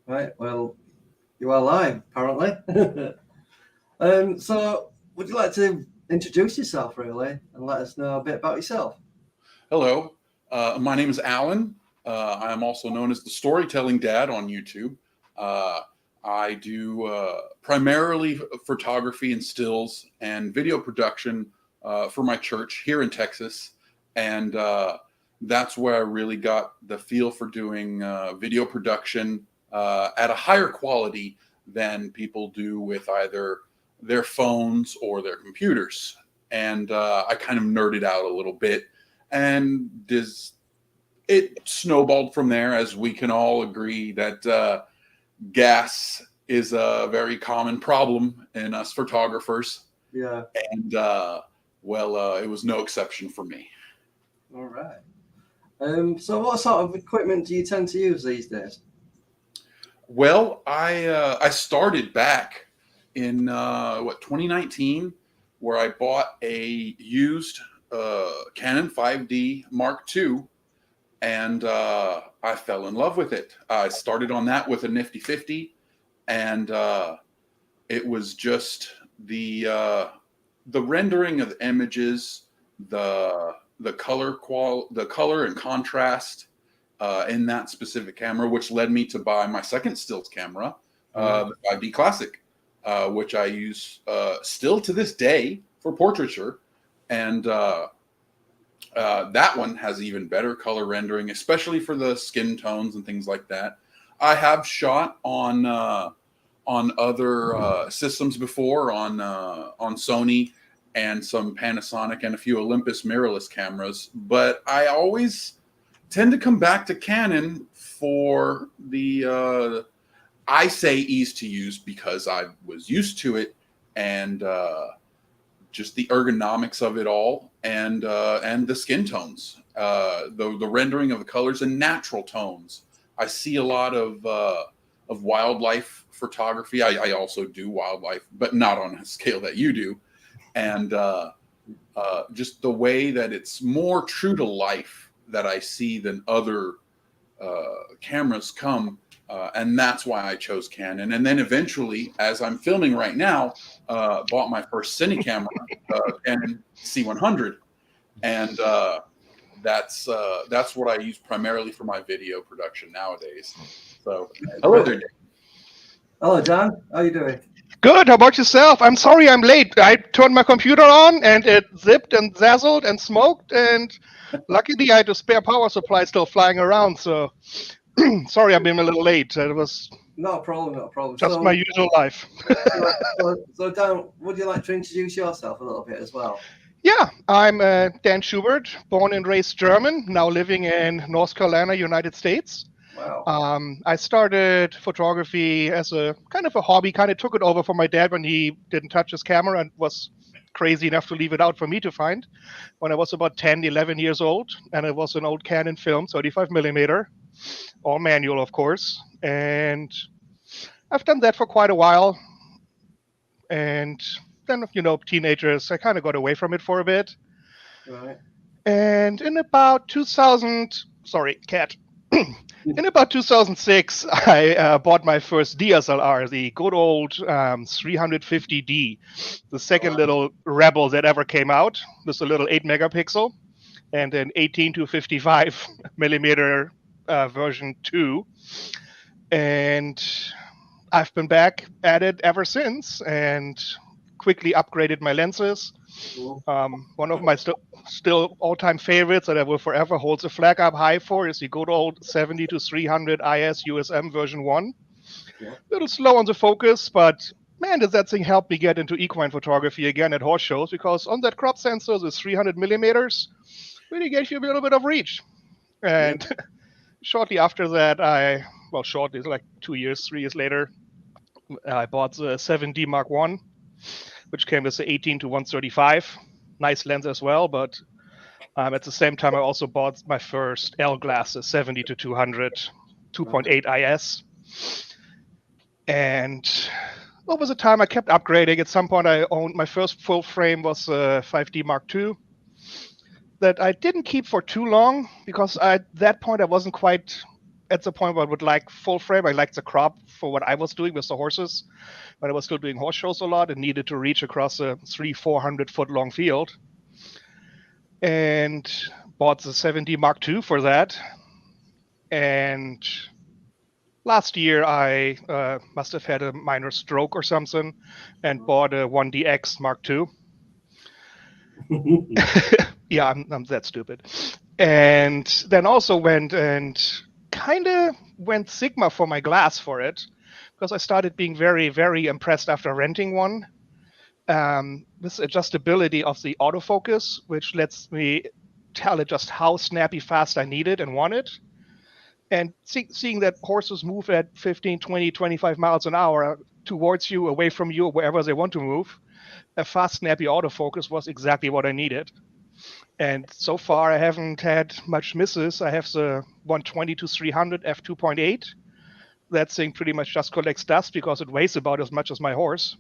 Right. Well, you are live, apparently. So, would you like to introduce yourself, really, and let us know a bit about yourself? Hello, my name is Alan. I am also known as the Storytelling Dad on YouTube. Uh, I do primarily photography and stills and video production for my church here in Texas. And that's where I really got the feel for doing video production at a higher quality than people do with either their phones or their computers. And I kind of nerded out a little bit and it snowballed from there, as we can all agree that gas is a very common problem in us photographers. Yeah. And it was no exception for me. All right. So, what sort of equipment do you tend to use these days? Well, I started back in 2019, where I bought a used Canon 5D Mark II, and I fell in love with it. I started on that with a nifty 50, and it was just the rendering of the images, the color and contrast in that specific camera, which led me to buy my second stills camera, the 5D Classic, which I use still to this day for portraiture. And that one has even better color rendering, especially for the skin tones and things like that. I have shot on other systems before, on Sony and some Panasonic and a few Olympus mirrorless cameras, but I always tend to come back to Canon for the I say ease to use, because I was used to it, and just the ergonomics of it all, and the skin tones, the rendering of the colors and natural tones. I see a lot of wildlife photography. I also do wildlife, but not on a scale that you do, and just the way that it's more true to life that I see than other cameras come. And that's why I chose Canon. And then eventually, as I'm filming right now, bought my first cine camera, Canon C100, and that's what I use primarily for my video production nowadays. So, hello there, Dave. Hello, Dan. How are you doing? Good. How about yourself? I'm sorry I'm late. I turned my computer on and it zipped and zazzled and smoked, and luckily I had a spare power supply still flying around. So sorry I'm being a little late. It was Not a problem. Not a problem. just my usual life. So, Dan, would you like to introduce yourself a little bit as well? Yeah, I'm Dan Schubert, born and raised German, now living in North Carolina, United States. Wow. I started photography as a kind of a hobby, kind of took it over from my dad when he didn't touch his camera and was crazy enough to leave it out for me to find when I was about 10, 11 years old. And it was an old Canon film, 35 millimeter, all manual, of course. And I've done that for quite a while. And then, teenagers, I kind of got away from it for a bit. Right. And in about 2000, sorry, cat. In about 2006, I bought my first DSLR, the good old 350D, the second little rebel that ever came out. This is a little 8 megapixel and an 18 to 55 millimeter version 2. And I've been back at it ever since and quickly upgraded my lenses. One of my still all-time favorites that I will forever hold the flag up high for is the good old 70 to 300 IS USM version 1. Yeah. A little slow on the focus, but man, does that thing help me get into equine photography again at horse shows, because on that crop sensor, the 300 millimeters really gave you a little bit of reach. And shortly after that, shortly, like 2 years, 3 years later, I bought the 7D Mark I, which came with the 18 to 135. Nice lens as well, but at the same time, I also bought my first L glasses, 70 to 200, 2.8 IS. And over the time, I kept upgrading. At some point, I owned my first full frame was a 5D Mark II that I didn't keep for too long, because at that point, I wasn't quite at the point where I would like full frame. I liked the crop for what I was doing with the horses, but I was still doing horse shows a lot and needed to reach across a 300-400 foot long field. And bought the 7D Mark II for that. And last year I must have had a minor stroke or something and bought a 1DX Mark II. Yeah, I'm that stupid. And then also went Sigma for my glass for it, because I started being very, very impressed after renting one. This adjustability of the autofocus, which lets me tell it just how snappy fast I need it and want it. And seeing that horses move at 15, 20, 25 miles an hour towards you, away from you, wherever they want to move, a fast, snappy autofocus was exactly what I needed. And so far, I haven't had much misses. I have the 120-300 f2.8. That thing pretty much just collects dust because it weighs about as much as my horse.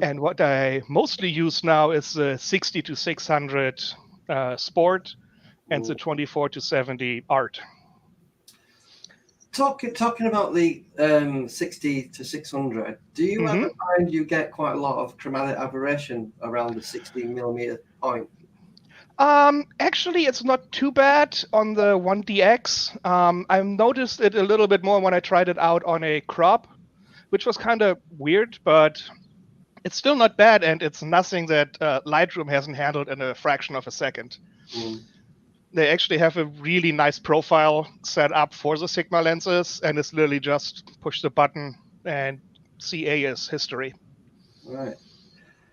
And what I mostly use now is the 60-600 Sport and the 24-70 Art. Talking about the 60-600, do you ever find you get quite a lot of chromatic aberration around the 16mm point? Actually, it's not too bad on the 1DX. I've noticed it a little bit more when I tried it out on a crop, which was kind of weird, but it's still not bad, and it's nothing that Lightroom hasn't handled in a fraction of a second. They actually have a really nice profile set up for the Sigma lenses, and it's literally just push the button and CA is history. Right.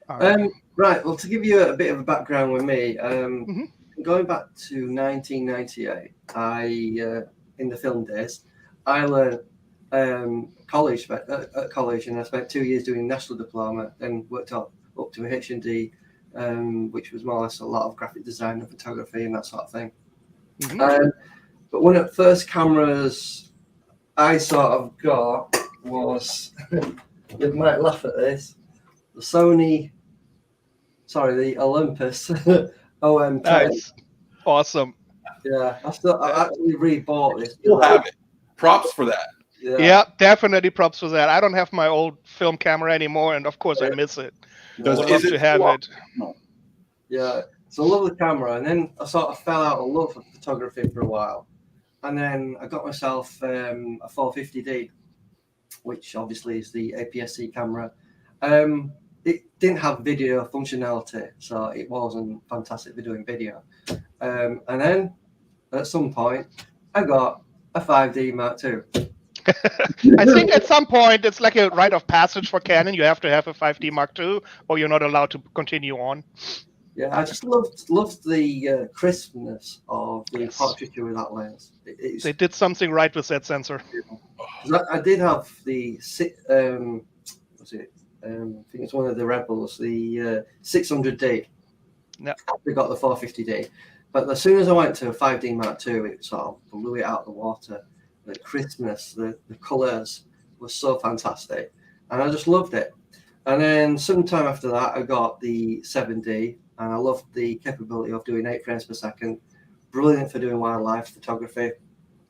Right. Well, to give you a bit of a background with me, going back to 1998, in the film days, I learned at college, and I spent 2 years doing national diploma, then worked up to a H&D, which was more or less a lot of graphic design and photography and that sort of thing. But one of the first cameras I sort of got was, you might laugh at this, the Olympus OM10. Nice. Awesome. Yeah, I actually rebought this. Still have it. Props for that. Yeah, definitely props for that. I don't have my old film camera anymore, and of course I miss it. I'd love to have it. No. Yeah, so I love the camera, and then I sort of fell out of love with photography for a while, and then I got myself a 450D, which obviously is the APS-C camera. It didn't have video functionality, so it wasn't fantastic for doing video. And then at some point, I got a 5D Mark II. I think at some point it's like a rite of passage for Canon. You have to have a 5D Mark II, or you're not allowed to continue on. Yeah, I just loved the crispness of the portraiture with that lens. They did something right with that sensor. I did have the what's it? I think it's one of the Rebels, the 600D. Yeah, we got the 450D, but as soon as I went to a 5D Mark II, it sort of blew it out of the water. The crispness, the colours was so fantastic, and I just loved it. And then sometime after that, I got the 7D, and I loved the capability of doing 8 frames per second. Brilliant for doing wildlife photography.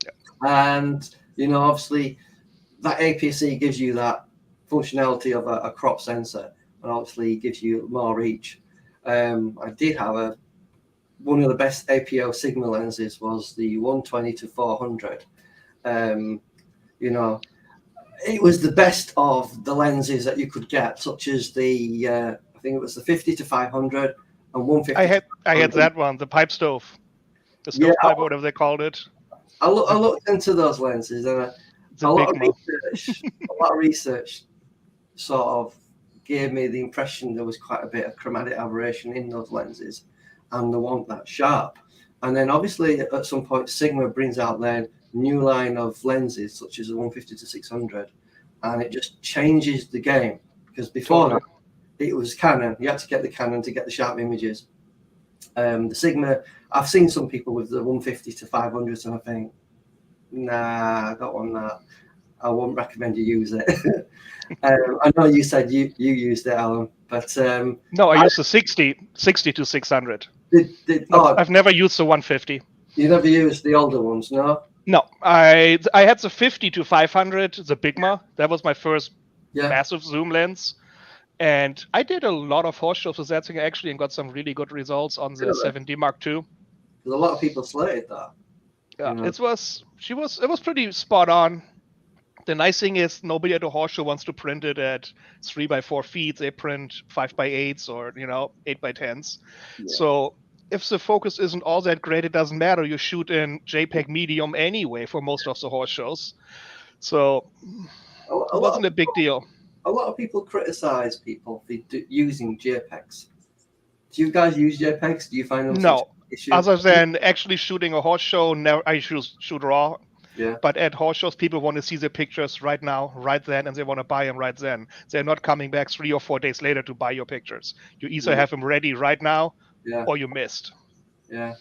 Yeah. And, obviously, that APS-C gives you that functionality of a crop sensor, and obviously gives you more reach. I did have one of the best APO Sigma lenses was the 120-400. It was the best of the lenses that you could get, such as the I think it was the 50-500 and 150. I had that one, the pipe stove, the stove pipe, whatever they called it. I looked into those lenses, and a lot of research sort of gave me the impression there was quite a bit of chromatic aberration in those lenses, and they weren't that sharp. And then obviously at some point Sigma brings out their new line of lenses, such as the 150-600, and it just changes the game, because before that it was Canon. You had to get the Canon to get the sharp images. The Sigma, I've seen some people with the 150-500, and I think, nah, I don't want that. I wouldn't recommend you use it. I know you said you used it, Alan, but no, I used the 60-600. I've I've never used the 150. You never used the older ones, no? No, I had the 50 to 500, the Bigma. That was my first massive zoom lens. And I did a lot of horse shows with that thing actually and got some really good results on the 7D Mark II. Because a lot of people slated that. Yeah, it was pretty spot on. The nice thing is nobody at a horse show wants to print it at 3x4 feet. They print 5x8s or 8x10s. Yeah. So if the focus isn't all that great, it doesn't matter. You shoot in JPEG medium anyway for most of the horse shows. So it wasn't a big deal. A lot of people criticize people for using JPEGs. Do you guys use JPEGs? Do you find them no? Other than actually shooting a horse show, I shoot RAW. Yeah. But at horse shows, people want to see the pictures right now, right then, and they want to buy them right then. They're not coming back 3 or 4 days later to buy your pictures. You either have them ready right now, or you missed. Yeah.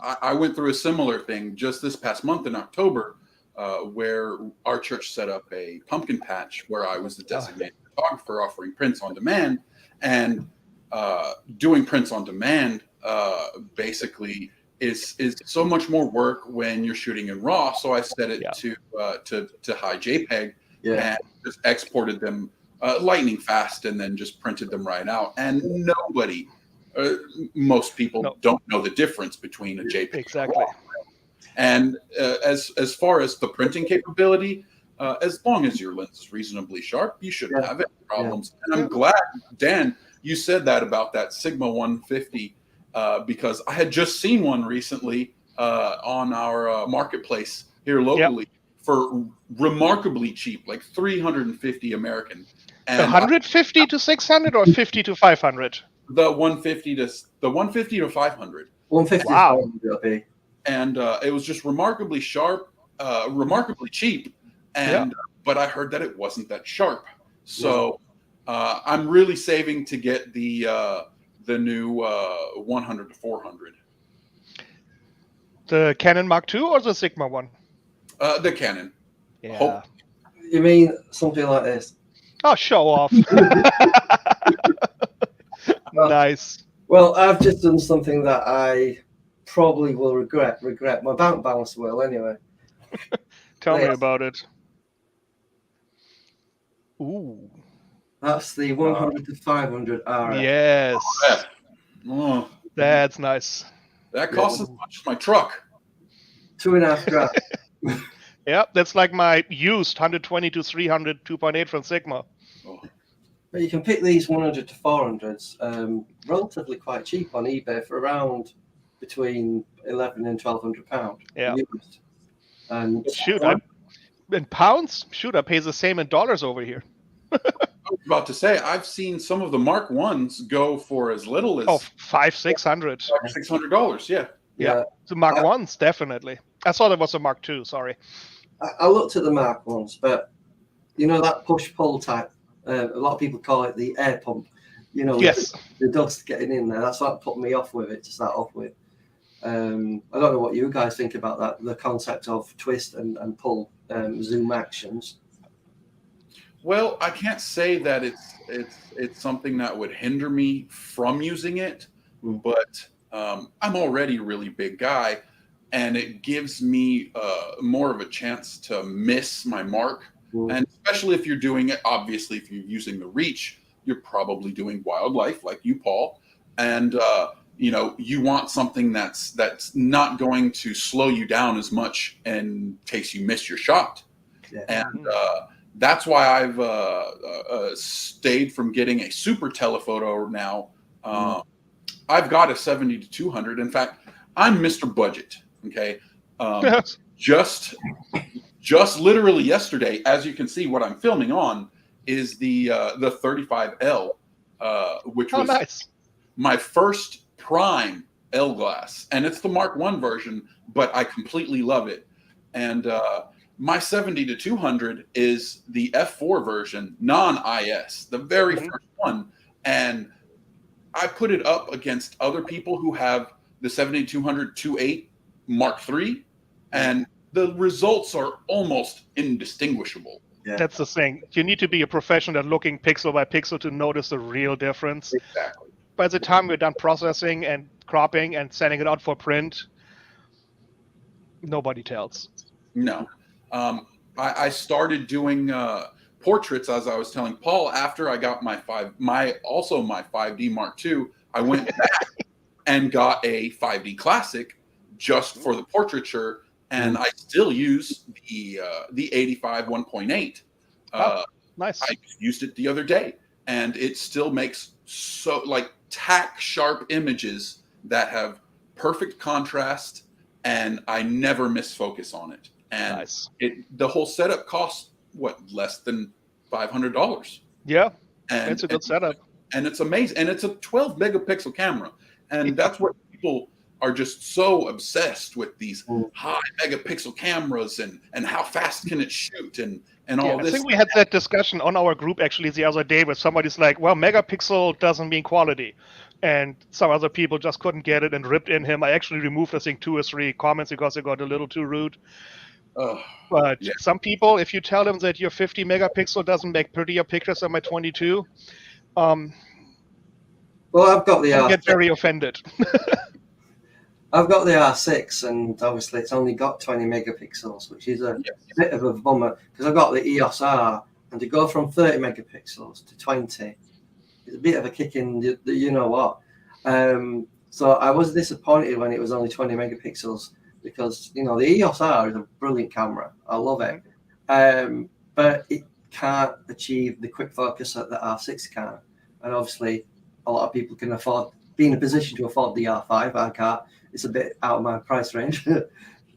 I went through a similar thing just this past month in October, where our church set up a pumpkin patch where I was the designated photographer offering prints on demand, and doing prints on demand basically is so much more work when you're shooting in RAW. So I set it to high JPEG and just exported them lightning fast and then just printed them right out. And nobody, most people don't know the difference between a JPEG and RAW. And as far as the printing capability, as long as your lens is reasonably sharp, you shouldn't have any problems. And I'm glad, Dan, you said that about that Sigma 150. Because I had just seen one recently on our marketplace here locally for remarkably cheap, like 350 American. And 150 to 600 or 50 to 500? The 150 to 500. 150 wow. And it was just remarkably sharp, remarkably cheap. And but I heard that it wasn't that sharp. So I'm really saving to get the new 100 to 400. The Canon Mark II or the Sigma one? The Canon. Yeah. Hope. You mean something like this? Oh, show off. Nice. Well, I've just done something that I probably will regret. My bank balance will anyway. Tell me about it. Ooh. That's the 100 to 500 RF. Yes. Oh, that's nice. That costs as much as my truck. 2.5 grand. Yep, that's like my used 120 to 300 2.8 from Sigma. Oh. But you can pick these 100 to 400s relatively quite cheap on eBay for around between £1,100 and £1,200. Yeah. Used. And shoot, in pounds? Shoot, I pay the same in dollars over here. I was about to say, I've seen some of the Mark Ones go for as little as $500-600. $600. Yeah. The Mark Ones definitely. I thought it was a Mark II. Sorry. I looked at the Mark Ones, but that push-pull type. A lot of people call it the air pump. Yes. The dust getting in there. That's what put me off with it to start off with. I don't know what you guys think about that. The concept of twist and pull zoom actions. Well, I can't say that it's something that would hinder me from using it, but I'm already a really big guy, and it gives me more of a chance to miss my mark. And especially if you're doing it, obviously, if you're using the reach, you're probably doing wildlife like you, Paul, and you want something that's not going to slow you down as much in case you miss your shot. And that's why I've stayed from getting a super telephoto now. I've got a 70 to 200. In fact, I'm Mr. Budget. Okay. Just literally yesterday, as you can see, what I'm filming on is the 35L, which was nice. My first prime L glass, and it's the Mark I version, but I completely love it. And my 70 to 200 is the F4 version, non-IS, the very first one. And I put it up against other people who have the 70 to 200 2.8 Mark III, and the results are almost indistinguishable. Yeah. That's the thing. You need to be a professional at looking pixel by pixel to notice the real difference. Exactly. By the time we're done processing and cropping and sending it out for print, nobody tells. No. I started doing portraits, as I was telling Paul, after I got my 5D Mark II. I went back and got a 5D Classic just for the portraiture, and I still use the 85 1.8. Nice. I used it the other day, and it still makes tack sharp images that have perfect contrast, and I never miss focus on it. And nice. The whole setup costs less than $500. Yeah, and it's a good setup, and it's amazing. And it's a 12 megapixel camera, and that's what people are just so obsessed with, these high megapixel cameras and how fast can it shoot and all this. I think we had that discussion on our group actually the other day, where somebody's like, well, megapixel doesn't mean quality. And some other people just couldn't get it and ripped in him. I actually removed, I think, 2 or 3 comments because they got a little too rude. But some people, if you tell them that your 50 megapixel doesn't make prettier pictures than my 22, well, I've got the I get very offended. I've got the R6, and obviously it's only got 20 megapixels, which is a bit of a bummer, because I've got the EOS R, and to go from 30 megapixels to 20 is a bit of a kick in the you know what. So I was disappointed when it was only 20 megapixels, because the EOS R is a brilliant camera. I love it, but it can't achieve the quick focus that the R6 can, and obviously a lot of people can be in a position to afford the R5. I can't. It's a bit out of my price range.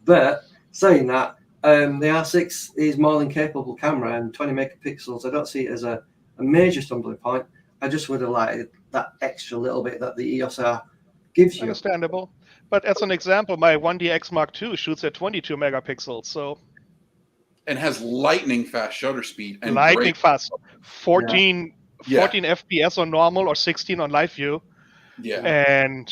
But saying that, the R6 is more than capable camera, and 20 megapixels, I don't see it as a major stumbling point. I just would have liked that extra little bit that the EOS R gives you. Understandable. But as an example, my 1DX Mark II shoots at 22 megapixels, so. And has lightning fast shutter speed. And lightning fast. 14 FPS on normal or 16 on live view. Yeah. And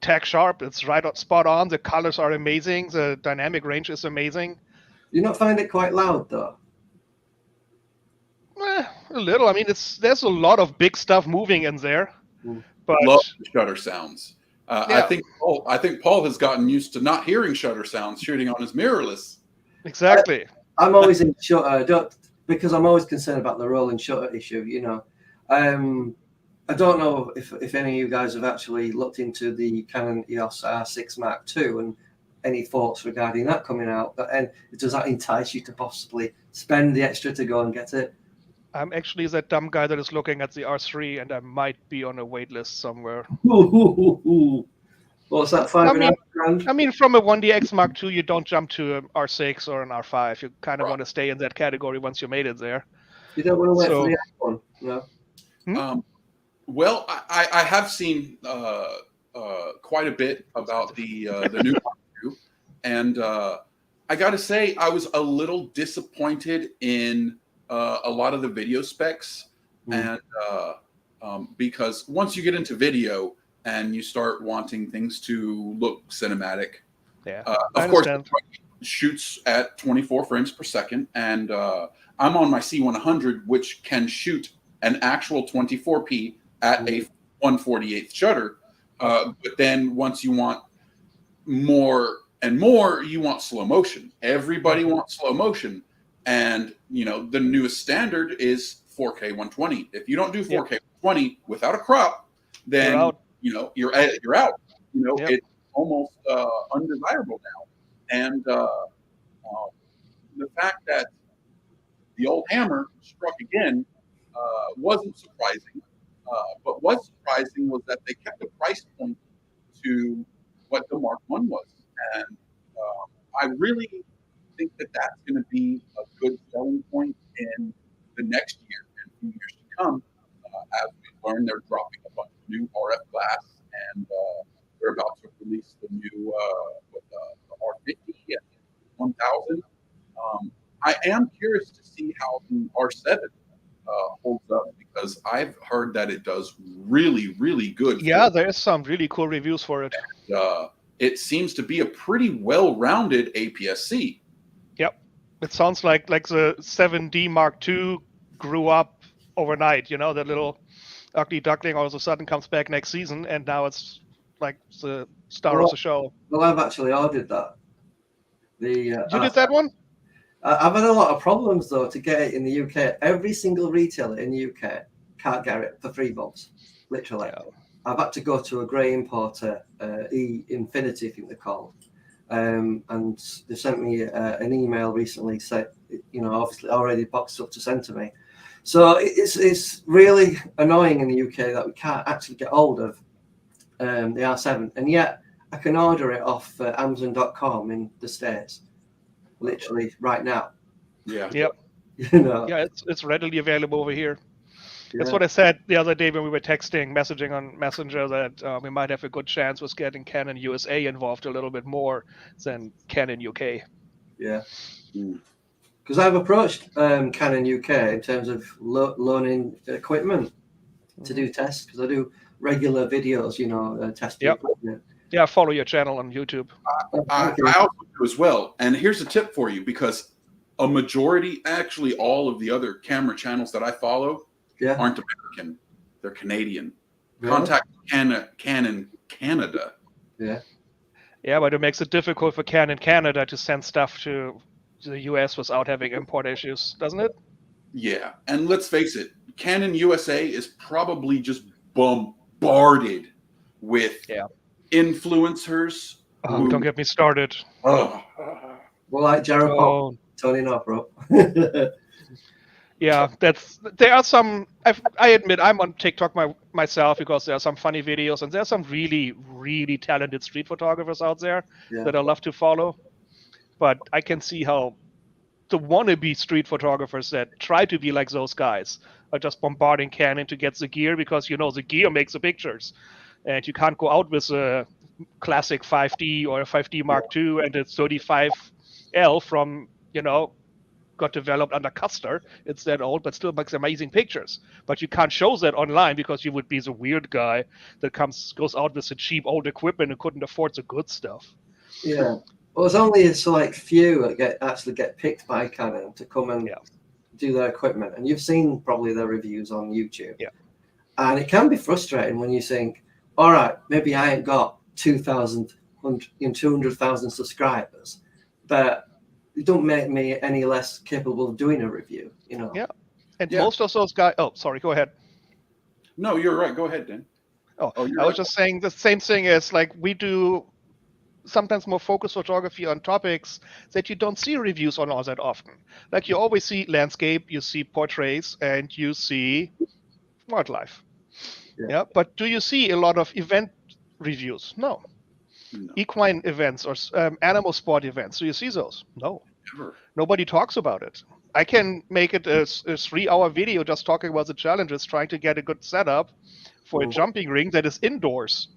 tack sharp, it's right on, spot on. The colors are amazing. The dynamic range is amazing. You not find it quite loud though? A little. I mean, there's a lot of big stuff moving in there. But love shutter sounds. I think Paul has gotten used to not hearing shutter sounds shooting on his mirrorless. Exactly. I'm always in shutter because I'm always concerned about the rolling shutter issue. I don't know if any of you guys have actually looked into the Canon EOS R6 Mark II and any thoughts regarding that coming out. And does that entice you to possibly spend the extra to go and get it? I'm actually that dumb guy that is looking at the R3, and I might be on a wait list somewhere. What's that, $5,500? I mean, from a 1DX Mark II, you don't jump to an R6 or an R5. You kind of want to stay in that category once you made it there. You don't want to wait for the iPhone, no? Well, I have seen quite a bit about the new Mark II, and I got to say I was a little disappointed in a lot of the video specs, and because once you get into video and you start wanting things to look cinematic, of course, it shoots at 24 frames per second, and I'm on my C100, which can shoot an actual 24p at a 1/48th shutter. But then once you want more and more, you want slow motion. Everybody wants slow motion. And, the newest standard is 4K 120. If you don't do 4K 120 without a crop, then, you're out. It's almost undesirable now. And the fact that the old hammer struck again wasn't surprising. But what's surprising was that they kept the price point to what the Mark I was. And I really think that that's going to be a good selling point in the next year and few years to come. As we learn, they're dropping a bunch of new RF glass, and they're about to release the new the R50 and 1000. I am curious to see how the R7 holds up, because I've heard that it does really, really good. Yeah, there's some really cool reviews for it. And, it seems to be a pretty well-rounded APS-C. Yep, it sounds like the 7D Mark II grew up overnight. That little ugly duckling all of a sudden comes back next season, and now it's like the star of the show. Well, I've actually ordered that. You did that one? I've had a lot of problems though to get it in the UK. Every single retailer in the UK can't get it for £3, literally. Yeah. I've had to go to a grey importer, Infinity, I think they're called, and they sent me an email recently, saying, obviously already boxed up to send to me. So it's really annoying in the UK that we can't actually get hold of the R7, and yet I can order it off Amazon.com in the States, literally right now. Yeah. Yep. Yeah, it's readily available over here. That's what I said the other day when we were messaging on Messenger, that we might have a good chance with getting Canon USA involved a little bit more than Canon UK. Yeah. Because I've approached Canon UK in terms of loaning equipment to do tests, because I do regular videos, testing equipment. Yeah, I follow your channel on YouTube. I also do as well. And here's a tip for you, because a majority, actually all of the other camera channels that I follow aren't American. They're Canadian. Really? Contact Canon Canada. Yeah. Yeah, but it makes it difficult for Canon Canada to send stuff to the US without having import issues, doesn't it? Yeah. And let's face it, Canon USA is probably just bombarded with influencers. Don't get me started. Well, like Jared Pop, Tony Northrup. Yeah, there are some. I admit I'm on TikTok myself, because there are some funny videos, and there are some really, really talented street photographers out there that I love to follow. But I can see how the wannabe street photographers that try to be like those guys are just bombarding Canon to get the gear, because the gear makes the pictures, and you can't go out with a classic 5D or a 5D Mark II and a 35L from got developed under Custer. It's that old, but still makes amazing pictures. But you can't show that online, because you would be the weird guy that goes out with the cheap old equipment and couldn't afford the good stuff. Yeah. Well, there's only a select few that actually get picked by Canon to come and do their equipment. And you've seen probably their reviews on YouTube. Yeah. And it can be frustrating when you think, all right, maybe I ain't got 200,000 subscribers, but it don't make me any less capable of doing a review, Yeah. And most of those guys... Oh, sorry, go ahead. No, you're right. Go ahead, Dan. I was just saying the same thing is, like, we do sometimes more focused photography on topics that you don't see reviews on all that often. Like, you always see landscape, you see portraits, and you see wildlife. Yeah. But do you see a lot of event reviews? No. Equine events or animal sport events. Do you see those? No. Never. Nobody talks about it. I can make it a 3-hour video just talking about the challenges, trying to get a good setup for a jumping ring that is indoors.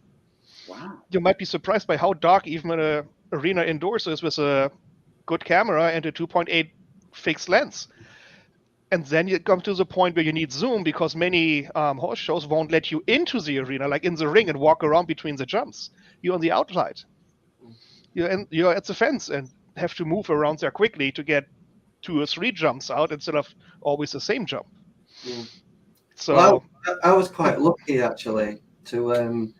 Wow. You might be surprised by how dark even an arena indoors is with a good camera and a 2.8 fixed lens. And then you come to the point where you need zoom, because many horse shows won't let you into the arena, like in the ring, and walk around between the jumps. You're on the outside. You're at the fence and have to move around there quickly to get 2 or 3 jumps out instead of always the same jump. So I was quite lucky, actually, to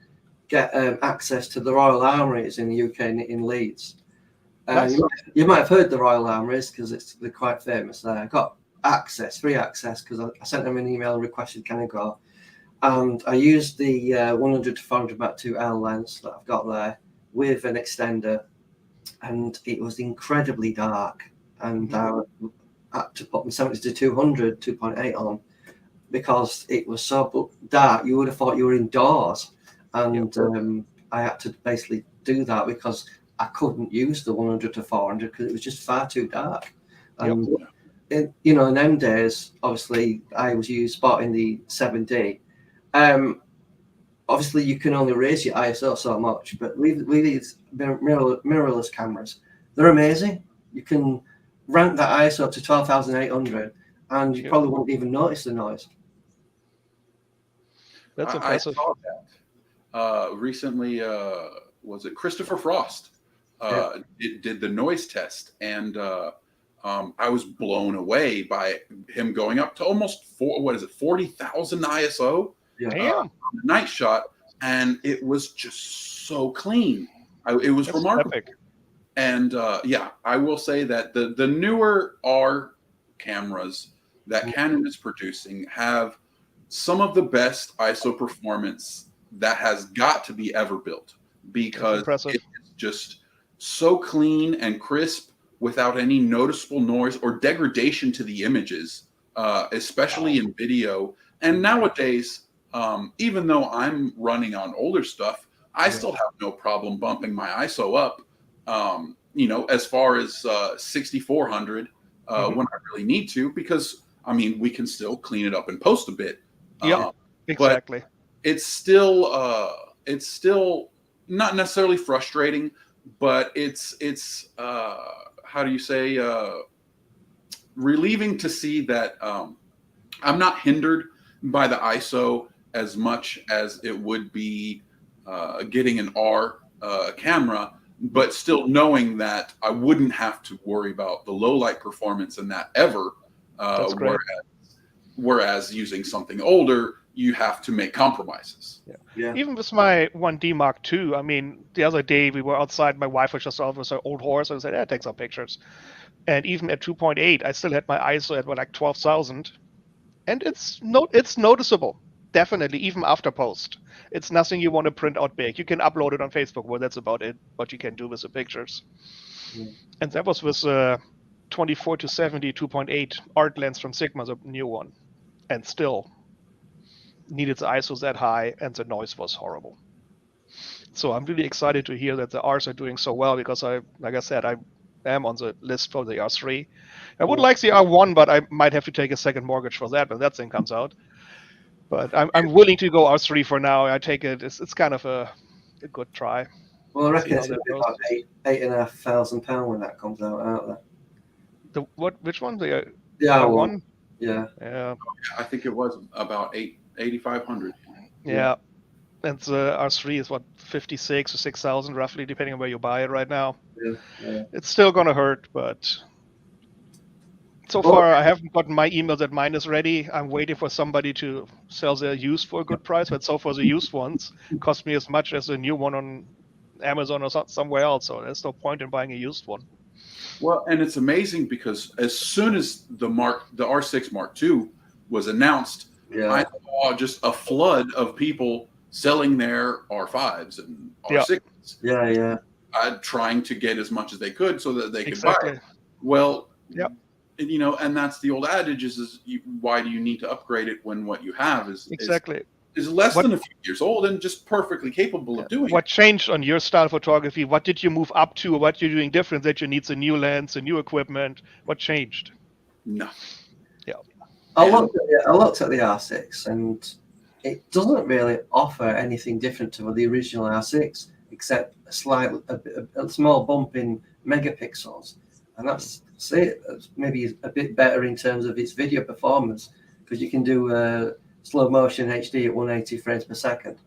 get access to the Royal Armouries in the UK in Leeds. Nice. You might have heard the Royal Armouries, because they're quite famous there. I got free access, because I sent them an email and requested can I go, and I used the 100 to 400 Mark II lens that I've got there with an extender, and it was incredibly dark, and I had to put my 70 to 200 2.8 on, because it was so dark you would have thought you were indoors, and I had to basically do that because I couldn't use the 100 to 400 because it was just far too dark. And in them days, obviously, I was spotting the 7D. Obviously, you can only raise your ISO so much, but with these mirrorless cameras, they're amazing. You can rank that ISO up to 12,800, and you probably won't even notice the noise. That's impressive. I saw that recently. Was it Christopher Frost? It did the noise test, and I was blown away by him going up to almost 40,000 ISO. Damn. Night shot, and it was just so clean. It was remarkable. Epic. And yeah, I will say that the newer R cameras that Canon is producing have some of the best ISO performance that has got to be ever built, because it's just so clean and crisp without any noticeable noise or degradation to the images, especially in video. And nowadays, even though I'm running on older stuff, I still have no problem bumping my ISO up, as far as 6400 when I really need to, because I mean, we can still clean it up and post a bit. Yeah, exactly. But it's still not necessarily frustrating, but it's how do you say, relieving to see that I'm not hindered by the ISO as much as it would be getting an R camera, but still knowing that I wouldn't have to worry about the low light performance in that ever. That's great. Whereas using something older, you have to make compromises. Yeah. Even with my 1D Mark II, I mean, the other day we were outside, my wife was just out with her old horse, and I said, take some pictures. And even at 2.8, I still had my ISO at like 12,000. And it's noticeable, definitely, even after post. It's nothing you want to print out big. You can upload it on Facebook, well, that's about it, what you can do with the pictures. And that was with 24 to 70 2.8 art lens from Sigma, the new one. And still needed the ISOs that high, and the noise was horrible. So I'm really excited to hear that the Rs are doing so well, because like I said, I am on the list for the R3. I would like the R1, but I might have to take a second mortgage for that when that thing comes out. But I'm willing to go R3 for now. I take it. It's kind of a good try. Well, I reckon it's going to be about £8,500 when that comes out, aren't they? Which one? The R1? Yeah. I think it was about 8,500. Yeah. And the R3 is what, 56 or 6,000 roughly, depending on where you buy it right now. Yeah. It's still gonna hurt, but so far I haven't gotten my email that mine is ready. I'm waiting for somebody to sell their used for a good price, but so far the used ones cost me as much as a new one on Amazon or somewhere else. So there's no point in buying a used one. Well, and it's amazing because as soon as the R6 Mark II was announced, I saw just a flood of people selling their R5s and R6s. Yeah. Trying to get as much as they could so that they could buy it. Well, and that's the old adage is why do you need to upgrade it when what you have is less than a few years old and just perfectly capable of doing what changed on your style photography? What did you move up to, or what you're doing different that you need a new lens, a new equipment? What changed? No. Yeah. I looked at the R6 and it doesn't really offer anything different to the original R6 except a small bump in megapixels, and that's it. Maybe a bit better in terms of its video performance, because you can do slow motion HD at 180 frames per second,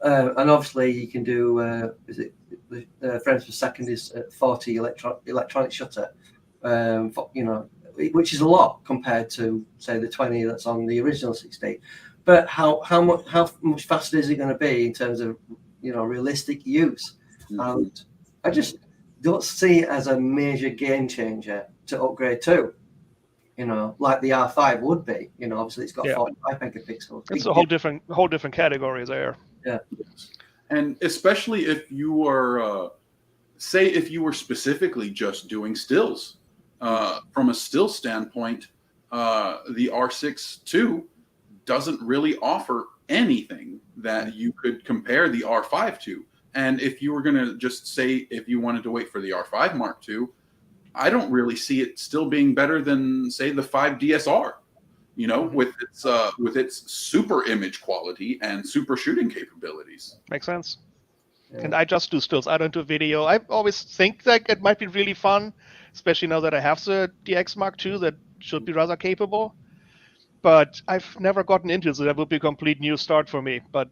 and obviously you can do the frames per second is at 40 electronic shutter, which is a lot compared to say the 20 that's on the original 16. But how much faster is it going to be in terms of realistic use? And I just don't see it as a major game changer to upgrade to, like the R5 would be. Obviously it's got 45 megapixels. It's a whole different category there. Yeah. And especially if you were, if you were specifically just doing stills, from a still standpoint, the R6 II doesn't really offer anything that you could compare the R5 to. And if you were going to just say, if you wanted to wait for the R5 Mark II, I don't really see it still being better than, say, the 5 DSR, with its super image quality and super shooting capabilities. Makes sense. Yeah. And I just do stills. I don't do video. I always think that it might be really fun, especially now that I have the DX Mark II that should be rather capable. But I've never gotten into it, so that would be a complete new start for me. But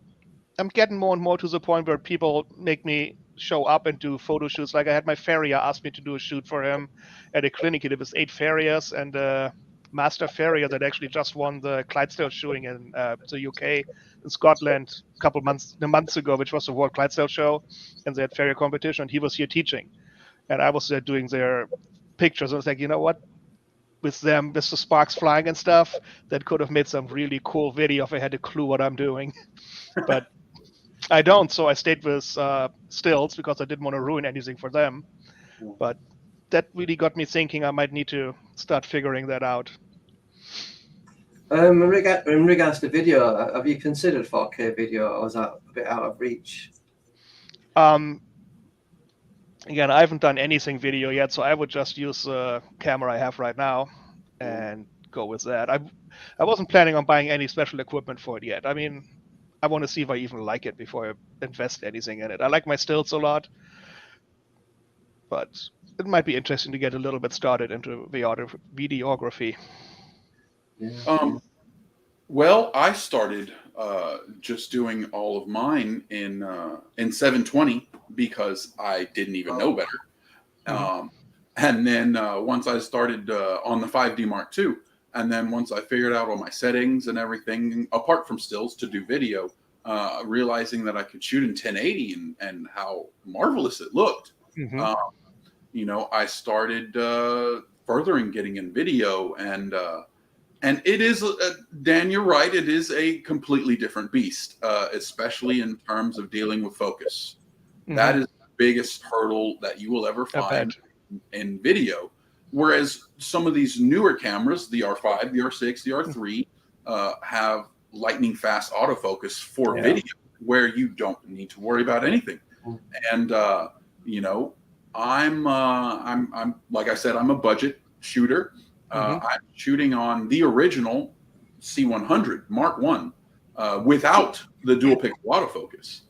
I'm getting more and more to the point where people make me show up and do photo shoots. Like I had my farrier ask me to do a shoot for him at a clinic. It was 8 farriers and a master farrier that actually just won the Clydesdale shooting in the UK, in Scotland, a couple months ago, which was the World Clydesdale show, and they had farrier competition. And he was here teaching. and I was there doing their pictures. I was like, you know what? With them, with the sparks flying and stuff, that could have made some really cool video if I had a clue what I'm doing. But I don't, so I stayed with stills because I didn't want to ruin anything for them. But that really got me thinking I might need to start figuring that out. In regards to video, have you considered 4K video, or is that a bit out of reach? Again, I haven't done anything video yet, so I would just use the camera I have right now and go with that. I wasn't planning on buying any special equipment for it yet. I mean, I want to see if I even like it before I invest anything in it. I like my stills a lot, but it might be interesting to get a little bit started into videography. Yeah. Well, I started just doing all of mine in 720 because I didn't even know better. And then once I started on the 5D Mark II, and then once I figured out all my settings and everything, apart from stills, to do video, realizing that I could shoot in 1080 and how marvelous it looked. I started furthering getting in video, and it is, Dan, you're right, it is a completely different beast, especially in terms of dealing with focus. That is the biggest hurdle that you will ever find in video. Whereas some of these newer cameras, the R5, the R6, the R3, have lightning fast autofocus for video, where you don't need to worry about anything. And I'm like I said, I'm a budget shooter. I'm shooting on the original C100 Mark I without the dual pixel autofocus.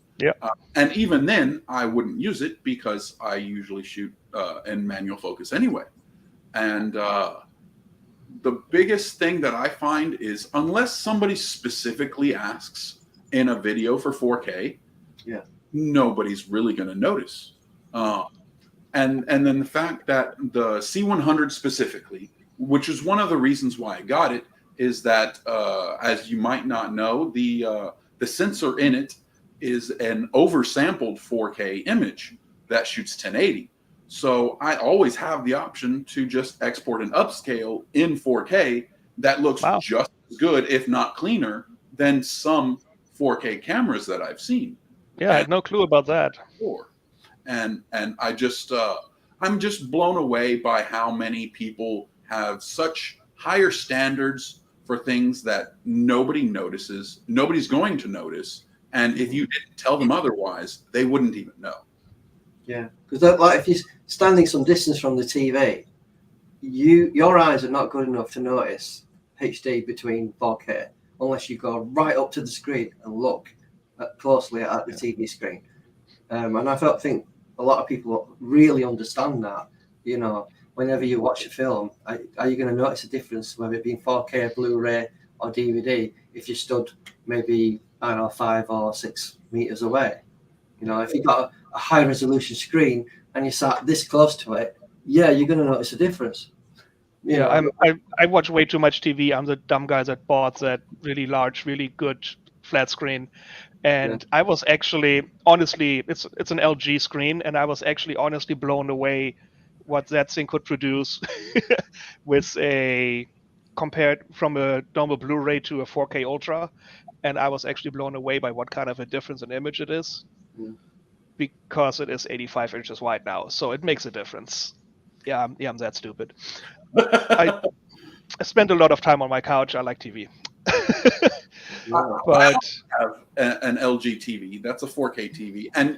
And even then, I wouldn't use it because I usually shoot in manual focus anyway. And the biggest thing that I find is, unless somebody specifically asks in a video for 4K, nobody's really going to notice. And then the fact that the C100 specifically, which is one of the reasons why I got it, is that as you might not know, the sensor in it is an oversampled 4K image that shoots 1080. So I always have the option to just export an upscale in 4K that looks just as good, if not cleaner, than some 4K cameras that I've seen. Yeah, I had no clue about that. And I just I'm just blown away by how many people have such higher standards for things that nobody notices, nobody's going to notice, and if you didn't tell them otherwise, they wouldn't even know. Yeah, because like if you're standing some distance from the TV, your eyes are not good enough to notice HD between 4K unless you go right up to the screen and look closely at the TV screen. And I think a lot of people really understand that. Whenever you watch a film, are you going to notice a difference, whether it be in 4K, Blu-ray, or DVD, if you stood maybe, 5 or 6 meters away? If you've got a high resolution screen and you sat this close to it, you're going to notice a difference. I watch way too much TV. I'm the dumb guy that bought that really large, really good flat screen. And I was actually, honestly, it's an LG screen, and I was actually honestly blown away what that thing could produce with compared from a normal Blu-ray to a 4K Ultra. And I was actually blown away by what kind of a difference in image it is, because it is 85 inches wide now. So it makes a difference. Yeah, I'm that stupid. I spend a lot of time on my couch. I like TV. But I have an LG TV. That's a 4K TV. And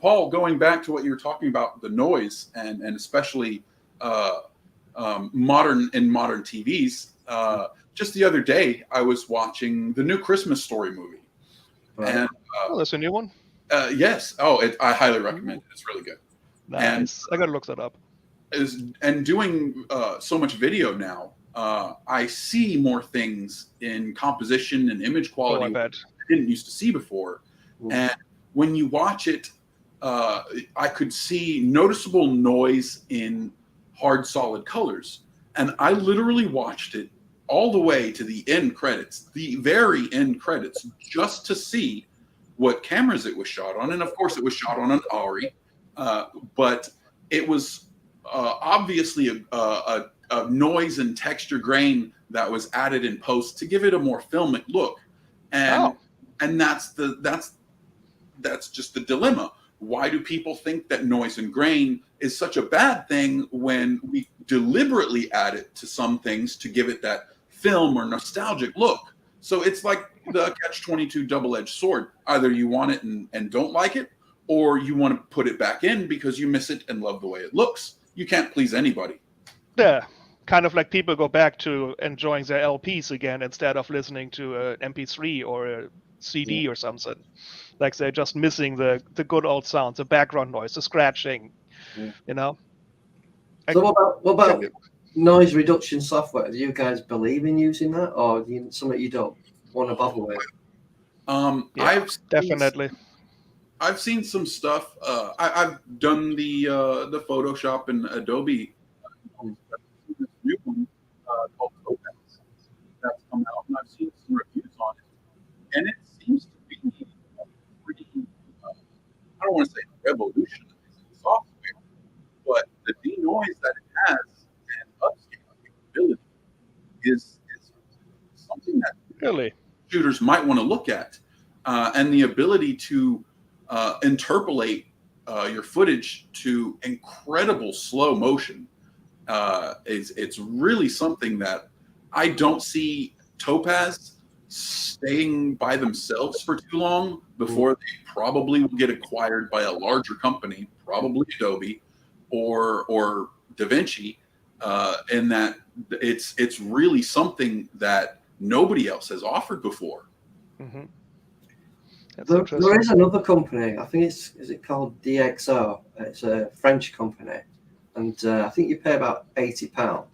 Paul, going back to what you were talking about, the noise and especially modern TVs. Just the other day, I was watching the new Christmas Story movie. And that's a new one? Yes. I highly recommend it. It's really good. Nice. And I got to look that up. And doing so much video now, I see more things in composition and image quality I didn't used to see before. And when you watch it, I could see noticeable noise in hard, solid colors. And I literally watched it all the way to the end credits, the very end credits, just to see what cameras it was shot on. And of course, it was shot on an ARRI. But it was obviously a noise and texture grain that was added in post to give it a more filmic look, and that's just the dilemma. Why do people think that noise and grain is such a bad thing when we deliberately add it to some things to give it that film or nostalgic look? So it's like the catch-22 double-edged sword. Either you want it and don't like it, or you want to put it back in because you miss it and love the way it looks. You can't please anybody. Yeah, kind of like people go back to enjoying their LPs again instead of listening to an MP3 or a CD or something. Like they're just missing the good old sounds, the background noise, the scratching, you know? So what about noise reduction software? Do you guys believe in using that, or something you don't want to bother with? Definitely. I've seen some stuff. I've done the Photoshop and Adobe. This new one called Topaz that's come out, and I've seen some reviews on it, and it seems to be a pretty. I don't want to say revolution in software, but the denoise that it has and upscaling capability is something that really shooters might want to look at, and the ability to interpolate your footage to incredible slow motion it's really something that I don't see Topaz staying by themselves for too long before they probably will get acquired by a larger company, probably Adobe or DaVinci, and that it's really something that nobody else has offered before. Mm-hmm. There is another company. I think is it called DxO? It's a French company, and I think you pay about £80,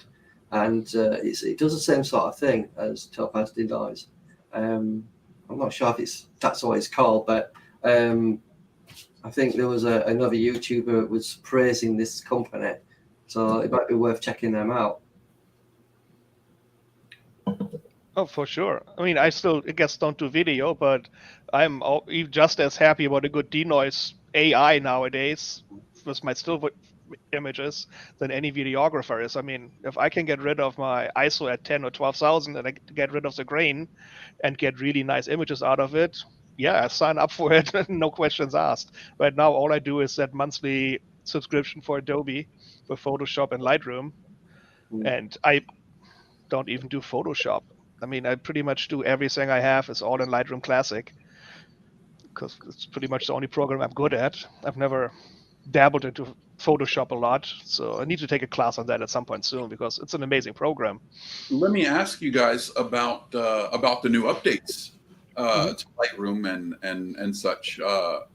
and it does the same sort of thing as Topaz Denoise. I'm not sure if that's what it's called, but I think there was another YouTuber that was praising this company, so it might be worth checking them out. Oh, for sure. I mean, I guess don't do video, but I'm just as happy about a good denoise AI nowadays with my still images than any videographer is. I mean, if I can get rid of my ISO at 10 or 12,000 and I get rid of the grain and get really nice images out of it, yeah, sign up for it. No questions asked. Right now, all I do is that monthly subscription for Adobe for Photoshop and Lightroom. And I don't even do Photoshop. I mean, I pretty much do everything I have is all in Lightroom Classic because it's pretty much the only program I'm good at. I've never dabbled into Photoshop a lot, so I need to take a class on that at some point soon because it's an amazing program. Let me ask you guys about the new updates to Lightroom and such,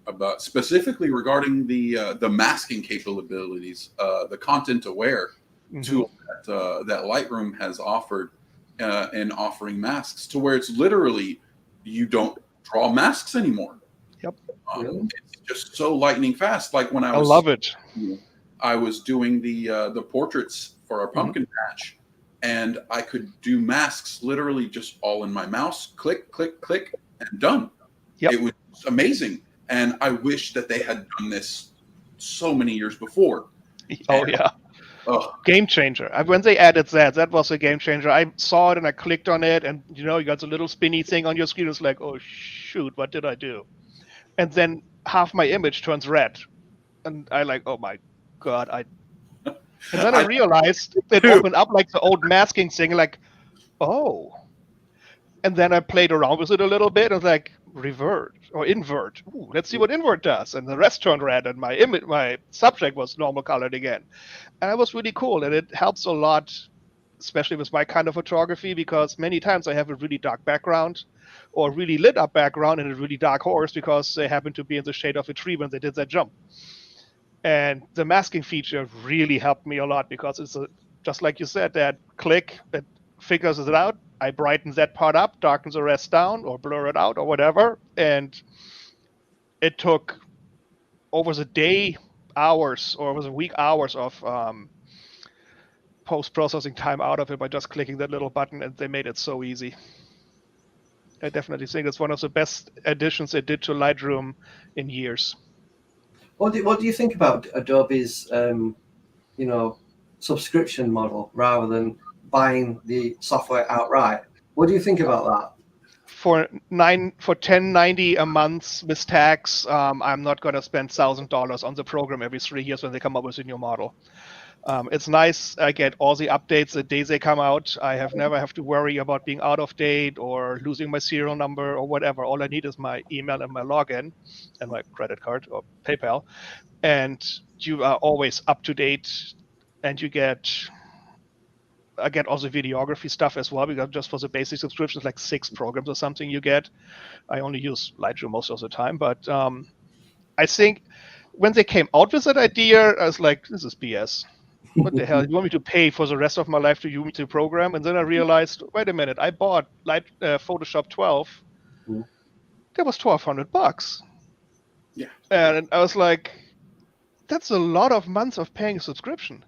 about specifically regarding the masking capabilities, the content aware tool that Lightroom has offered in offering masks, to where it's literally you don't draw masks anymore. Yep. It's just so lightning fast. Like when I love it. I was doing the portraits for our pumpkin patch, and I could do masks literally just all in my mouse, click, click, click, and done. Yep. It was amazing. And I wish that they had done this so many years before. Oh, yeah. Game changer. When they added that was a game changer. I saw it and I clicked on it, and you got the little spinny thing on your screen. It's like, oh shoot, what did I do? And then half my image turns red, and I like, oh my god, And then I realized it opened up like the old masking thing, like, oh. And then I played around with it a little bit, and like, revert or invert. Ooh, let's see what invert does. And the rest turned red, and my subject was normal colored again. And it was really cool, and it helps a lot, especially with my kind of photography, because many times I have a really dark background or really lit up background and a really dark horse because they happen to be in the shade of a tree when they did that jump. And the masking feature really helped me a lot because it's just like you said, that click, it figures it out. I brighten that part up, darkens the rest down, or blur it out, or whatever. And it took over the day hours, or was a week hours of post-processing time out of it by just clicking that little button, and they made it so easy. I definitely think it's one of the best additions they did to Lightroom in years. What do you think about Adobe's subscription model rather than buying the software outright? What do you think about that? For $10.90 a month with tax, I'm not going to spend $1,000 on the program every 3 years when they come up with a new model. It's nice. I get all the updates the day they come out. I never have to worry about being out of date or losing my serial number or whatever. All I need is my email and my login and my credit card or PayPal, and you are always up to date. And I get also videography stuff as well, because just for the basic subscriptions, like 6 programs or something you get. I only use Lightroom most of the time, but I think when they came out with that idea, I was like, this is BS. What the hell? You want me to pay for the rest of my life to use the program? And then I realized, wait a minute, I bought Photoshop 12. That was $1,200. Yeah. And I was like, that's a lot of months of paying a subscription.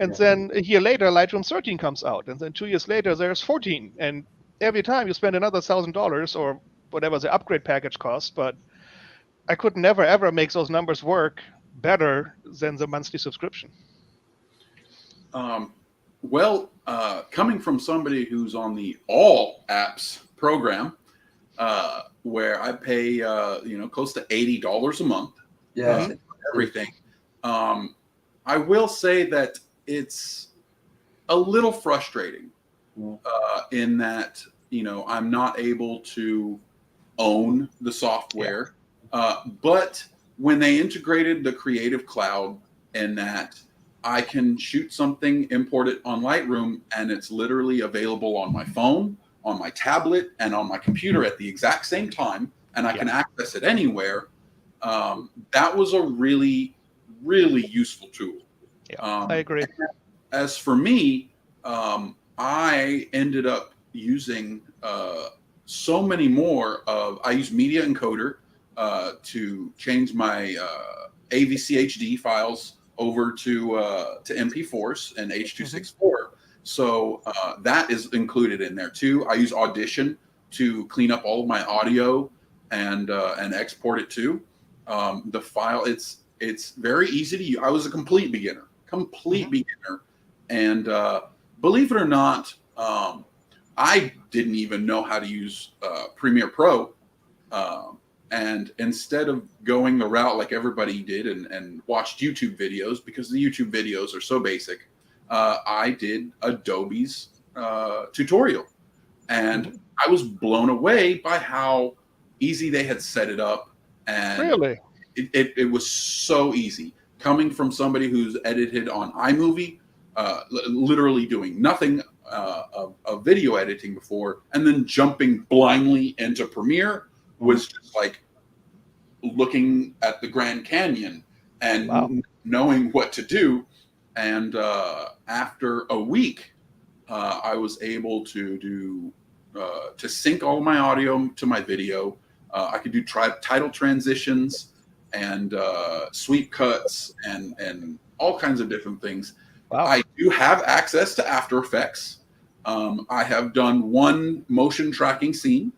And then a year later, Lightroom 13 comes out. And then 2 years later, there's 14. And every time you spend another $1,000 or whatever the upgrade package costs. But I could never, ever make those numbers work better than the monthly subscription. Coming from somebody who's on the all apps program, where I pay, close to $80 a month, everything. I will say that it's a little frustrating, in that, I'm not able to own the software. But when they integrated the Creative Cloud, and that I can shoot something, import it on Lightroom, and it's literally available on my phone, on my tablet, and on my computer at the exact same time, and I can access it anywhere. That was a really, really useful tool. I agree. As for me, I ended up using so many more I use Media Encoder to change my AVCHD files over to MP4s and H.264. So that is included in there too. I use Audition to clean up all of my audio and export it too. The file, it's very easy to use. I was a complete beginner, and believe it or not, I didn't even know how to use Premiere Pro. And instead of going the route like everybody did and watched YouTube videos, because the YouTube videos are so basic, I did Adobe's tutorial. And I was blown away by how easy they had set it up. And really, it was so easy. Coming from somebody who's edited on iMovie, literally doing nothing of video editing before, and then jumping blindly into Premiere was just like looking at the Grand Canyon and knowing what to do. And after a week, I was able to do to sync all my audio to my video. I could do title transitions and sweep cuts and all kinds of different things. Wow. I do have access to After Effects. I have done one motion tracking scene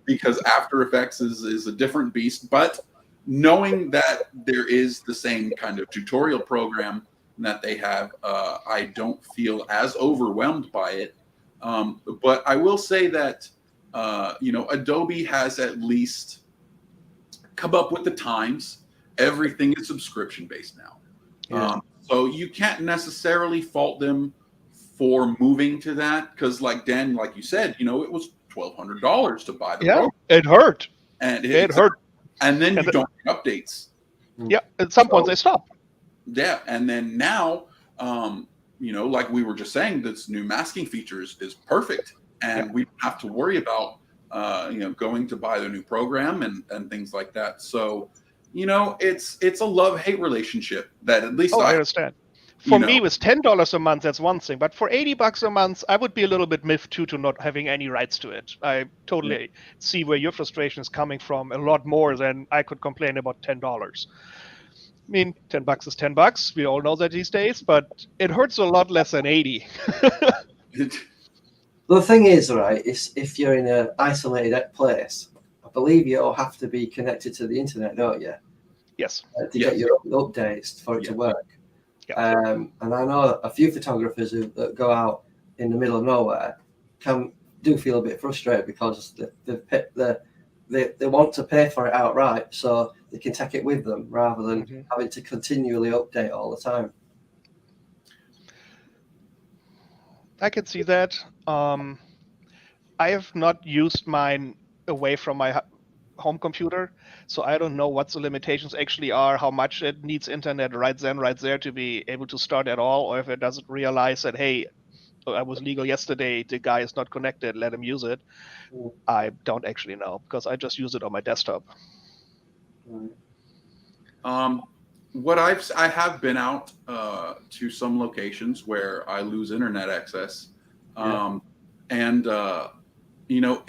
because After Effects is a different beast. But knowing that there is the same kind of tutorial program that they have, I don't feel as overwhelmed by it. But I will say that Adobe has at least come up with the times. Everything is subscription based now. Yeah. So you can't necessarily fault them for moving to that, because like Dan, like you said, it was $1,200 to buy the program. It hurt. And it hurt. And then you don't get updates. Yeah, at some point they stop. Yeah, and then now, like we were just saying, this new masking feature is perfect, and we don't have to worry about going to buy the new program and things like that. So, it's a love-hate relationship that at least I understand. For me, with $10 a month, that's one thing. But for $80 a month, I would be a little bit miffed too to not having any rights to it. I totally see where your frustration is coming from. A lot more than I could complain about $10. I mean, $10 is $10. We all know that these days, but it hurts a lot less than 80. The thing is, right, is if you're in an isolated place, I believe you all have to be connected to the internet, don't you? Yes. To get your updates for it to work. Yeah. And I know a few photographers that go out in the middle of nowhere do feel a bit frustrated because they want to pay for it outright, so they can take it with them rather than having to continually update all the time. I can see that. I have not used mine away from my home computer, so I don't know what the limitations actually are, how much it needs internet right then, right there to be able to start at all, or if it doesn't realize that, hey, I was legal yesterday, the guy is not connected, let him use it. I don't actually know because I just use it on my desktop. What I have been out to some locations where I lose internet access, and you know,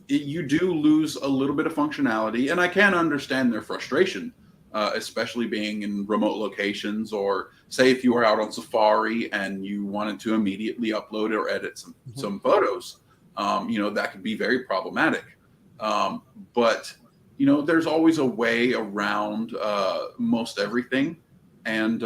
you do lose a little bit of functionality, and I can understand their frustration, especially being in remote locations, or say if you were out on Safari and you wanted to immediately upload or edit some photos, you know, that could be very problematic. But you know, there's always a way around most everything, and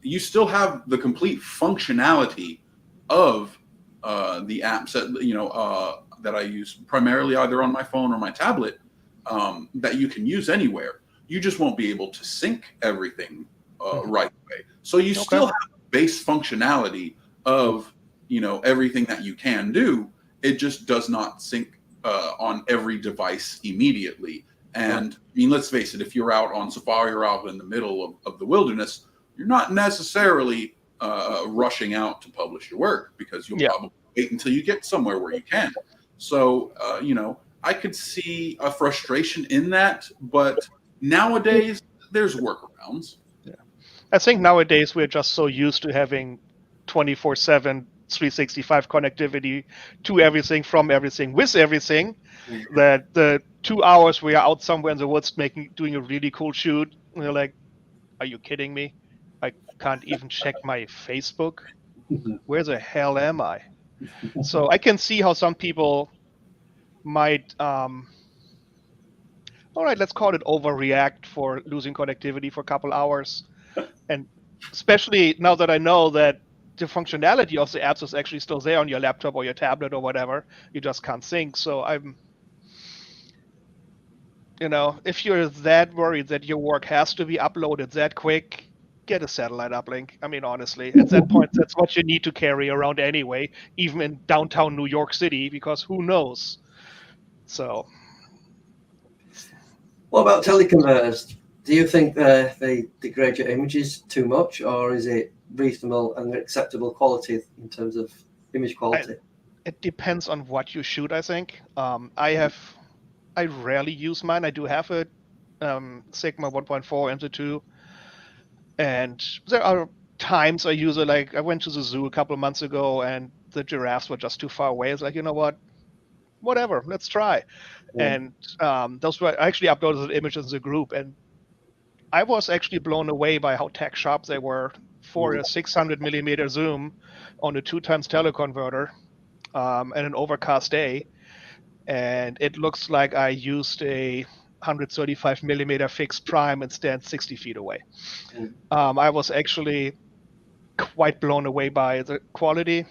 you still have the complete functionality of the apps that, you know, that I use primarily either on my phone or my tablet, that you can use anywhere. You just won't be able to sync everything right away. So you still have base functionality of, you know, everything that you can do. It just does not sync on every device immediately. And I mean, let's face it, if you're out on Safari or out in the middle of the wilderness, you're not necessarily rushing out to publish your work because you'll probably wait until you get somewhere where you can. So, you know, I could see a frustration in that, but nowadays there's workarounds. Yeah. I think nowadays we're just so used to having 24/7, 365 connectivity to everything, from everything, with everything, that the 2 hours we are out somewhere in the woods doing a really cool shoot, and you're like, are you kidding me? I can't even check my Facebook. Where the hell am I? So I can see how some people might, all right, let's call it overreact for losing connectivity for a couple hours. And especially now that I know that the functionality of the apps is actually still there on your laptop or your tablet or whatever, you just can't sync. So I'm, you know, if you're that worried that your work has to be uploaded that quick, get a satellite uplink. I mean, honestly, at that point, that's what you need to carry around anyway, even in downtown New York City, because who knows? So, what about teleconverters? Do you think they degrade your images too much, or is it reasonable and acceptable quality in terms of image quality? It depends on what you shoot, I think. I rarely use mine. I do have a Sigma 1.4 into 2, and there are times I use it. Like I went to the zoo a couple of months ago, and the giraffes were just too far away. It's like, you know what? Whatever, let's try. And those were I actually uploaded the images in the group, and I was actually blown away by how tech sharp they were for a 600 millimeter zoom on a 2x teleconverter and an overcast day. And it looks like I used a 135 millimeter fixed prime and stand 60 feet away. I was actually quite blown away by the quality.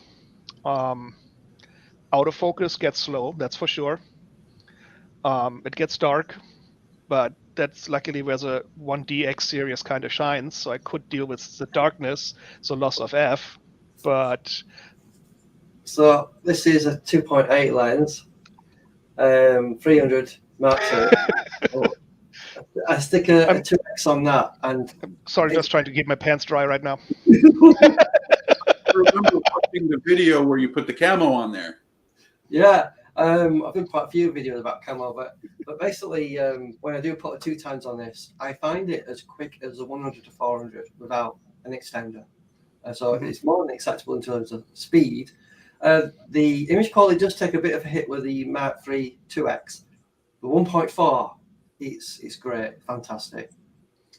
Autofocus gets slow, that's for sure. It gets dark, but that's luckily where the 1DX series kind of shines, so I could deal with the darkness, so loss of F. But so this is a 2.8 lens, 300 Mark II. I stick a 2x on that, and sorry, just trying to keep my pants dry right now. I remember watching the video where you put the camo on there. Yeah, I've done quite a few videos about camo, but basically, when I do put a 2x on this, I find it as quick as a 100 to 400 without an extender. So it's more than acceptable in terms of speed. The image quality does take a bit of a hit with the Mark III 2x. The 1.4, it's great, fantastic.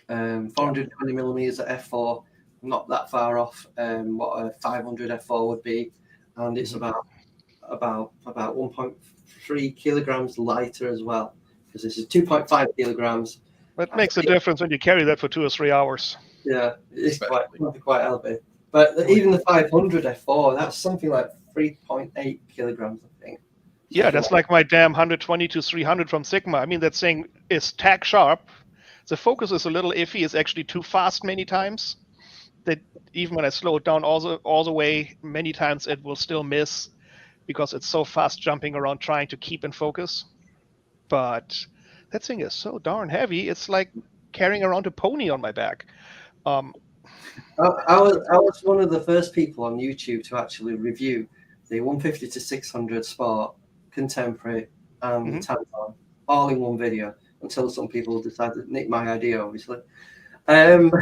420 millimeters at f4, not that far off what a 500 f4 would be, and it's about 1.3 kilograms lighter as well. because this is 2.5 kilograms. That makes a difference when you carry that for 2 or 3 hours. Yeah, it's quite heavy. But even the 500 F4, that's something like 3.8 kilograms, I think. Yeah, that's like my damn 120 to 300 from Sigma. I mean, that thing is tack sharp. The focus is a little iffy. It's actually too fast many times. That even when I slow it down all the way, many times it will still miss because it's so fast jumping around trying to keep in focus. But that thing is so darn heavy. It's like carrying around a pony on my back. I was one of the first people on YouTube to actually review the 150 to 600 Sport, Contemporary, and the Tampon all in one video, until some people decided to nick my idea, obviously, and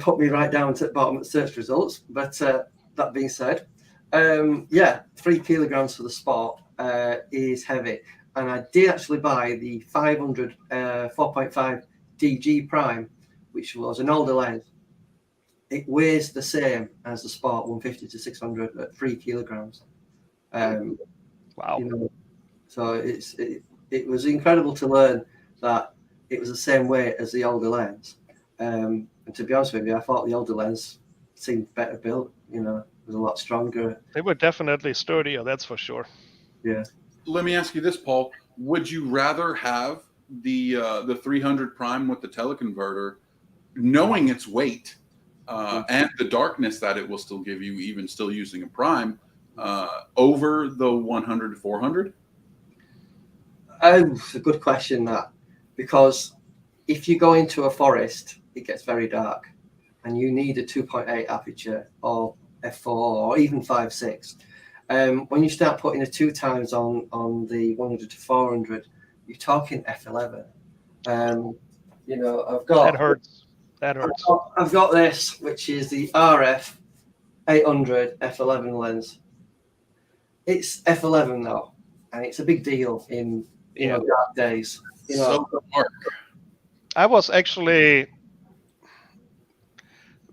put me right down to the bottom of the search results. But that being said, 3 kilograms for the Sport is heavy, and I did actually buy the 500 4.5 DG Prime, which was an older lens. It weighs the same as the Sport 150 to 600 at 3 kilograms. Wow! You know, so it was incredible to learn that it was the same weight as the older lens. And to be honest with you, I thought the older lens seemed better built. You know, it was a lot stronger. They were definitely sturdier, that's for sure. Yeah. Let me ask you this, Paul. Would you rather have the 300 Prime with the teleconverter, knowing its weight and the darkness that it will still give you, even still using a Prime, over the 100 to 400? It's a good question, that, because if you go into a forest, it gets very dark, and you need a 2.8 aperture or f4 or even 5.6. When you start putting a 2 times on the 100 to 400, you're talking f11. You know, I've got that hurts. That hurts. I've got this, which is the RF 800 f11 lens. It's f11 now, and it's a big deal in dark days. You know, So dark. I was actually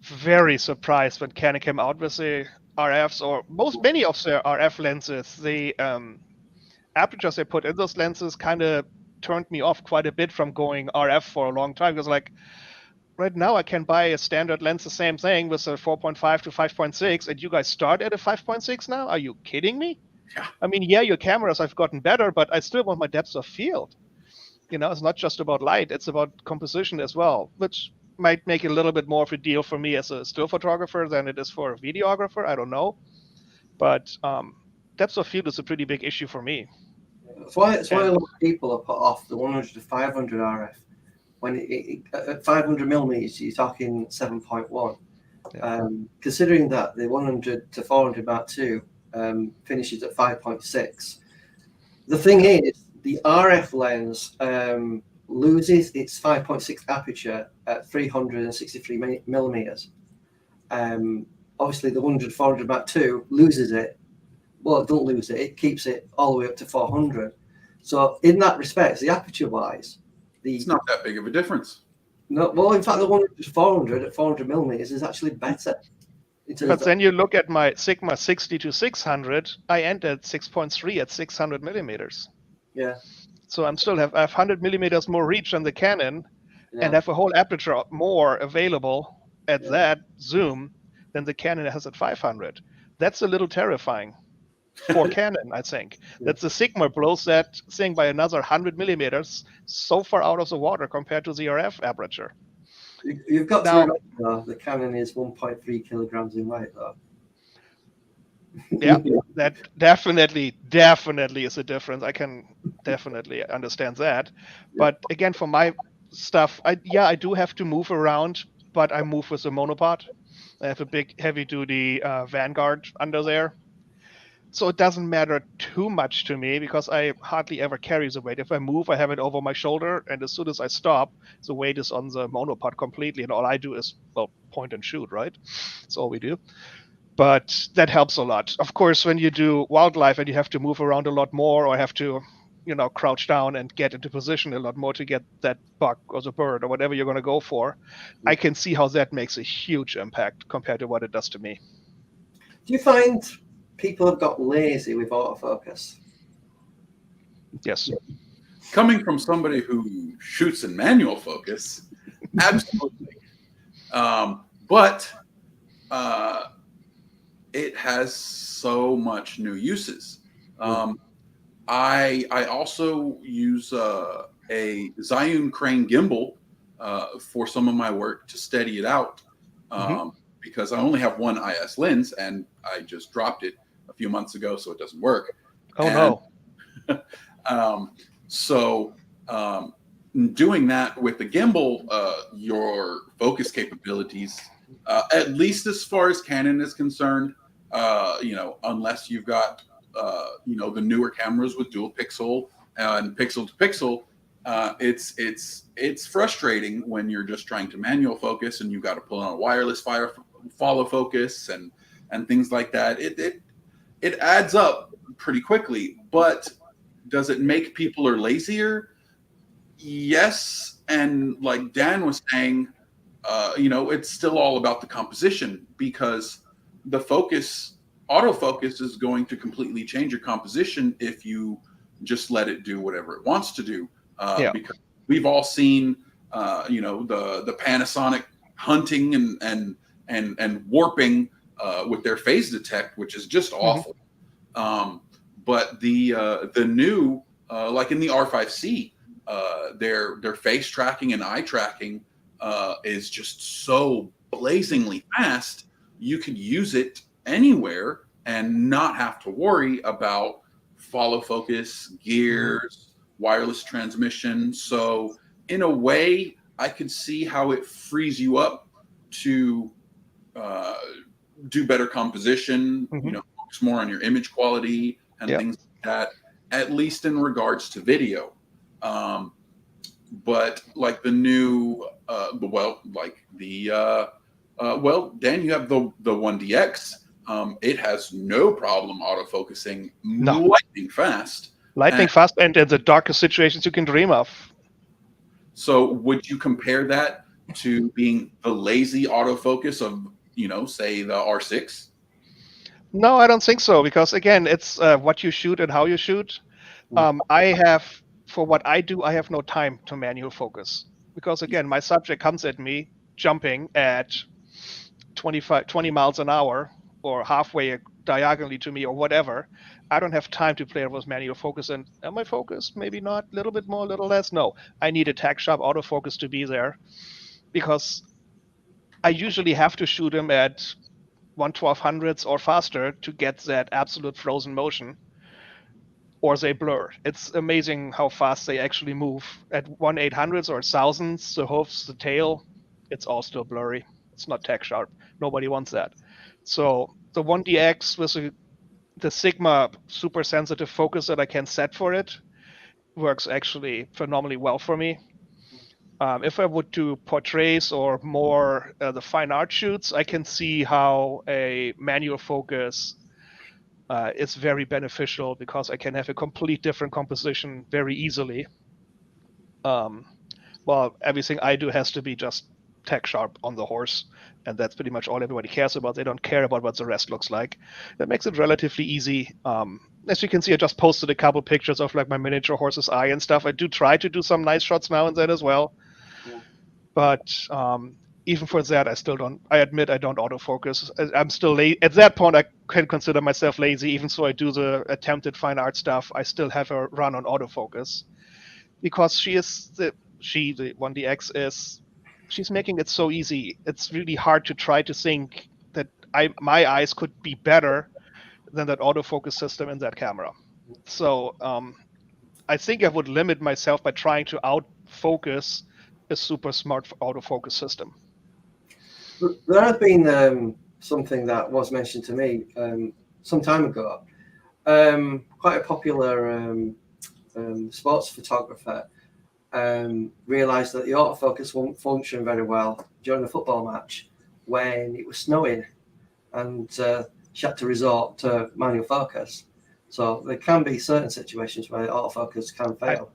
very surprised when Canon came out with the RFs, or many of their RF lenses. The apertures they put in those lenses kind of turned me off quite a bit from going RF for a long time, because like right now I can buy a standard lens, the same thing, with a 4.5 to 5.6, and you guys start at a 5.6 now? Are you kidding me? Yeah. I mean, yeah, your cameras have gotten better, but I still want my depth of field. You know, it's not just about light, it's about composition as well, which might make it a little bit more of a deal for me as a still photographer than it is for a videographer. I don't know. But depth of field is a pretty big issue for me. That's why a lot of people are put off the 100 to 500 RF. When at 500 millimeters, you're talking 7.1. Yeah. Considering that the 100 to 400 Mark II finishes at 5.6. The thing is, the RF lens loses its 5.6 aperture at 363 millimeters. Obviously, the 100 400 Mark II loses it. Well, it don't lose it. It keeps it all the way up to 400. So in that respect, the aperture-wise, it's not that big of a difference. No, well, in fact, the 100 to 400 at 400 millimeters is actually better. But then you look at my Sigma 60 to 600, I end at 6.3 at 600 millimeters. Yeah. So I have 100 millimeters more reach than the Canon, and have a whole aperture more available at that zoom than the Canon has at 500. That's a little terrifying for Canon, I think. That the Sigma blows that thing by another 100 millimeters so far out of the water compared to the RF aperture. You've got to remember, though, the Canon is 1.3 kilograms in weight, though. Yeah, that definitely is a difference. I can definitely understand that. But again, for my stuff, I do have to move around, but I move with a monopod. I have a big heavy-duty Vanguard under there. So it doesn't matter too much to me because I hardly ever carry the weight. If I move, I have it over my shoulder, and as soon as I stop, the weight is on the monopod completely, and all I do is, well, point and shoot, right? That's all we do. But that helps a lot. Of course, when you do wildlife and you have to move around a lot more, or have to, crouch down and get into position a lot more to get that buck or the bird or whatever you're going to go for, I can see how that makes a huge impact compared to what it does to me. Do you find people have got lazy with autofocus? Yes. Coming from somebody who shoots in manual focus, absolutely. But it has so much new uses. I also use a Zhiyun crane gimbal for some of my work to steady it out, because I only have one IS lens and I just dropped it a few months ago, so it doesn't work. Oh, no. Doing that with the gimbal, your focus capabilities, at least as far as Canon is concerned, unless you've got the newer cameras with dual pixel and pixel to pixel, it's frustrating when you're just trying to manual focus and you've got to pull on a wireless follow focus and things like that. It adds up pretty quickly, but does it make people lazier? Yes, and like Dan was saying, it's still all about the composition, because the autofocus is going to completely change your composition if you just let it do whatever it wants to do. Because we've all seen, the Panasonic hunting and warping with their phase detect, which is just awful. But the new, like in the R5C, their face tracking and eye tracking is just so blazingly fast. You can use it anywhere and not have to worry about follow focus, gears, wireless transmission. So in a way, I could see how it frees you up to do better composition, focus more on your image quality and things like that, at least in regards to video. But like the new, Dan, you have the 1DX. It has no problem autofocusing lightning fast. And in the darkest situations you can dream of. So would you compare that to being the lazy autofocus of, say the R6? No, I don't think so, because again, it's what you shoot and how you shoot. For what I do, I have no time to manual focus, because again, my subject comes at me jumping at 20 miles an hour or halfway diagonally to me or whatever. I don't have time to play with manual focus. And am I focused? Maybe not. A little bit more, a little less. No, I need a tack sharp autofocus to be there, because I usually have to shoot them at 1/1200ths or faster to get that absolute frozen motion, or they blur. It's amazing how fast they actually move. At 1/800ths or thousandths, the hoofs, the tail, it's all still blurry. It's not tack sharp. Nobody wants that. So the 1DX with the Sigma super sensitive focus that I can set for it works actually phenomenally well for me. If I would do portraits or more the fine art shoots, I can see how a manual focus is very beneficial, because I can have a complete different composition very easily. Everything I do has to be just tack sharp on the horse, and that's pretty much all everybody cares about. They don't care about what the rest looks like. That makes it relatively easy. As you can see, I just posted a couple pictures of like my miniature horse's eye and stuff. I do try to do some nice shots now and then as well. But even for that, I admit I don't autofocus. I'm still lazy. At that point, I can consider myself lazy. Even so I do the attempted fine art stuff, I still have her run on autofocus, because the 1DX she's making it so easy. It's really hard to try to think that my eyes could be better than that autofocus system in that camera. So I think I would limit myself by trying to outfocus a super smart autofocus system. There has been something that was mentioned to me some time ago. Quite a popular sports photographer realised that the autofocus won't function very well during a football match when it was snowing, and she had to resort to manual focus. So there can be certain situations where autofocus can fail.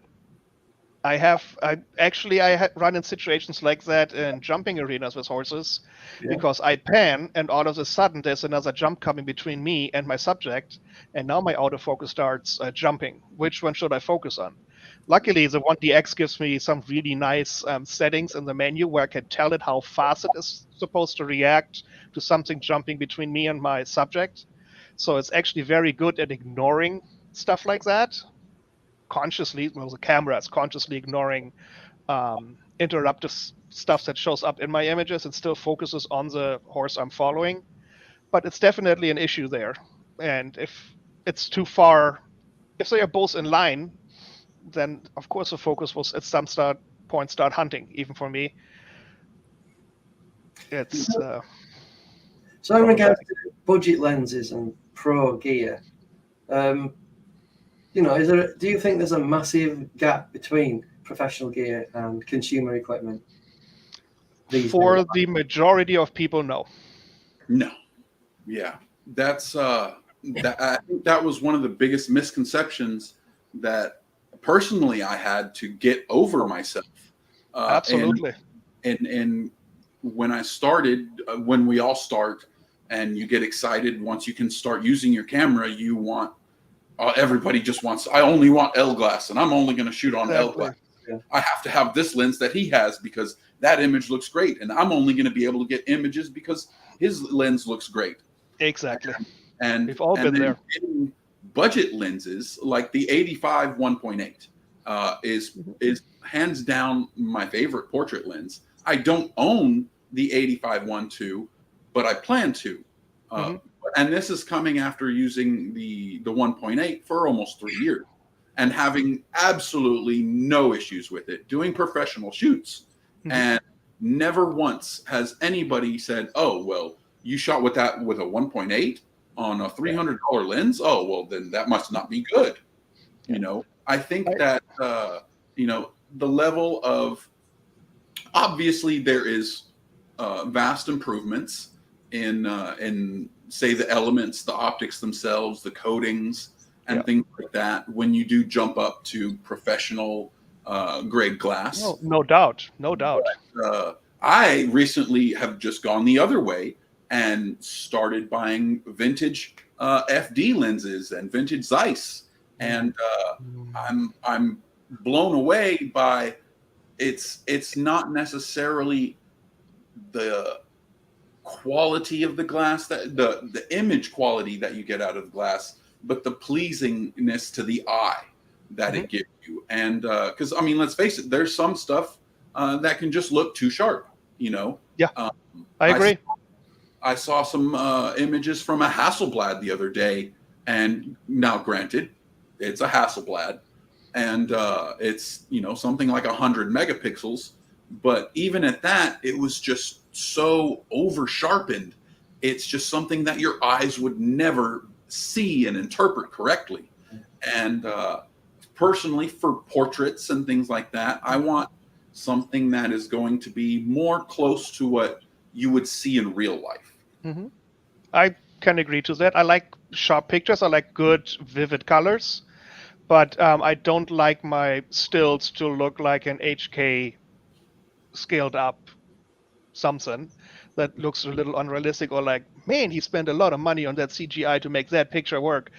I run in situations like that in jumping arenas with horses, because I pan and all of a sudden there's another jump coming between me and my subject, and now my autofocus starts jumping. Which one should I focus on? Luckily, the 1DX gives me some really nice settings in the menu where I can tell it how fast it is supposed to react to something jumping between me and my subject. So it's actually very good at ignoring stuff like that consciously. Well, the camera is consciously ignoring interruptive stuff that shows up in my images. It still focuses on the horse I'm following, but it's definitely an issue there. And if it's too far, if they are both in line, then of course the focus will at some point start hunting. Even for me, it's so in regards to budget lenses and pro gear, do you think there's a massive gap between professional gear and consumer equipment? For the majority of people, no. Yeah, that's I think that was one of the biggest misconceptions that personally I had to get over myself. Absolutely. And when I started, when we all start, and you get excited once you can start using your camera, you want everybody just wants. I only want L glass, and I'm only going to shoot on L glass. Yeah. I have to have this lens that he has because that image looks great, and I'm only going to be able to get images because his lens looks great. Exactly. And we've all been there. Budget lenses like the 85 1.8 is hands down my favorite portrait lens. I don't own the 85 1.2, but I plan to. And this is coming after using the 1.8 for almost 3 years and having absolutely no issues with it, doing professional shoots. And never once has anybody said, oh, well, you shot with a 1.8 on a $300 lens. Oh, well, then that must not be good. I think that, the level of, obviously there is vast improvements in say the elements, the optics themselves, the coatings and things like that when you do jump up to professional grade glass. Oh, no doubt. But, I recently have just gone the other way and started buying vintage FD lenses and vintage Zeiss, and I'm blown away by it's not necessarily the quality of the glass, that the image quality that you get out of the glass, but the pleasingness to the eye that it gives you. And because let's face it, there's some stuff that can just look too sharp. I agree. I saw some images from a Hasselblad the other day, and now granted, it's a Hasselblad, and it's something like 100 megapixels, but even at that, it was just so over sharpened. It's just something that your eyes would never see and interpret correctly. And personally, for portraits and things like that, I want something that is going to be more close to what you would see in real life. I can agree to that. I like sharp pictures. I like good, vivid colors, but I don't like my stills to look like an HK scaled up something that looks a little unrealistic, or like, man, he spent a lot of money on that CGI to make that picture work.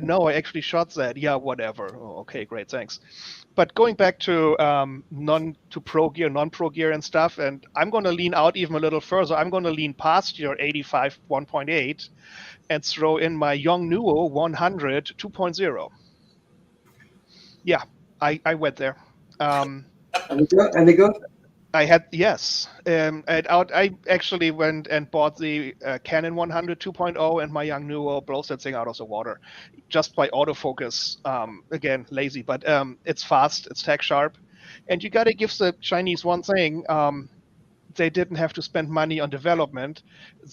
No, I actually shot that. Yeah, whatever. Oh, okay, great, thanks. But going back to pro gear, non-pro gear and stuff, and I'm going to lean out even a little further. I'm going to lean past your 85 1.8 and throw in my Yongnuo 100 2.0. Yeah, I went there. And they go. I had, yes. I actually went and bought the Canon 100 2.0 and my Yongnuo, blows that thing out of the water just by autofocus. Again, lazy, but it's fast, it's tech sharp. And you got to give the Chinese one thing. They didn't have to spend money on development.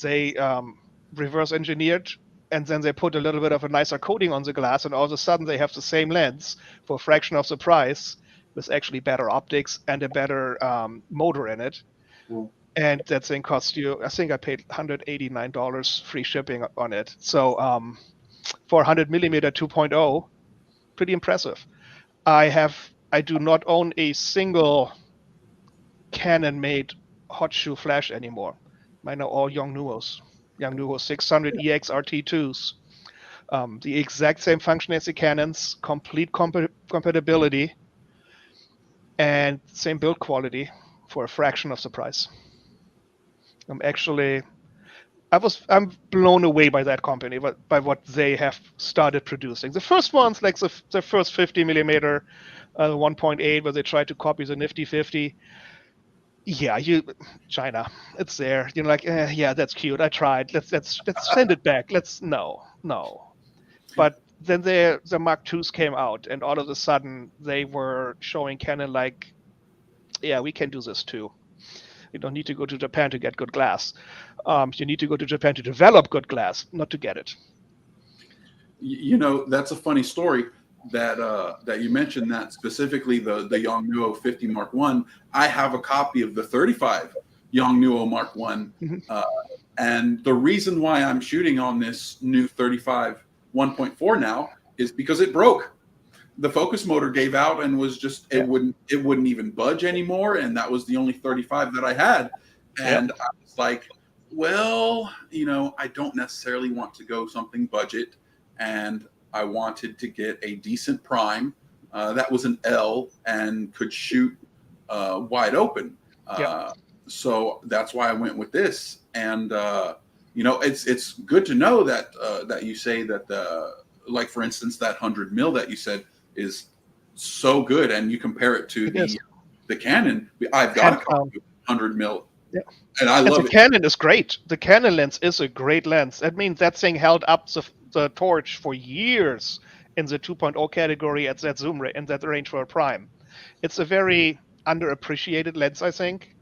They reverse engineered, and then they put a little bit of a nicer coating on the glass, and all of a sudden they have the same lens for a fraction of the price, with actually better optics and a better motor in it. And that thing cost you, I think I paid $189 free shipping on it. So for 100 millimeter 2.0, pretty impressive. I have I do not own a single Canon-made hot shoe flash anymore. Mine are all Yongnuo 600 EX RT2s. The exact same function as the Canons, complete compatibility, and same build quality for a fraction of the price. I'm blown away by that company, by what they have started producing. The first ones, like the first 50 millimeter, 1.8, where they tried to copy the Nifty 50. Yeah, China, it's there. Like, yeah, that's cute. I tried. Let's send it back. No. But then the Mark IIs came out, and all of a sudden they were showing Canon like, yeah, we can do this too. You don't need to go to Japan to get good glass. You need to go to Japan to develop good glass, not to get it. That's a funny story that you mentioned, that specifically the Yongnuo 50 Mark I. I have a copy of the 35 Yongnuo Mark I. And the reason why I'm shooting on this new 35 1.4 now is because it broke. The focus motor gave out and was just, it wouldn't even budge anymore. And that was the only 35 that I had. And I was like, well, I don't necessarily want to go something budget. And I wanted to get a decent prime that was an L and could shoot wide open. So that's why I went with this. And, it's good to know that you say that like, for instance, that 100 mil that you said is so good, and you compare it to the Canon. I've got a copy of 100 mil, and I love it. The Canon is great. The Canon lens is a great lens. I mean, that thing held up the torch for years in the 2.0 category at that zoom rate and that range for a prime. It's a very underappreciated lens, I think.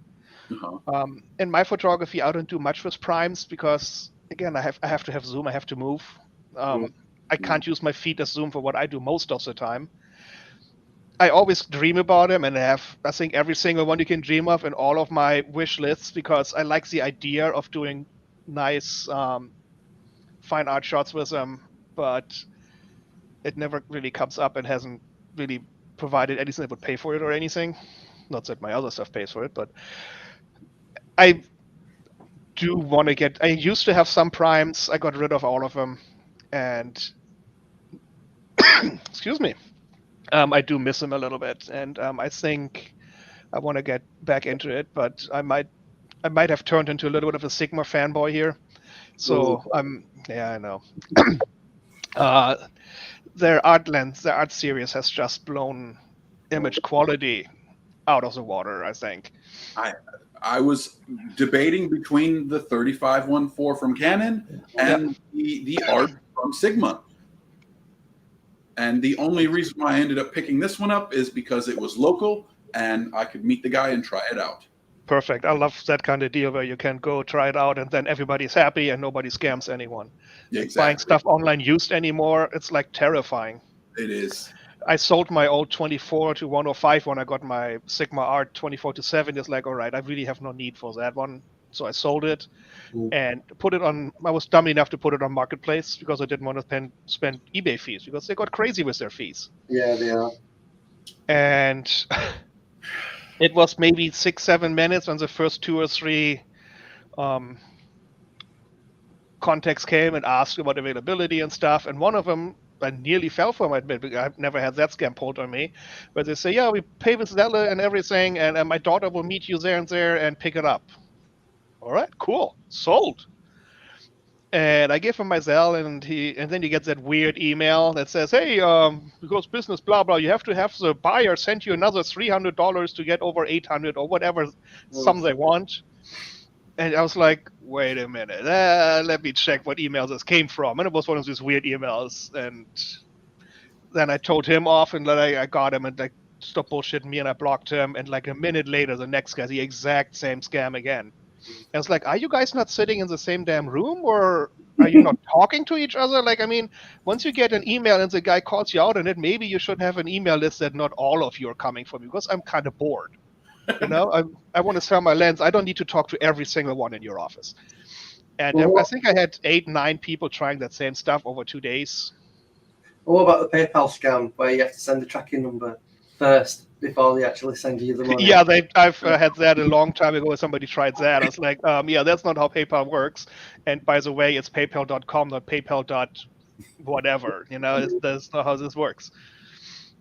In my photography, I don't do much with primes because, again, I have to have zoom. I have to move. I can't use my feet as zoom for what I do most of the time. I always dream about them and have, I think, every single one you can dream of in all of my wish lists, because I like the idea of doing nice fine art shots with them, but it never really comes up and hasn't really provided anything that would pay for it or anything. Not that my other stuff pays for it, but I do want to get. I used to have some primes. I got rid of all of them, and excuse me, I do miss them a little bit, and I think I want to get back into it. But I might have turned into a little bit of a Sigma fanboy here. So I know. Their art series has just blown image quality out of the water, I think. I was debating between the 35-1.4 from Canon and the art from Sigma. And the only reason why I ended up picking this one up is because it was local and I could meet the guy and try it out. Perfect. I love that kind of deal where you can go try it out and then everybody's happy and nobody scams anyone. Yeah, exactly. Buying stuff online used anymore, it's like terrifying. It is. I sold my old 24 to 105 when I got my Sigma Art 24 to 7. It's like, all right, I really have no need for that one. So I sold it and put it on. I was dumb enough to put it on Marketplace because I didn't want to spend eBay fees, because they got crazy with their fees. Yeah, they are. And it was maybe 6-7 minutes when the first 2 or 3 contacts came and asked about availability and stuff. And one of them, I nearly fell for my bit, because I've never had that scam pulled on me. But they say, yeah, we pay with Zelle and everything, and my daughter will meet you there and pick it up. All right, cool, sold. And I give him my Zelle, and then you get that weird email that says, hey, because business, blah, blah, you have to have the buyer send you another $300 to get over 800 or whatever sum they want. And I was like, wait a minute, let me check what email this came from. And it was one of these weird emails. And then I told him off, and then I got him and like, stop bullshitting me, and I blocked him. And like a minute later, the next guy, the exact same scam again. I was like, are you guys not sitting in the same damn room, or are you not talking to each other? Like, I mean, once you get an email and the guy calls you out on it, maybe you should have an email list that not all of you are coming from, because I'm kind of bored. I want to sell my lens. I don't need to talk to every single one in your office. And I think I had 8-9 people trying that same stuff over 2 days. What about the PayPal scam where you have to send the tracking number first before they actually send you the money. Yeah, I've had that a long time ago. Somebody tried that. I was like, yeah, that's not how PayPal works. And by the way, it's PayPal.com, not PayPal dot whatever. That's not how this works.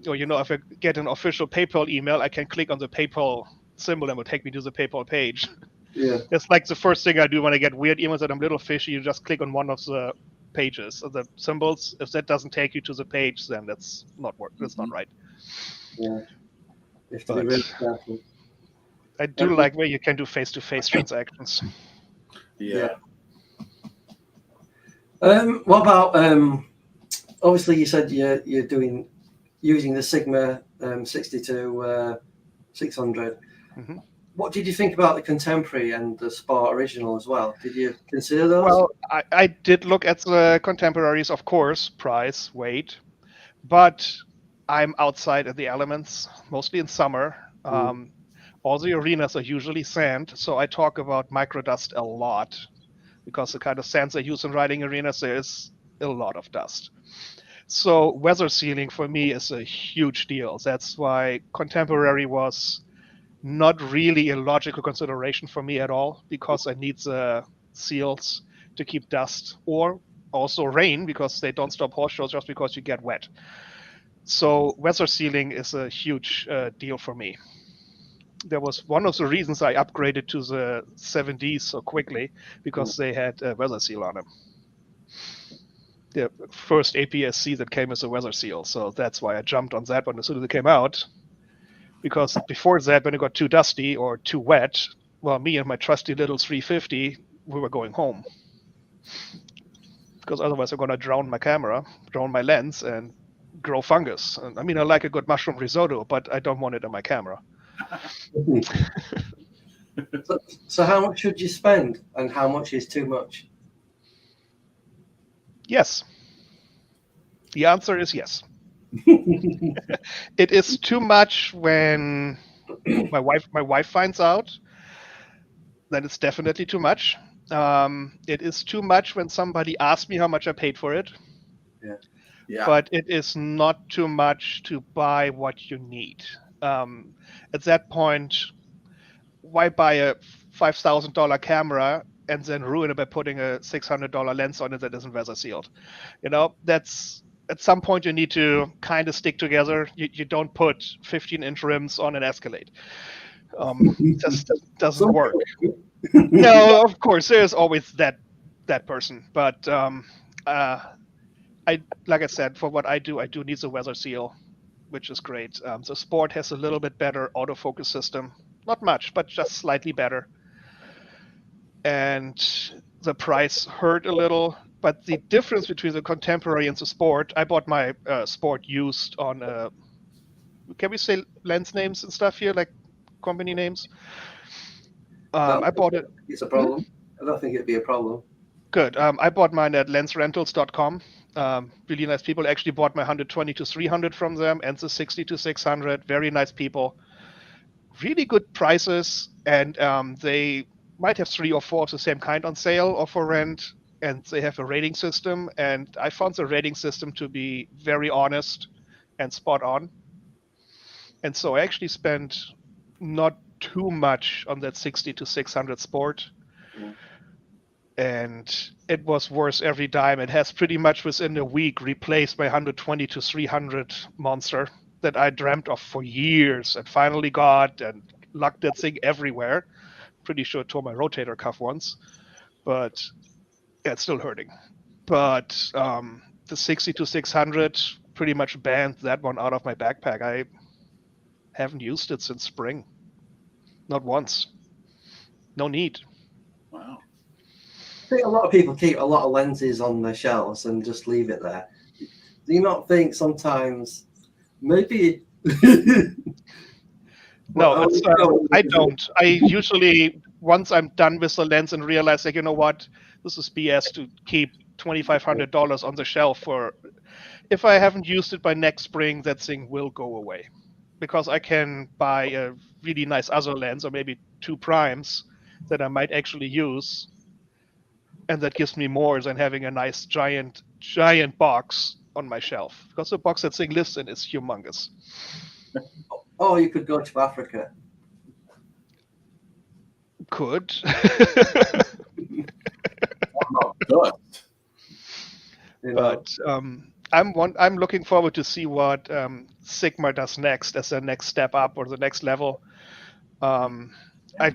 Or if I get an official PayPal email, I can click on the PayPal symbol and it will take me to the PayPal page. Yeah. It's like the first thing I do when I get weird emails that I'm a little fishy. You just click on one of the pages of the symbols. If that doesn't take you to the page, then that's not not right. Yeah. You have to be really careful. I do like where you can do face-to-face transactions. Yeah. What about obviously you said you're using the Sigma 62 600. Mm-hmm. What did you think about the contemporary and the Sport original as well? Did you consider those? Well, I did look at the contemporaries, of course, price, weight, but I'm outside of the elements, mostly in summer. All the arenas are usually sand, so I talk about microdust a lot because the kind of sands I use in riding arenas, there is a lot of dust. So weather sealing for me is a huge deal. That's why contemporary was not really a logical consideration for me at all, because I need the seals to keep dust, or also rain, because they don't stop horse shows just because you get wet. So weather sealing is a huge deal for me. That was one of the reasons I upgraded to the 7Ds so quickly, because they had a weather seal on them. The first APS-C that came as a weather seal, so that's why I jumped on that one as soon as it came out. Because before that, when it got too dusty or too wet, well, me and my trusty little 350, we were going home. Because otherwise I'm going to drown my camera, drown my lens, and grow fungus. And, I mean, I like a good mushroom risotto, but I don't want it in my camera. So how much should you spend, and how much is too much? Yes. The answer is yes. It is too much when my wife finds out. Then it's definitely too much. It is too much when somebody asks me how much I paid for it. Yeah. But it is not too much to buy what you need. At that point, why buy a $5,000 camera and then ruin it by putting a $600 lens on it that isn't weather sealed? That's at some point you need to kind of stick together. You don't put 15-inch rims on an Escalade. Just doesn't work. No, of course, there's always that person. But like I said, for what I do need the weather seal, which is great. The Sport has a little bit better autofocus system. Not much, but just slightly better. And the price hurt a little. But the difference between the Contemporary and the Sport, I bought my Sport used on, can we say lens names and stuff here, like company names? I bought it. It's a problem. I don't think it'd be a problem. Good. I bought mine at lensrentals.com. Really nice people. I actually bought my 120 to 300 from them and the 60 to 600. Very nice people. Really good prices. And they might have 3 or 4 of the same kind on sale or for rent. And they have a rating system. And I found the rating system to be very honest and spot on. And so I actually spent not too much on that 60 to 600 Sport. And it was worth every dime. It has pretty much within a week replaced my 120 to 300 monster that I dreamt of for years and finally got and lugged that thing everywhere. Pretty sure it tore my rotator cuff once, but yeah, it's still hurting. But the 60 to 600 pretty much banned that one out of my backpack. I haven't used it since spring. Not once. No need. Wow. I think a lot of people keep a lot of lenses on their shelves and just leave it there. Do you not think sometimes maybe? No, I don't. I usually, once I'm done with the lens and realize, like, you know what, this is BS to keep $2,500 on the shelf for. If I haven't used it by next spring, that thing will go away, because I can buy a really nice other lens or maybe 2 primes that I might actually use. And that gives me more than having a nice giant box on my shelf, because the box that thing lives in is humongous. Or you could go to Africa. Could. Dust. You know? But I'm looking forward to see what Sigma does next as the next step up or the next level. I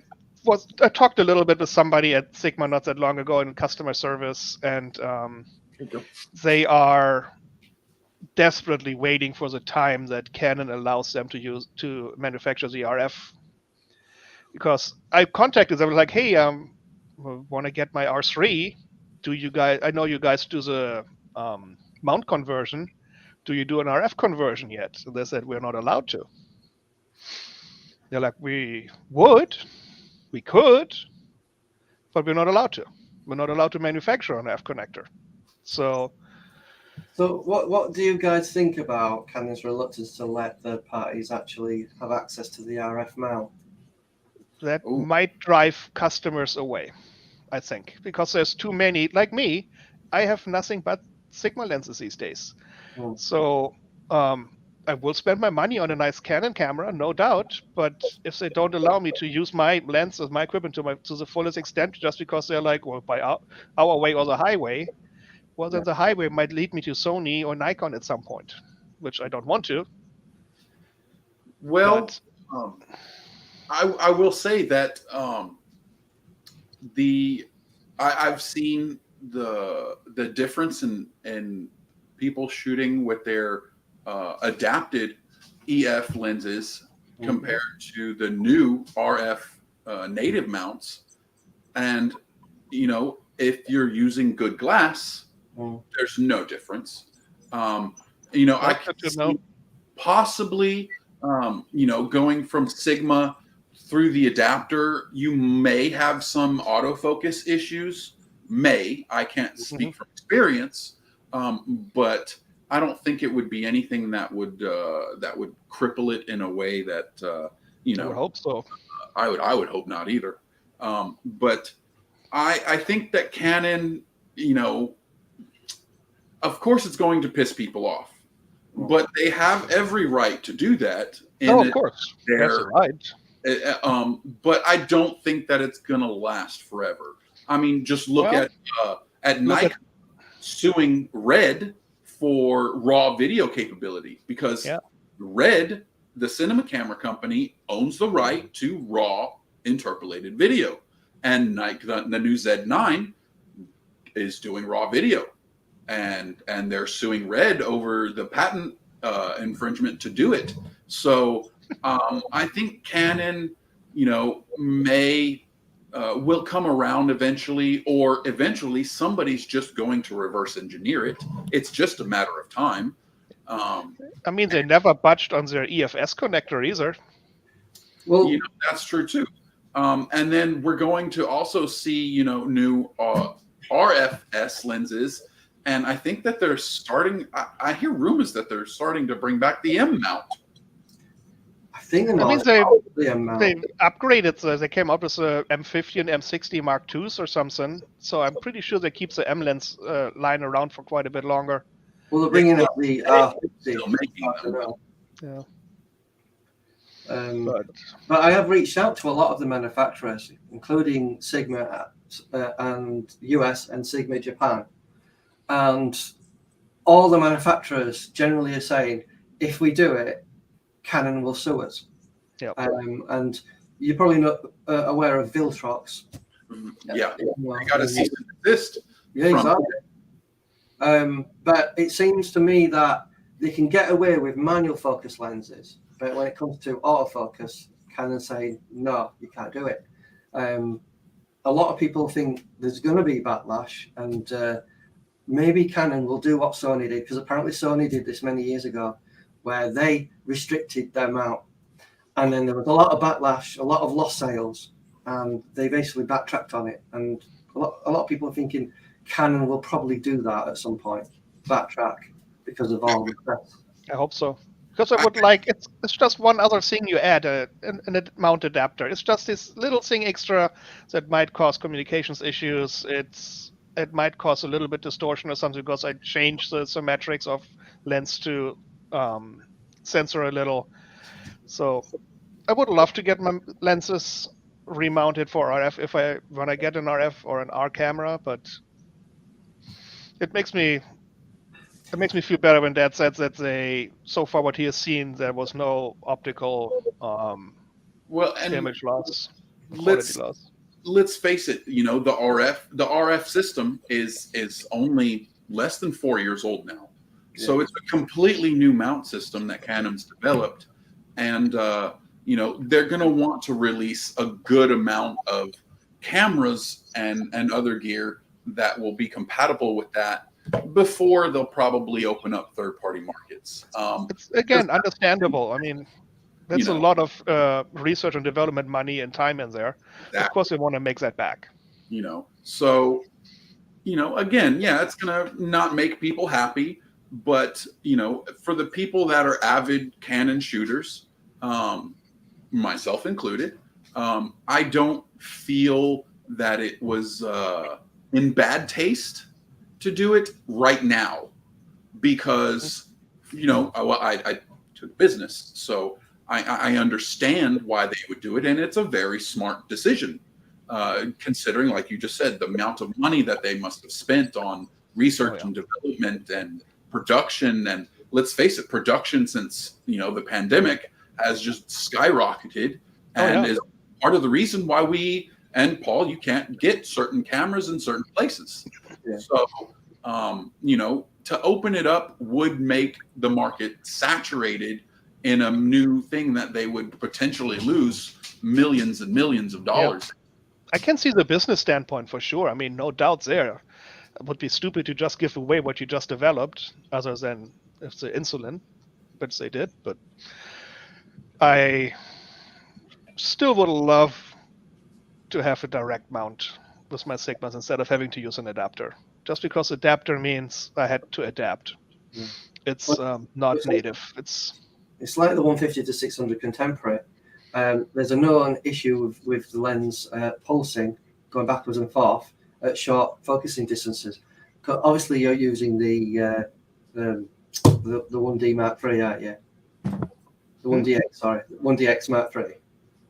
talked a little bit with somebody at Sigma not that long ago in customer service, and they are desperately waiting for the time that Canon allows them to manufacture the RF. Because I contacted them like, hey, want to get my R3? Do you guys? I know you guys do the mount conversion. Do you do an RF conversion yet? So they said we're not allowed to. They're like, we could, but we're not allowed to. We're not allowed to manufacture an RF connector. So what do you guys think about Canon's reluctance to let third parties actually have access to the RF mount? that might drive customers away, I think, because there's too many. Like me, I have nothing but Sigma lenses these days. So I will spend my money on a nice Canon camera, no doubt. But if they don't allow me to use my lenses, my equipment to the fullest extent, just because they're like, well, by our way or the highway, well, then the highway might lead me to Sony or Nikon at some point, which I don't want to. Well, I will say that I've seen the difference in people shooting with their adapted EF lenses compared to the new RF native mounts, and if you're using good glass, there's no difference. I could see possibly going from Sigma through the adapter, you may have some autofocus issues. I can't speak from experience, but I don't think it would be anything that would cripple it in a way that I would hope so. I would hope not either. But I think that Canon, of course, it's going to piss people off, but they have every right to do that. Of course, that's right. But I don't think that it's going to last forever. I mean, just look at Nikon suing Red for raw video capability, because Red, the cinema camera company, owns the right to raw interpolated video, and Nikon, the new Z9 is doing raw video, and they're suing Red over the patent infringement to do it. So I think Canon, will come around eventually, or eventually somebody's just going to reverse engineer it. It's just a matter of time. I mean, they never budged on their EFS connector either. Well, that's true too. And then we're going to also see, new RFS lenses. And I think that they're starting, I hear rumors that they're starting to bring back the M mount. They've upgraded. They came out with the M50 and M60 Mark IIs or something. So I'm pretty sure they keep the M lens line around for quite a bit longer. Well, they're bringing up the R50. But I have reached out to a lot of the manufacturers, including Sigma and US and Sigma Japan. And all the manufacturers generally are saying, if we do it, Canon will sue us. And you're probably not aware of Viltrox. You got to cease and desist. Exactly. But it seems to me that they can get away with manual focus lenses, but when it comes to autofocus, Canon saying, no, you can't do it. A lot of people think there's going to be backlash, and maybe Canon will do what Sony did, because apparently Sony did this many years ago, where they restricted their mount. And then there was a lot of backlash, a lot of lost sales, and they basically backtracked on it. And a lot of people are thinking Canon will probably do that at some point, backtrack, because of all the press. I hope so. Because I would like, it's just one other thing you add, a mount adapter. It's just this little thing extra that might cause communications issues. It might cause a little bit distortion or something, because I changed the symmetrics of lens to sensor a little. So I would love to get my lenses remounted for RF when I get an RF or an R camera, but it makes me feel better when Dad says that so far what he has seen, there was no optical Well, and image loss, quality let's loss. let's face it. The RF system is only less than 4 years old now, so it's a completely new mount system that Canon's developed, and they're going to want to release a good amount of cameras and other gear that will be compatible with that before they'll probably open up third-party markets. It's again understandable. I mean, that's a lot of research and development money and time in there. Exactly. Of course, they want to make that back. So again, it's going to not make people happy, but for the people that are avid Canon shooters, myself included, I don't feel that it was in bad taste to do it right now, because I took business, so I understand why they would do it, and it's a very smart decision, considering, like you just said, the amount of money that they must have spent on research and development and production. And let's face it, production since the pandemic has just skyrocketed, and is part of the reason why and Paul, you can't get certain cameras in certain places. So, to open it up would make the market saturated in a new thing that they would potentially lose millions and millions of dollars. I can see the business standpoint for sure. I mean, no doubts there. It would be stupid to just give away what you just developed, other than if the insulin, which they did. But I still would love to have a direct mount with my Sigmas instead of having to use an adapter. Just because adapter means I had to adapt. It's not native. It's like the 150 to 600 contemporary. There's a known issue with the lens pulsing, going backwards and forth at short focusing distances. Obviously, you're using the 1D Mark III, aren't you? The 1DX, sorry, 1DX Mark III.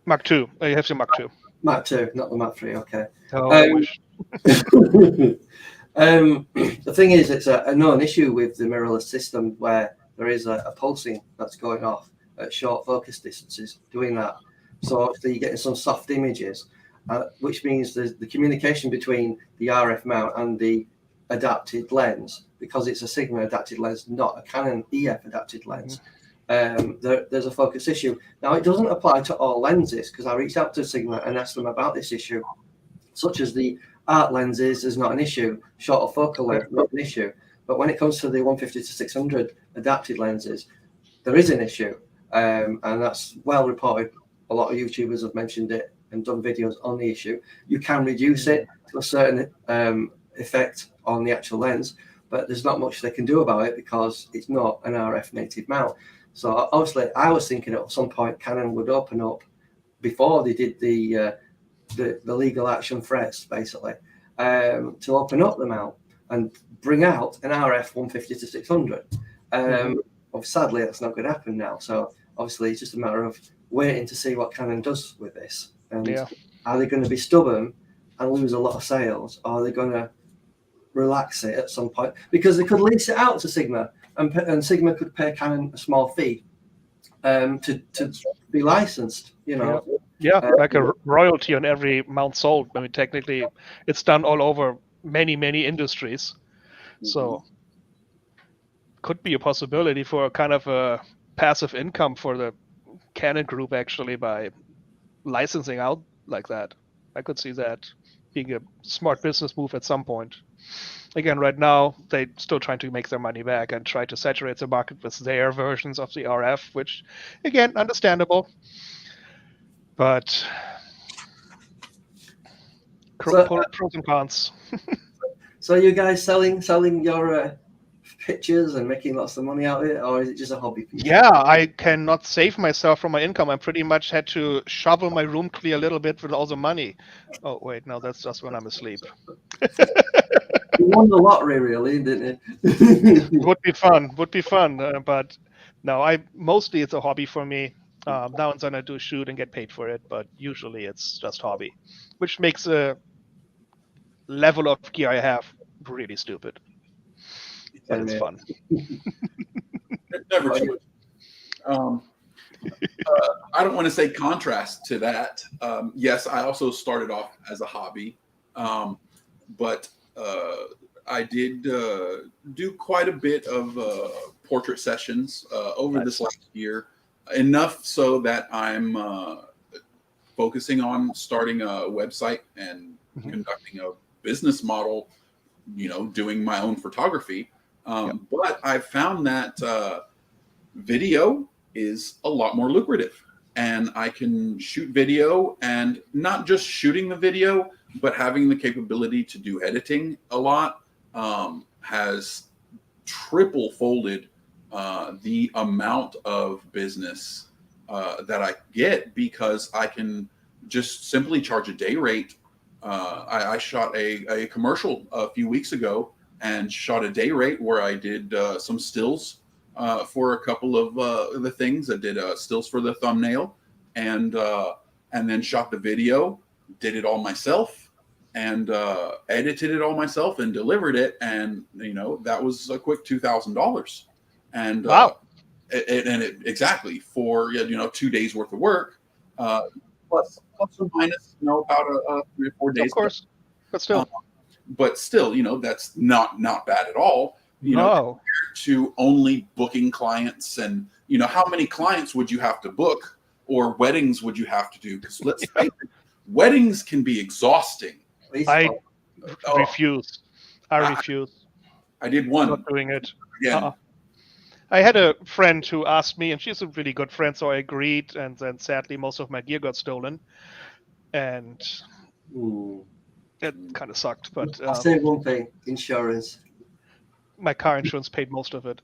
Mark II. Oh, you have to Mark II. Mark II, not the Mark III. Okay. Oh, I wish. The thing is, it's a known issue with the mirrorless system where there is a pulsing that's going off at short focus distances, doing that. So obviously you're getting some soft images, which means the communication between the RF mount and the adapted lens, because it's a Sigma adapted lens, not a Canon EF adapted lens. There's a focus issue. Now, it doesn't apply to all lenses, because I reached out to Sigma and asked them about this issue, such as the art lenses is not an issue, shorter focal length not an issue. But when it comes to the 150 to 600 adapted lenses, there is an issue, and that's well reported. A lot of YouTubers have mentioned it and done videos on the issue. You can reduce it to a certain effect on the actual lens, but there's not much they can do about it because it's not an RF native mount. So obviously, I was thinking at some point Canon would open up before they did the legal action threats, basically, to open up the mount and bring out an RF 150 to 600. Well, sadly, that's not going to happen now. So obviously, it's just a matter of waiting to see what Canon does with this. And are they going to be stubborn and lose a lot of sales, or are they going to relax it at some point? Because they could lease it out to Sigma, and Sigma could pay Canon a small fee to be licensed, like a royalty on every mount sold. I mean, technically, it's done all over many industries. So could be a possibility for a kind of a passive income for the Canon group, actually, by licensing out like that. I could see that being a smart business move at some point. Again, right now, they're still trying to make their money back and try to saturate the market with their versions of the RF, which, again, understandable. But pros and cons. So you guys selling your pictures and making lots of money out of it, or is it just a hobby for you? Yeah, I cannot save myself from my income. I pretty much had to shovel my room clear a little bit with all the money. Oh, wait, no, that's just when I'm asleep. You won the lottery, really, didn't you? Would be fun. But no, mostly it's a hobby for me. Now and then I do shoot and get paid for it, but usually it's just hobby, which makes a level of gear I have really stupid. But it's fun. It's never too much. I don't want to say contrast to that. Yes, I also started off as a hobby, but I did do quite a bit of portrait sessions over this last year, enough so that I'm focusing on starting a website and conducting a business model, doing my own photography. But I've found that video is a lot more lucrative, and I can shoot video, and not just shooting the video, but having the capability to do editing a lot has triple folded the amount of business that I get, because I can just simply charge a day rate. I shot a commercial a few weeks ago and shot a day rate where I did some stills for a couple of the things. I did stills for the thumbnail, and then shot the video, did it all myself, and edited it all myself and delivered it. And that was a quick $2,000. And wow. Exactly for 2 days worth of work, plus or minus about 3 or 4 days. Of course, but still, that's not bad at all. No. Compared to only booking clients, and how many clients would you have to book, or weddings would you have to do? Because let's face it, weddings can be exhausting. I refuse. I refuse. I did one. Not doing it. Again. I had a friend who asked me, and she's a really good friend, so I agreed. And then sadly, most of my gear got stolen, and it kind of sucked. But I'll say one thing: insurance. My car insurance paid most of it,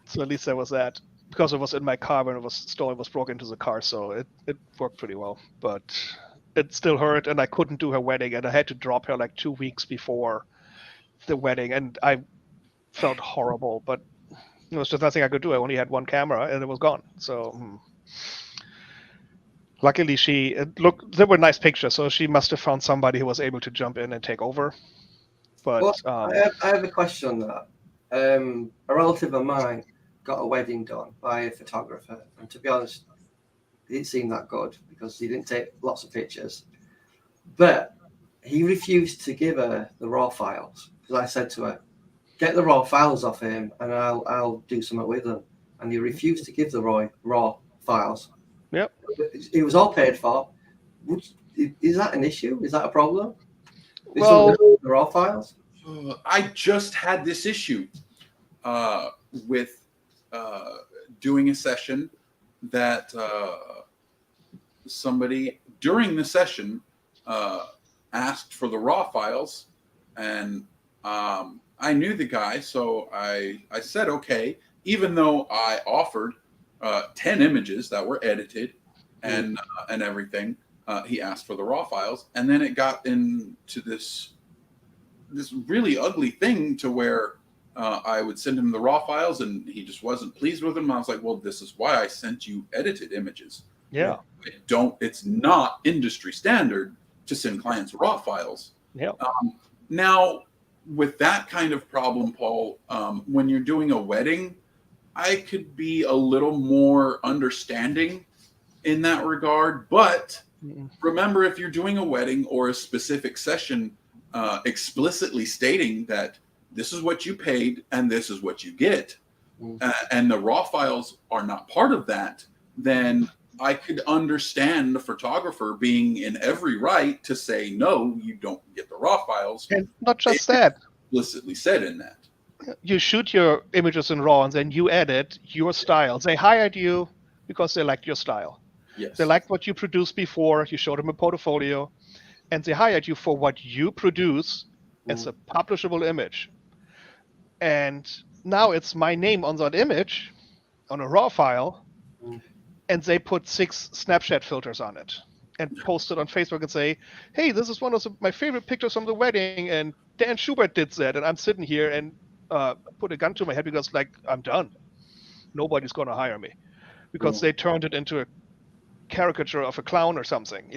so at least there was that. Because it was in my car when it was stolen, it was broken into the car, so it worked pretty well. But it still hurt, and I couldn't do her wedding, and I had to drop her like 2 weeks before the wedding, and I felt horrible. But there was just nothing I could do. I only had one camera, and it was gone. So luckily, there were nice pictures, so she must have found somebody who was able to jump in and take over. But I have a question on that. A relative of mine got a wedding done by a photographer, and to be honest, it didn't seem that good because he didn't take lots of pictures. But he refused to give her the raw files, because I said to her, "Get the raw files off him, and I'll do something with them." And he refused to give the raw files. Yep. It was all paid for. Is that an issue? Is that a problem? Well, the raw files. I just had this issue with doing a session that somebody during the session asked for the raw files, and I knew the guy, so I said okay, even though I offered 10 images that were edited and everything. He asked for the raw files, and then it got into this really ugly thing to where I would send him the raw files, and he just wasn't pleased with them. I was like, well, this is why I sent you edited images. Yeah. It's not industry standard to send clients raw files. Yeah. Now, with that kind of problem, Paul, when you're doing a wedding, I could be a little more understanding in that regard. But remember, if you're doing a wedding or a specific session, explicitly stating that this is what you paid and this is what you get, and the raw files are not part of that, then I could understand the photographer being in every right to say, no, you don't get the raw files. And not just that. Explicitly said in that. You shoot your images in RAW, and then you edit your style. They hired you because they liked your style. Yes. They liked what you produced before. You showed them a portfolio, and they hired you for what you produce as a publishable image. And now it's my name on that image, on a RAW file, and they put 6 Snapchat filters on it and post it on Facebook and say, hey, this is one of my favorite pictures from the wedding, and Dan Schubert did that. And I'm sitting here and put a gun to my head because, like, I'm done. Nobody's going to hire me. because they turned it into a caricature of a clown or something,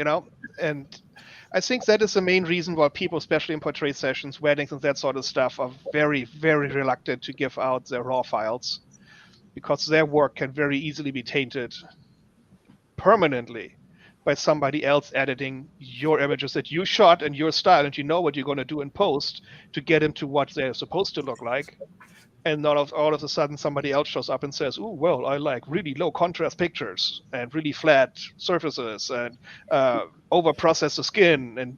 And I think that is the main reason why people, especially in portrait sessions, weddings, and that sort of stuff, are very, very reluctant to give out their raw files, because their work can very easily be tainted permanently by somebody else editing your images that you shot in your style, and you know what you're going to do in post to get them to what they're supposed to look like. And all of a sudden somebody else shows up and says, "Oh, well, I like really low contrast pictures and really flat surfaces and over-process the skin." And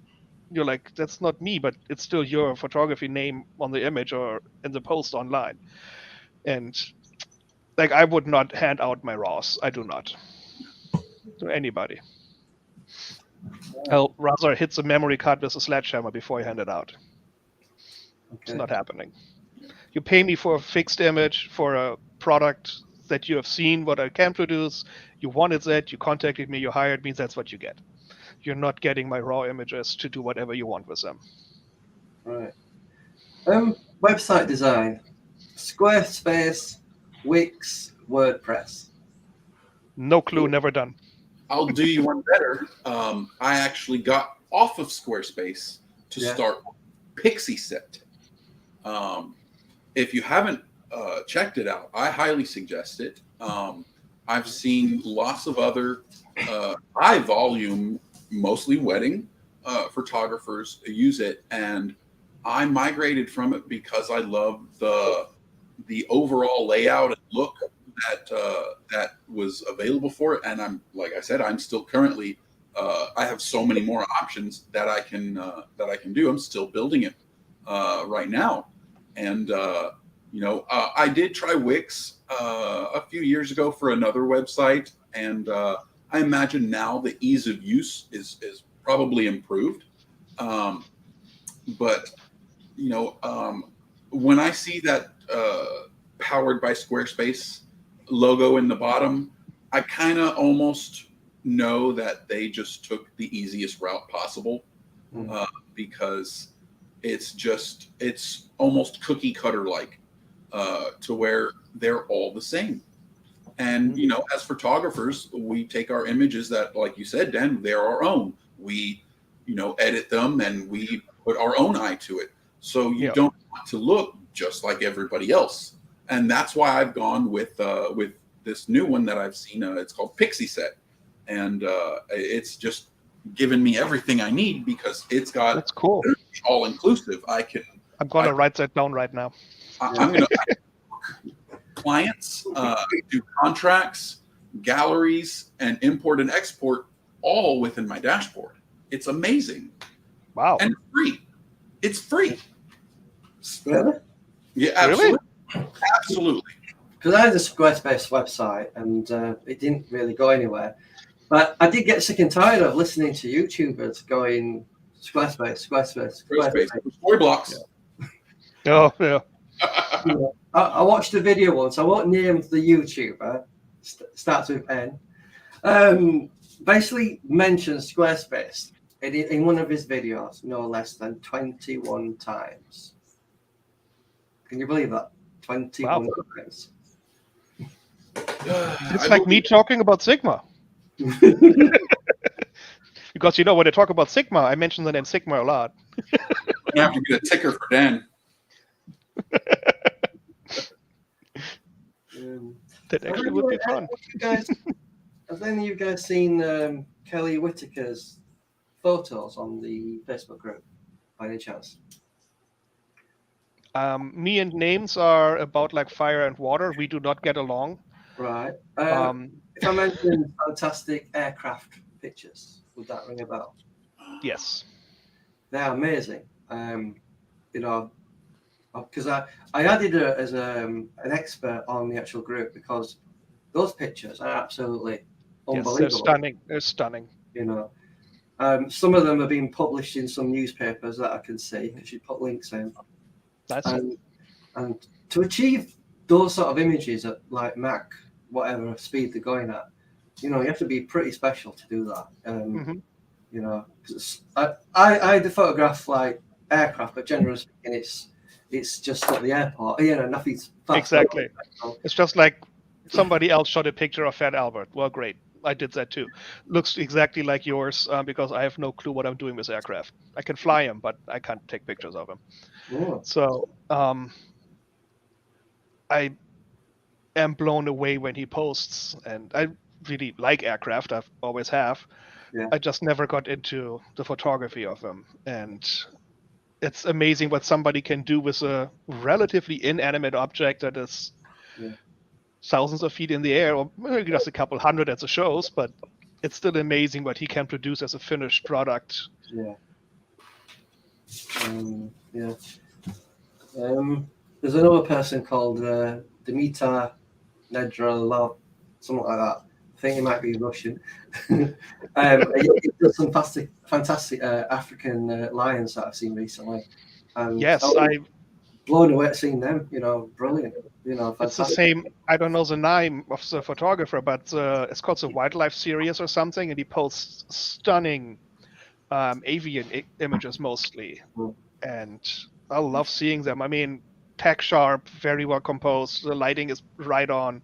you're like, that's not me, but it's still your photography name on the image or in the post online. And like, I would not hand out my RAWs. I do not. To anybody. I'll rather hit the memory card with a sledgehammer before I hand it out. Okay. It's not happening. You pay me for a fixed image, for a product that you have seen what I can produce. You wanted that, you contacted me, you hired me, that's what you get. You're not getting my raw images to do whatever you want with them. Right. Website design, Squarespace, Wix, WordPress. No clue, never done. I'll do you one better. I actually got off of Squarespace to start PixieSet. If you haven't checked it out, I highly suggest it. I've seen lots of other high volume, mostly wedding photographers use it, and I migrated from it because I love the overall layout and look that was available for it. And I'm still currently I have so many more options that I can do. I'm still building it right now. And, I did try Wix a few years ago for another website. And I imagine now the ease of use is probably improved. But when I see that powered by Squarespace logo in the bottom, I kind of almost know that they just took the easiest route possible because it's almost cookie cutter like to where they're all the same. And, as photographers, we take our images that, like you said, Dan, they're our own. We, edit them and we put our own eye to it. So you don't want to look just like everybody else. And that's why I've gone with this new one that I've seen. It's called PixieSet. And it's just given me everything I need because it's got that's cool. All inclusive. I'm going to write that down right now. I'm going to clients, do contracts, galleries, and import and export all within my dashboard. It's amazing. Wow. And it's free. Really? Yeah, absolutely. Really? Absolutely. Because I had a Squarespace website and it didn't really go anywhere. But I did get sick and tired of listening to YouTubers going Squarespace. Story blocks. Oh, yeah. I watched a video once. I won't name the YouTuber. Starts with N. Basically mentions Squarespace in one of his videos no less than 21 times. Can you believe that? 21 times. It's like me talking about Sigma. Because when I talk about Sigma, I mention the name Sigma a lot. I have to get a ticker for Dan. That actually would be fun. Have any of you guys seen Kelly Whitaker's photos on the Facebook group by any chance? Me and names are about like fire and water. We do not get along. Right. If I mention fantastic aircraft pictures, would that ring a bell? Yes. They're amazing. Because I added her as an expert on the actual group because those pictures are absolutely unbelievable. Yes, they're stunning. Some of them are being published in some newspapers that I can see because you put links in. And to achieve those sort of images at like Mach, whatever speed they're going at, you have to be pretty special to do that. I had to photograph like aircraft, but generally speaking, it's just at the airport. Nothing's fast. Exactly. It's just like somebody else shot a picture of Fat Albert. Well, great. I did that too. Looks exactly like yours because I have no clue what I'm doing with aircraft. I can fly him, but I can't take pictures of him. Oh, So I am blown away when he posts, and I really like aircraft. I've always have. yeah. I just never got into the photography of them, and it's amazing what somebody can do with a relatively inanimate object that is Yeah. thousands of feet in the air, or maybe just a couple hundred at the shows, but it's still amazing what he can produce as a finished product. Yeah. Yeah. There's another person called Dimitar Nedralov, something like that. I think he might be Russian. He does some fantastic African lions that I've seen recently. Yes, I'm blown away at seeing them. Brilliant. Fantastic. It's the same. I don't know the name of the photographer, but it's called the Wildlife Series or something, and he posts stunning avian images mostly, and I love seeing them. I mean, tack sharp, very well composed. The lighting is right on.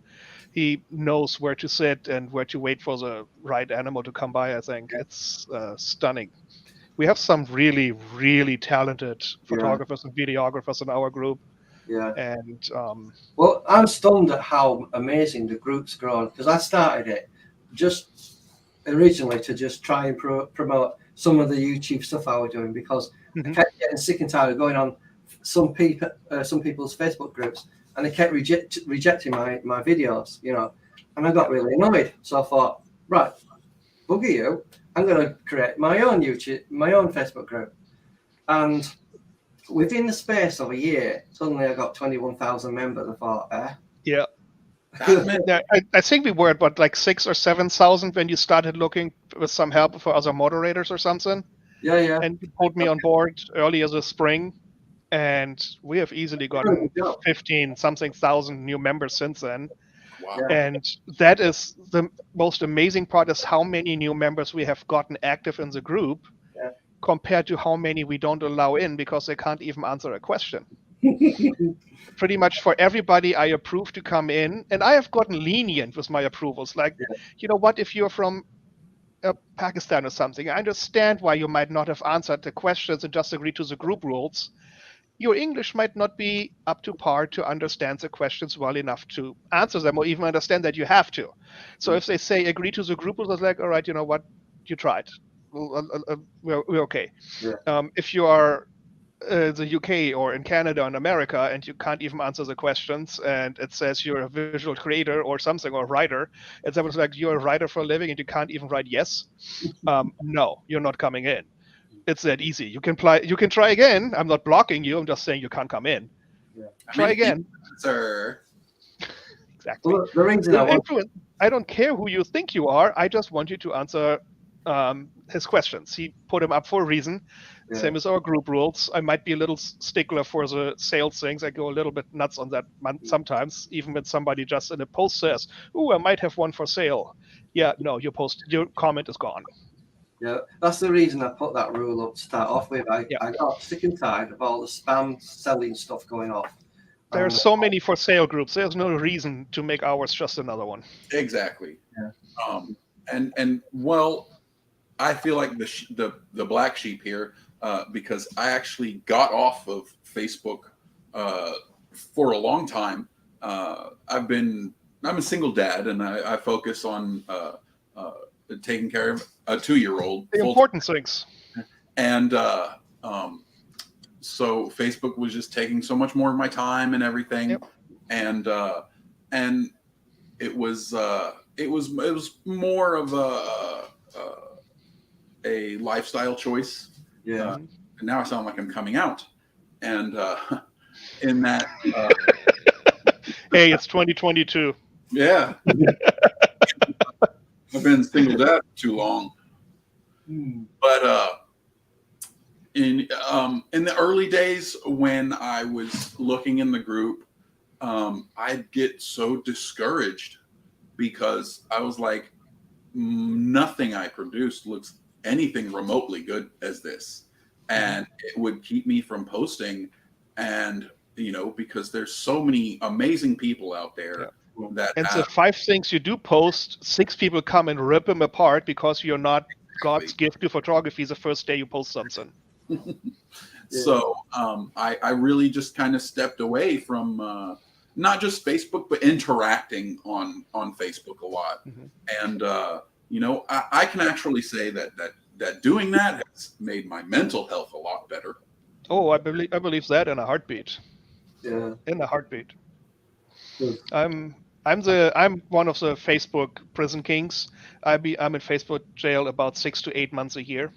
He knows where to sit and where to wait for the right animal to come by. I think it's stunning. We have some really, really talented photographers and videographers in our group. Yeah. And well, I'm stunned at how amazing the group's grown, because I started it just originally to just try and promote some of the YouTube stuff I was doing, because I kept getting sick and tired of going on some people's Facebook groups, and they kept rejecting my videos, and I got really annoyed. So I thought, right, bugger you, I'm going to create my own Facebook group. And within the space of a year, suddenly I got 21,000 members. I thought, yeah. I think we were at what, like 6,000 or 7,000 when you started looking with some help for other moderators or something. Yeah. And you pulled me on board early as a spring, and we have easily gotten 15-something thousand new members since then. Wow. Yeah. And that is the most amazing part, is how many new members we have gotten active in the group compared to how many we don't allow in because they can't even answer a question. Pretty much for everybody I approve to come in, and I have gotten lenient with my approvals. Like, you know what, if you're from Pakistan or something, I understand why you might not have answered the questions and just agreed to the group rules. Your English might not be up to par to understand the questions well enough to answer them, or even understand that you have to. So if they say agree to the group rules, it's like, all right, you know what, you tried. We're okay. Yeah. If you are the UK or in Canada and America, and you can't even answer the questions, and it says you're a visual creator or something, or writer, and someone's like, you're a writer for a living and you can't even write yes, no, you're not coming in. It's that easy. You can try again. I'm not blocking you. I'm just saying you can't come in. Yeah. Try again. Sir. Exactly. Well, the reason I don't care who you think you are. I just want you to answer his questions. He put him up for a reason. Yeah. Same as our group rules. I might be a little stickler for the sales things. I go a little bit nuts on that sometimes, even when somebody just in a post says, "Ooh, I might have one for sale." Yeah, no, your comment is gone. Yeah, that's the reason I put that rule up to start off with. I got sick and tired of all the spam selling stuff going off. There are so many for sale groups. There's no reason to make ours just another one. Exactly. Yeah. And well, I feel like the black sheep here because I actually got off of Facebook for a long time. I'm a single dad, and I focus on taking care of a 2-year-old. The important things. And so Facebook was just taking so much more of my time and everything. Yep. And it was more of a lifestyle choice. Yeah. And now I sound like I'm coming out. And in that hey, it's 2022. Yeah. I've been single dad for too long. But in the early days when I was looking in the group, I'd get so discouraged because I was like, nothing I produced looks anything remotely good as this. And it would keep me from posting. And, because there's so many amazing people out there. that And the have 5 things you do post, 6 people come and rip them apart because you're not God's gift to photography the first day you post something. So I really just kind of stepped away from not just Facebook, but interacting on Facebook a lot. And I can actually say that doing that has made my mental health a lot better. Oh, I believe that in a heartbeat. Yeah. In a heartbeat. Good. I'm one of the Facebook prison kings. I'm in Facebook jail about 6 to 8 months a year.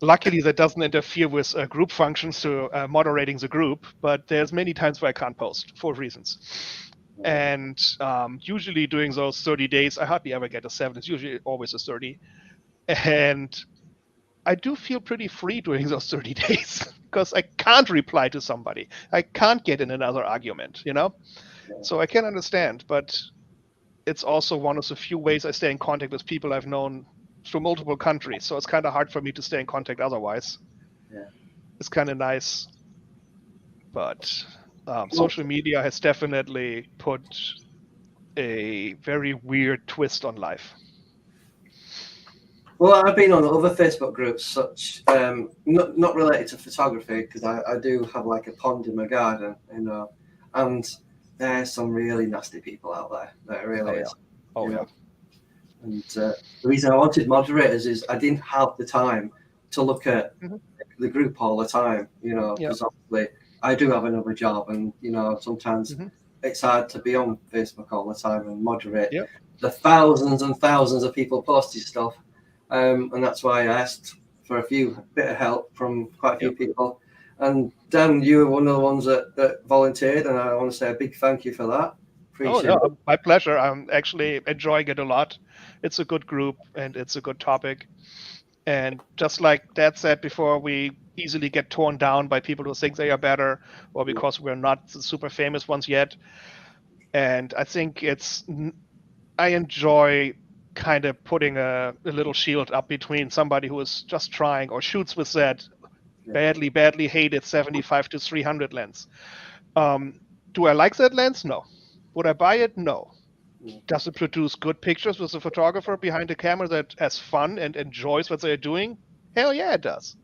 Luckily, that doesn't interfere with group functions to moderating the group, but there's many times where I can't post for reasons. And usually during those 30 days, I hardly ever get a 7. It's usually always a 30. And I do feel pretty free during those 30 days because I can't reply to somebody. I can't get in another argument, So I can understand, but it's also one of the few ways I stay in contact with people I've known through multiple countries. So it's kind of hard for me to stay in contact otherwise. Yeah. It's kind of nice. But social media has definitely put a very weird twist on life. Well, I've been on other Facebook groups, such not related to photography, because I do have like a pond in my garden, and there's some really nasty people out there. There really is. Oh yeah. And the reason I wanted moderators is I didn't have the time to look at the group all the time, because obviously I do have another job, and sometimes it's hard to be on Facebook all the time and moderate the thousands and thousands of people posting stuff. And that's why I asked for a bit of help from quite a few people. And Dan, you were one of the ones that volunteered, and I want to say a big thank you for that. Appreciate it. My pleasure. I'm actually enjoying it a lot. It's a good group and it's a good topic. And just like Dad said before, we easily get torn down by people who think they are better, or because we're not the super famous ones yet. And I think I enjoy kind of putting a little shield up between somebody who is just trying or shoots with that badly hated 75 to 300 lens. Do I like that lens? No. Would I buy it? No. Does it produce good pictures with a photographer behind a camera that has fun and enjoys what they're doing? Hell yeah, it does.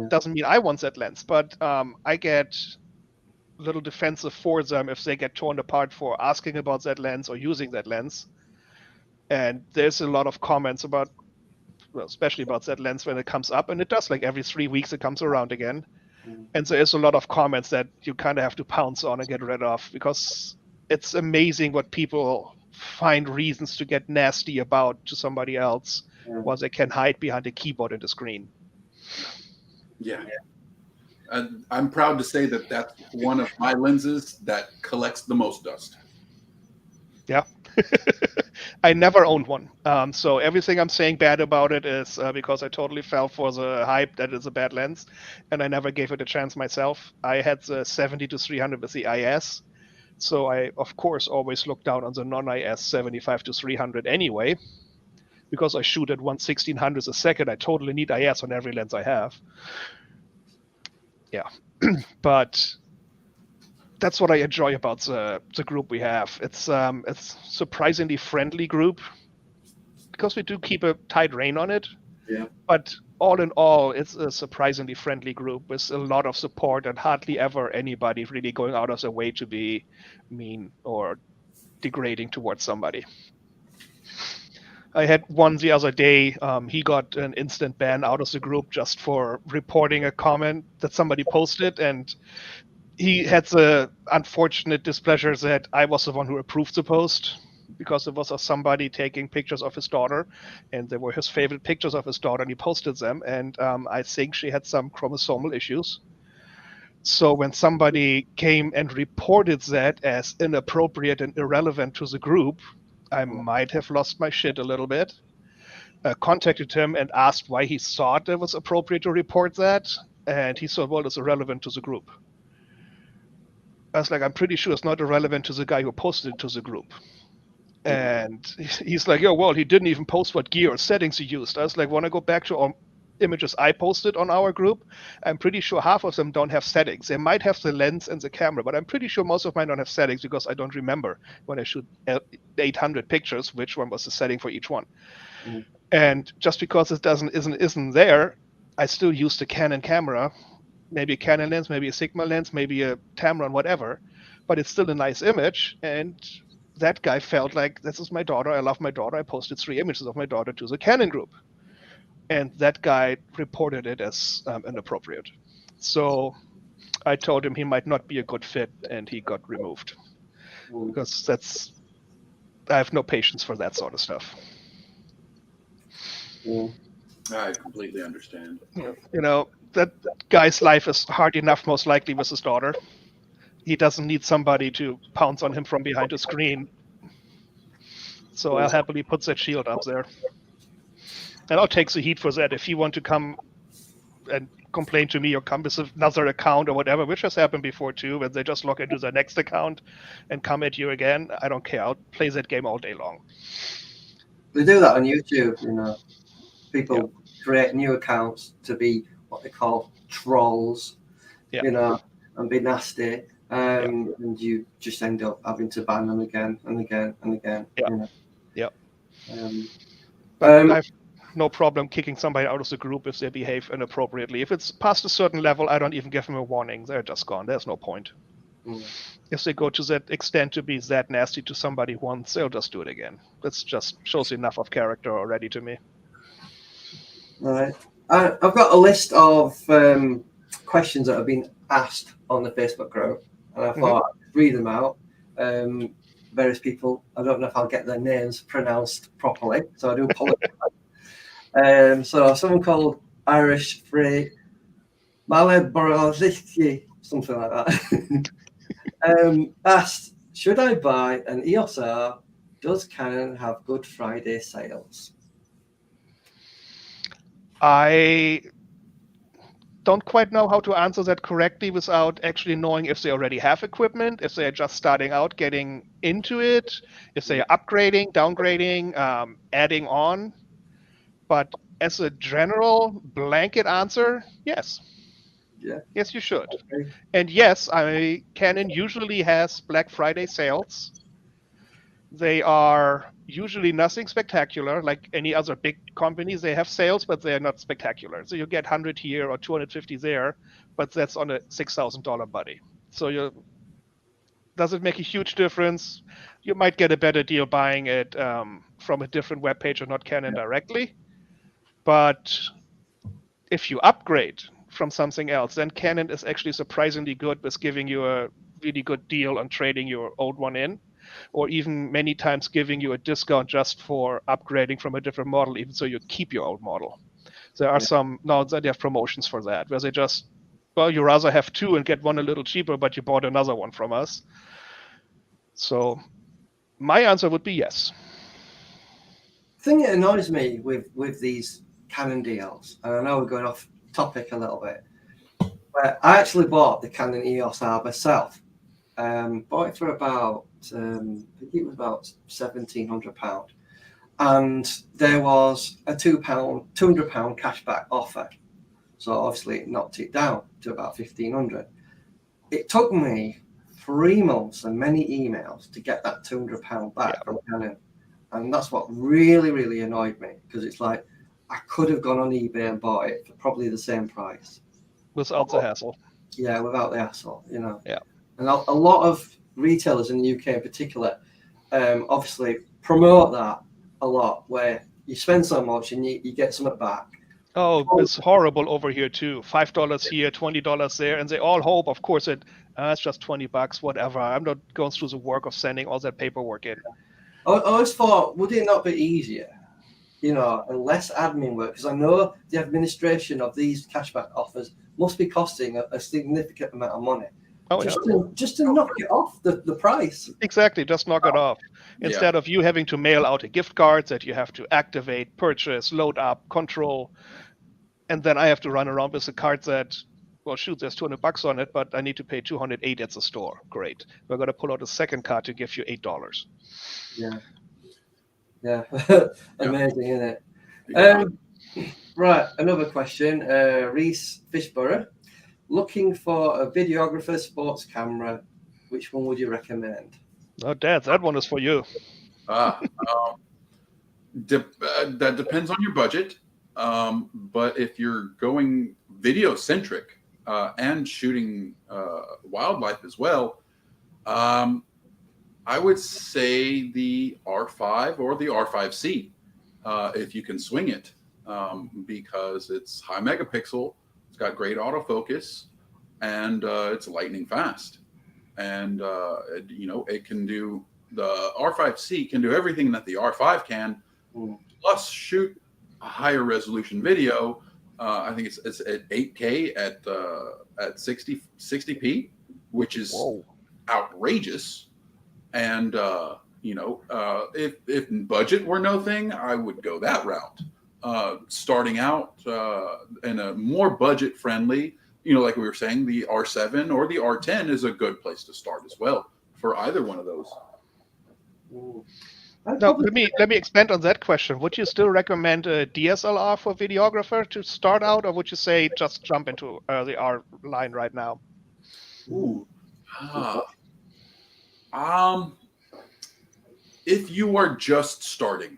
Doesn't mean I want that lens, but I get a little defensive for them if they get torn apart for asking about that lens or using that lens. And there's a lot of comments especially about that lens when it comes up, and it does, like every 3 weeks it comes around again. And there is a lot of comments that you kind of have to pounce on and get rid of, because it's amazing what people find reasons to get nasty about to somebody else while they can hide behind a keyboard and a screen. Yeah. I'm proud to say that that's one of my lenses that collects the most dust. Yeah. I never owned one. So everything I'm saying bad about it is because I totally fell for the hype that it's a bad lens, and I never gave it a chance myself. I had the 70 to 300 with the IS. So I, of course, always look down on the non-IS 75 to 300 anyway, because I shoot at 1/1600 a second. I totally need IS on every lens I have. Yeah. But that's what I enjoy about the group we have. It's surprisingly friendly group because we do keep a tight rein on it. Yeah. But all in all, it's a surprisingly friendly group with a lot of support and hardly ever anybody really going out of their way to be mean or degrading towards somebody. I had one the other day. He got an instant ban out of the group just for reporting a comment that somebody posted, and he had the unfortunate displeasure that I was the one who approved the post, because it was of somebody taking pictures of his daughter, and they were his favorite pictures of his daughter, and he posted them, and I think she had some chromosomal issues. So when somebody came and reported that as inappropriate and irrelevant to the group, I might have lost my shit a little bit. Contacted him and asked why he thought it was appropriate to report that, and he said, well, it's irrelevant to the group. I was like, I'm pretty sure it's not irrelevant to the guy who posted it to the group. And he's like, yeah, well, he didn't even post what gear or settings he used. I was like, want to go back to images I posted on our group, I'm pretty sure half of them don't have settings. They might have the lens and the camera, but I'm pretty sure most of mine don't have settings because I don't remember when I shoot 800 pictures, which one was the setting for each one. Mm. And just because it isn't there, I still use the Canon camera, maybe a Canon lens, maybe a Sigma lens, maybe a Tamron, whatever, but it's still a nice image. And that guy felt like, this is my daughter. I love my daughter. I posted 3 images of my daughter to the Canon group. And that guy reported it as inappropriate. So I told him he might not be a good fit, and he got removed. Because I have no patience for that sort of stuff. I completely understand. That guy's life is hard enough, most likely, with his daughter. He doesn't need somebody to pounce on him from behind a screen. So I'll happily put that shield up there. And I'll take the heat for that. If you want to come and complain to me or come with another account or whatever, which has happened before too, when they just log into their next account and come at you again, I don't care. I'll play that game all day long. They do that on YouTube, People create new accounts to be what they call trolls, and be nasty. And you just end up having to ban them again and again and again. But I have no problem kicking somebody out of the group if they behave inappropriately. If it's past a certain level, I don't even give them a warning. They're just gone. There's no point. If they go to that extent to be that nasty to somebody once, they'll just do it again. That just shows enough of character already to me. All right. I've got a list of questions that have been asked on the Facebook group, and I thought I'd read them out. Various people, I don't know if I'll get their names pronounced properly, so I do apologize. So someone called Irish Free Maleboroziski, something like that, asked, should I buy an EOS R? Does Canon have Good Friday sales? I don't quite know how to answer that correctly without actually knowing if they already have equipment, if they are just starting out getting into it, if they are upgrading, downgrading, adding on. But as a general blanket answer, yes. Yeah. Yes, you should. Okay. And yes, Canon usually has Black Friday sales. They are usually nothing spectacular, like any other big companies. They have sales, but they're not spectacular. So you get 100 here or 250 there, but that's on a $6,000 buddy. So does it make a huge difference? You might get a better deal buying it from a different web page or not Canon directly. But if you upgrade from something else, then Canon is actually surprisingly good with giving you a really good deal on trading your old one in, or even many times giving you a discount just for upgrading from a different model, even so you keep your old model. There are some, now they have promotions for that, where they just, well, you rather have 2 and get one a little cheaper, but you bought another one from us. So my answer would be yes. The thing that annoys me with these Canon deals, and I know we're going off topic a little bit, but I actually bought the Canon EOS R myself. Bought it for about, I think it was about £1,700, and there was a £200 cashback offer. So obviously it knocked it down to about £1,500. It took me 3 months and many emails to get that £200 back from Canon. And that's what really, really annoyed me, because it's like I could have gone on eBay and bought it for probably the same price. Without the hassle. Yeah, without the hassle, Yeah. And a lot of retailers in the UK in particular, obviously promote that a lot, where you spend so much and you get something back. Oh, it's horrible over here too. $5 here, $20 there, and they all hope, of course, it's just $20, whatever. I'm not going through the work of sending all that paperwork in. I always thought, would it not be easier, and less admin work? Because I know the administration of these cashback offers must be costing a significant amount of money. Just to knock it off the price. Exactly, just knock it off. Instead of you having to mail out a gift card that you have to activate, purchase, load up, control, and then I have to run around with a card that, well, shoot, there's $200 on it, but I need to pay $208 at the store. Great. We're going to pull out a second card to give you $8. Yeah. Amazing, isn't it? Yeah. Right, another question. Reese Fishborough, looking for a videographer sports camera. Which one would you recommend? Oh, Dad, that one is for you. Ah, that depends on your budget. But if you're going video centric and shooting wildlife as well, I would say the R5 or the R5C if you can swing it, because it's high megapixel, it's got great autofocus, and it's lightning fast. And it can do, the R5C can do everything that the R5 can, plus shoot a higher resolution video. I think it's at 8K at 60p, which is outrageous. And if budget were no thing, I would go that route. Starting out in a more budget friendly, like we were saying, the R7 or the R10 is a good place to start as well for either one of those. Now, let me expand on that question. Would you still recommend a DSLR for videographer to start out, or would you say just jump into the R line right now? If you are just starting,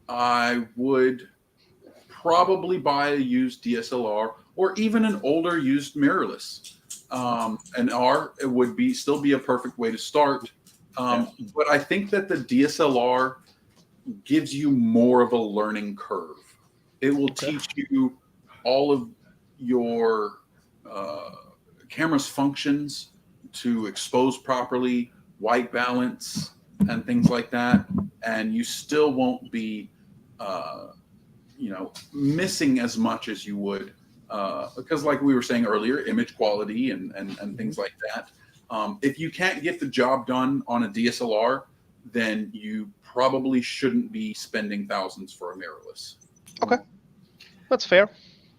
I would probably buy a used DSLR or even an older used mirrorless. An R, it would still be a perfect way to start. But I think that the DSLR gives you more of a learning curve. It will teach you all of your camera's functions to expose properly, white balance, and things like that. And you still won't be, missing as much as you would, because like we were saying earlier, image quality and things like that. If you can't get the job done on a DSLR, then you probably shouldn't be spending thousands for a mirrorless. Okay, that's fair.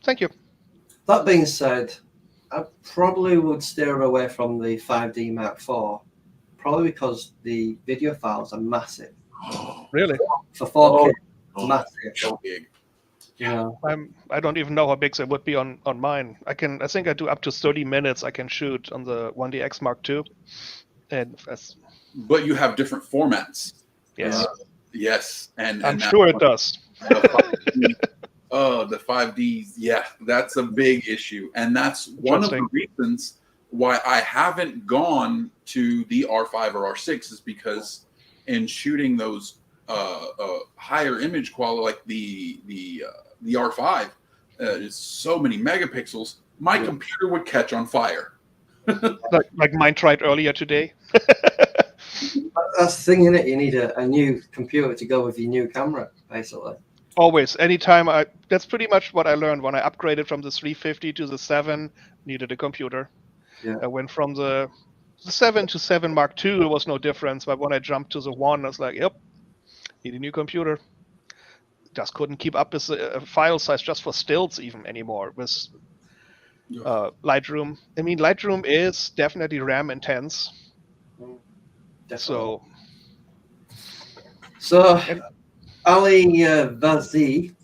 Thank you. That being said, I probably would steer away from the 5D Mark IV, probably because the video files are massive. Really? For 4K, massive. So big. Yeah. I don't even know how big they would be on mine. I think I do up to 30 minutes I can shoot on the 1DX Mark II. But you have different formats. Yes. Yes. And I'm sure it does. The 5Ds. Yeah, that's a big issue. And that's one of the reasons why I haven't gone to the R5 or R6 is because in shooting those higher image quality, like the R5, is so many megapixels, my computer would catch on fire. like mine tried earlier today. That's the thing, isn't it? You need a new computer to go with your new camera, basically. Always, anytime. That's pretty much what I learned when I upgraded from the 350 to the 7. Needed a computer. Yeah. I went from the 7 to 7 Mark II. There was no difference, but when I jumped to the 1, I was like, "Yep, need a new computer." Just couldn't keep up with the file size just for stills even anymore with Lightroom. I mean, Lightroom is definitely RAM intense. Definitely. So Ali Vazi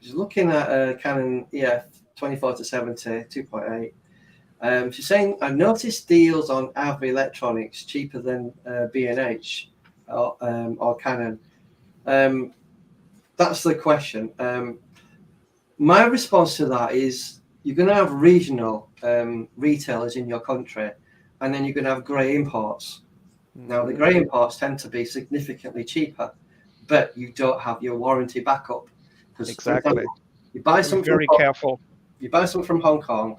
is looking at a Canon EF 24-70 2.8. She's saying, I noticed deals on Av Electronics cheaper than B&H or Canon. That's the question. My response to that is you're going to have regional retailers in your country, and then you're going to have grey imports. Now, the grey imports tend to be significantly cheaper, but you don't have your warranty backup. Exactly. You buy some careful. You buy some from Hong Kong,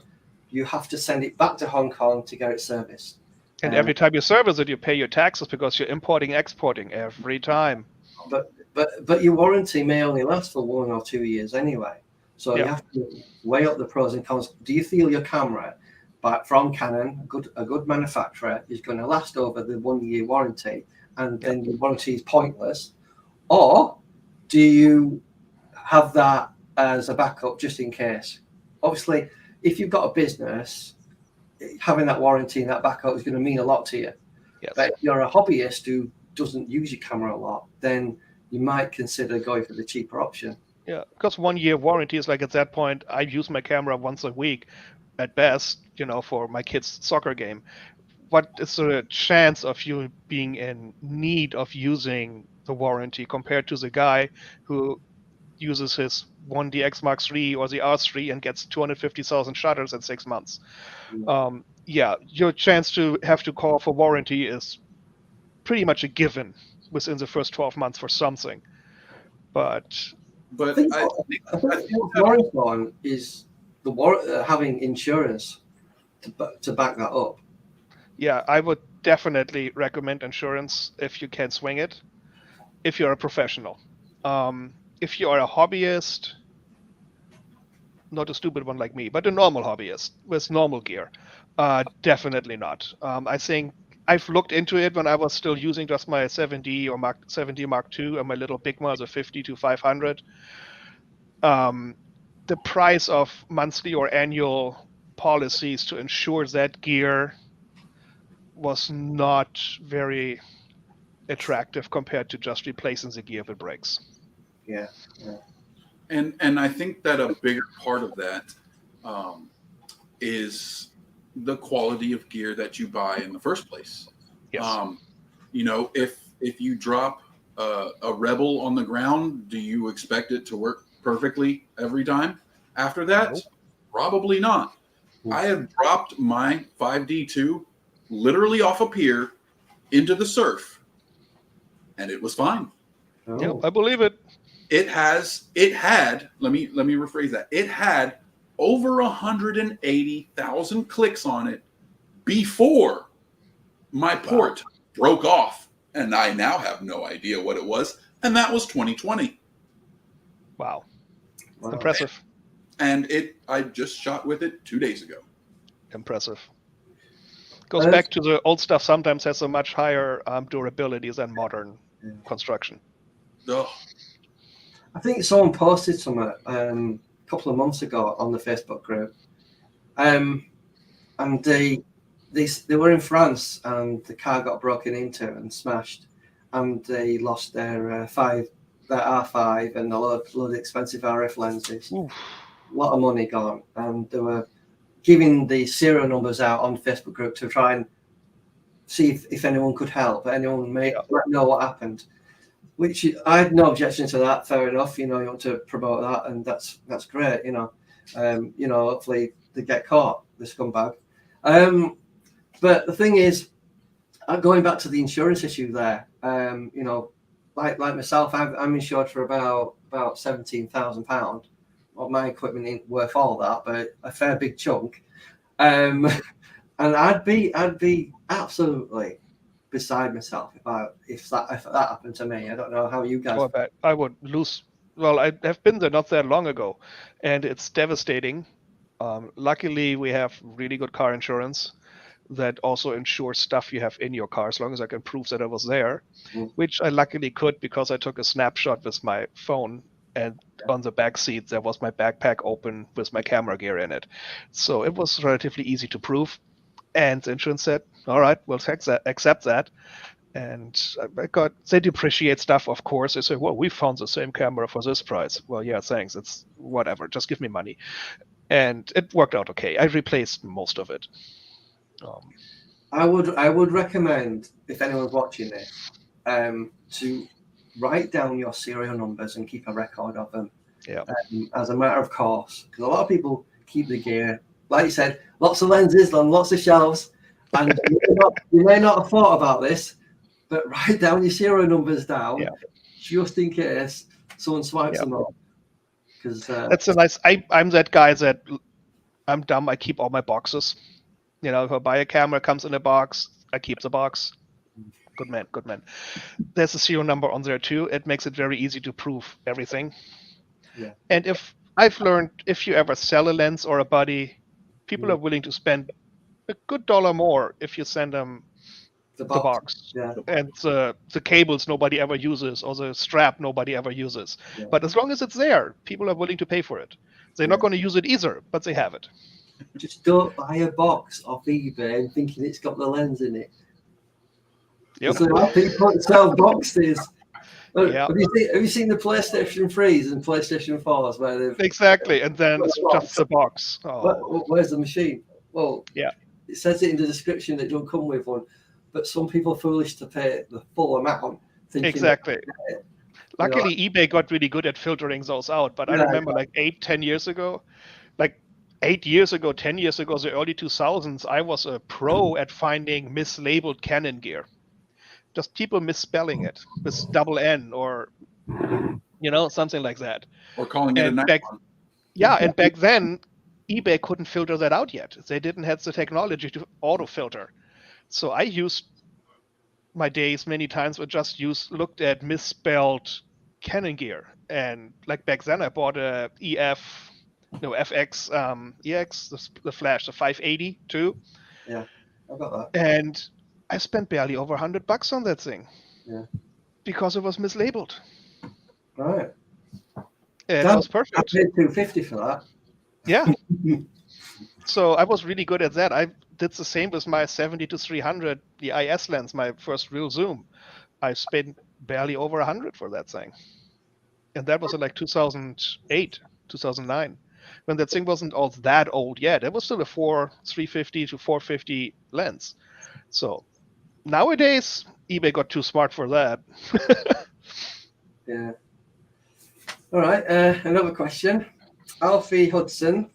you have to send it back to Hong Kong to get it serviced. And every time you service it, you pay your taxes because you're importing, exporting every time. But your warranty may only last for 1 or 2 years anyway. So you have to weigh up the pros and cons. Do you feel your camera, from Canon, a good manufacturer, is going to last over the 1 year warranty, and then your warranty is pointless? Or do you have that as a backup just in case? Obviously, if you've got a business, having that warranty and that backup is going to mean a lot to you. Yes. But if you're a hobbyist who doesn't use your camera a lot, then you might consider going for the cheaper option. Yeah, because 1 year warranty is like at that point, I use my camera once a week at best, for my kid's soccer game. What is the chance of you being in need of using the warranty compared to the guy who uses his 1DX Mark III or the R3 and gets 250,000 shutters in 6 months? Yeah, your chance to have to call for warranty is pretty much a given within the first 12 months for something. But I think what's more important is having insurance to back that up. Yeah, I would definitely recommend insurance if you can swing it, if you're a professional. If you are a hobbyist, not a stupid one like me, but a normal hobbyist with normal gear, definitely not. I think I've looked into it when I was still using just my 7D or Mark 7D Mark II and my little Bigma, the 50 to 500. The price of monthly or annual policies to insure that gear was not very attractive compared to just replacing the gear if it breaks. Yeah. And I think that a bigger part of that is the quality of gear that you buy in the first place. Yes. If you drop a Rebel on the ground, do you expect it to work perfectly every time? After that, Nope. Probably not. I have dropped my 5D2 literally off a pier into the surf, and it was fine. Oh. Yeah, I believe it. It had, let me rephrase that. It had over 180,000 clicks on it before my port broke off, and I now have no idea what it was, and that was 2020. Wow. Impressive. And I just shot with it 2 days ago. Impressive. Goes back to the old stuff sometimes has a much higher durability than modern construction. Ugh. I think someone posted something a couple of months ago on the Facebook group, and they were in France and the car got broken into and smashed, and they lost their R5 and a load of expensive RF lenses. Oof. A lot of money gone, and they were giving the serial numbers out on the Facebook group to try and see if anyone could help, anyone may know what happened. Which I had no objection to that. Fair enough, you want to promote that, and that's great. Hopefully they get caught, the scumbag. But the thing is, going back to the insurance issue there, like myself, I'm insured for about £17,000. Well, my equipment ain't worth all that, but a fair big chunk. And I'd be absolutely beside myself if that happened to me. I don't know how you guys. I would lose. Well, I have been there not that long ago, and it's devastating. Luckily, we have really good car insurance that also insures stuff you have in your car, as long as I can prove that I was there, which I luckily could because I took a snapshot with my phone, and on the back seat there was my backpack open with my camera gear in it. So it was relatively easy to prove. And the insurance said, all right, we'll accept that. And they depreciate stuff, of course. They say, well, we found the same camera for this price. Well, yeah, thanks. It's whatever. Just give me money. And it worked out okay. I replaced most of it. I would recommend, if anyone's watching it, to write down your serial numbers and keep a record of them. Yeah. As a matter of course, because a lot of people keep the gear, like you said, lots of lenses on lots of shelves, and you may not have thought about this, but write down your serial numbers down just in case someone swipes them up. Because that's a nice. I'm that guy that I'm dumb. I keep all my boxes. If I buy a camera, it comes in a box. I keep the box. Good man. There's a serial number on there too. It makes it very easy to prove everything. Yeah. And if I've learned, if you ever sell a lens or a body, people are willing to spend a good $1 more if you send them the box. Yeah. And the cables nobody ever uses, or the strap nobody ever uses. Yeah. But as long as it's there, people are willing to pay for it. They're not going to use it either, but they have it. Just don't buy a box off eBay and thinking it's got the lens in it. Yep. So people sell boxes Yeah, Have you seen the PlayStation 3s and PlayStation 4s where they've exactly. And then it's just the box. Oh, where's the machine? Well, yeah, it says it in the description that you'll come with one, but some people are foolish to pay the full amount, thinking exactly. that, Luckily, eBay got really good at filtering those out. But I remember like 10 years ago, like 8 years ago, 10 years ago, the early 2000s, I was a pro at finding mislabeled Canon gear. Just people misspelling it with double N or, something like that. Or calling it a And Nikon. and back then, eBay couldn't filter that out yet. They didn't have the technology to auto filter. So I used my days many times, but just looked at misspelled Canon gear. And like back then, I bought a FX EX, the flash, the 580 too. Yeah, I got that. And I spent barely over $100 on that thing. Yeah. Because it was mislabeled. Right. It was perfect. I paid $250 for that. Yeah. So I was really good at that. I did the same with my 70-300, the IS lens, my first real zoom. I spent barely over 100 for that thing. And that was in like 2008, 2009, when that thing wasn't all that old yet. It was still a 350 to 450 lens. So nowadays, eBay got too smart for that. Yeah. All right. Another question. Alfie Hudson.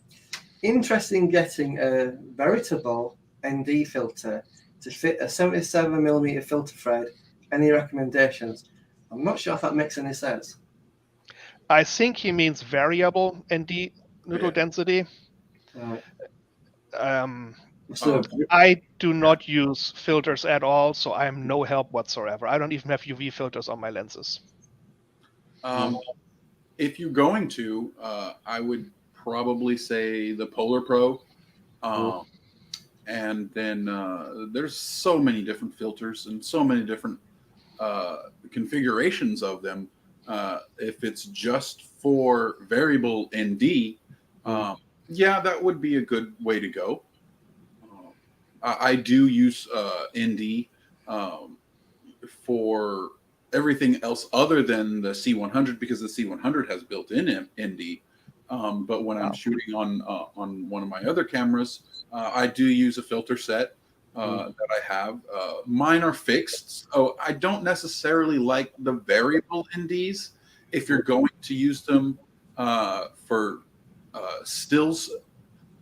Interested in getting a veritable ND filter to fit a 77mm filter thread. Any recommendations? I'm not sure if that makes any sense. I think he means variable ND noodle density. Right. I do not use filters at all, so I am no help whatsoever. I don't even have UV filters on my lenses. If you're going to, I would probably say the Polar Pro. And then there's so many different filters and so many different configurations of them. If it's just for variable ND, that would be a good way to go. I do use ND for everything else other than the C100 because the C100 has built-in ND. But when I'm shooting on one of my other cameras, I do use a filter set that I have. Mine are fixed, so I don't necessarily like the variable NDs. If you're going to use them for stills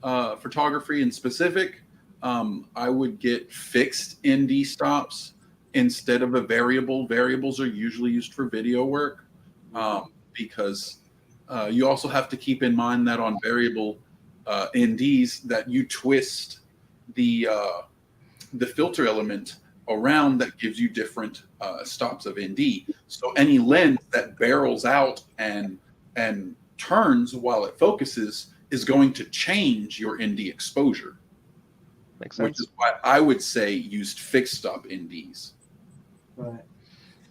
photography in specific, I would get fixed ND stops instead of a variable. Variables are usually used for video work because you also have to keep in mind that on variable NDs that you twist the filter element around that gives you different stops of ND. So any lens that barrels out and turns while it focuses is going to change your ND exposure. Makes sense. Which is why I would say used fixed stop NDs. Right.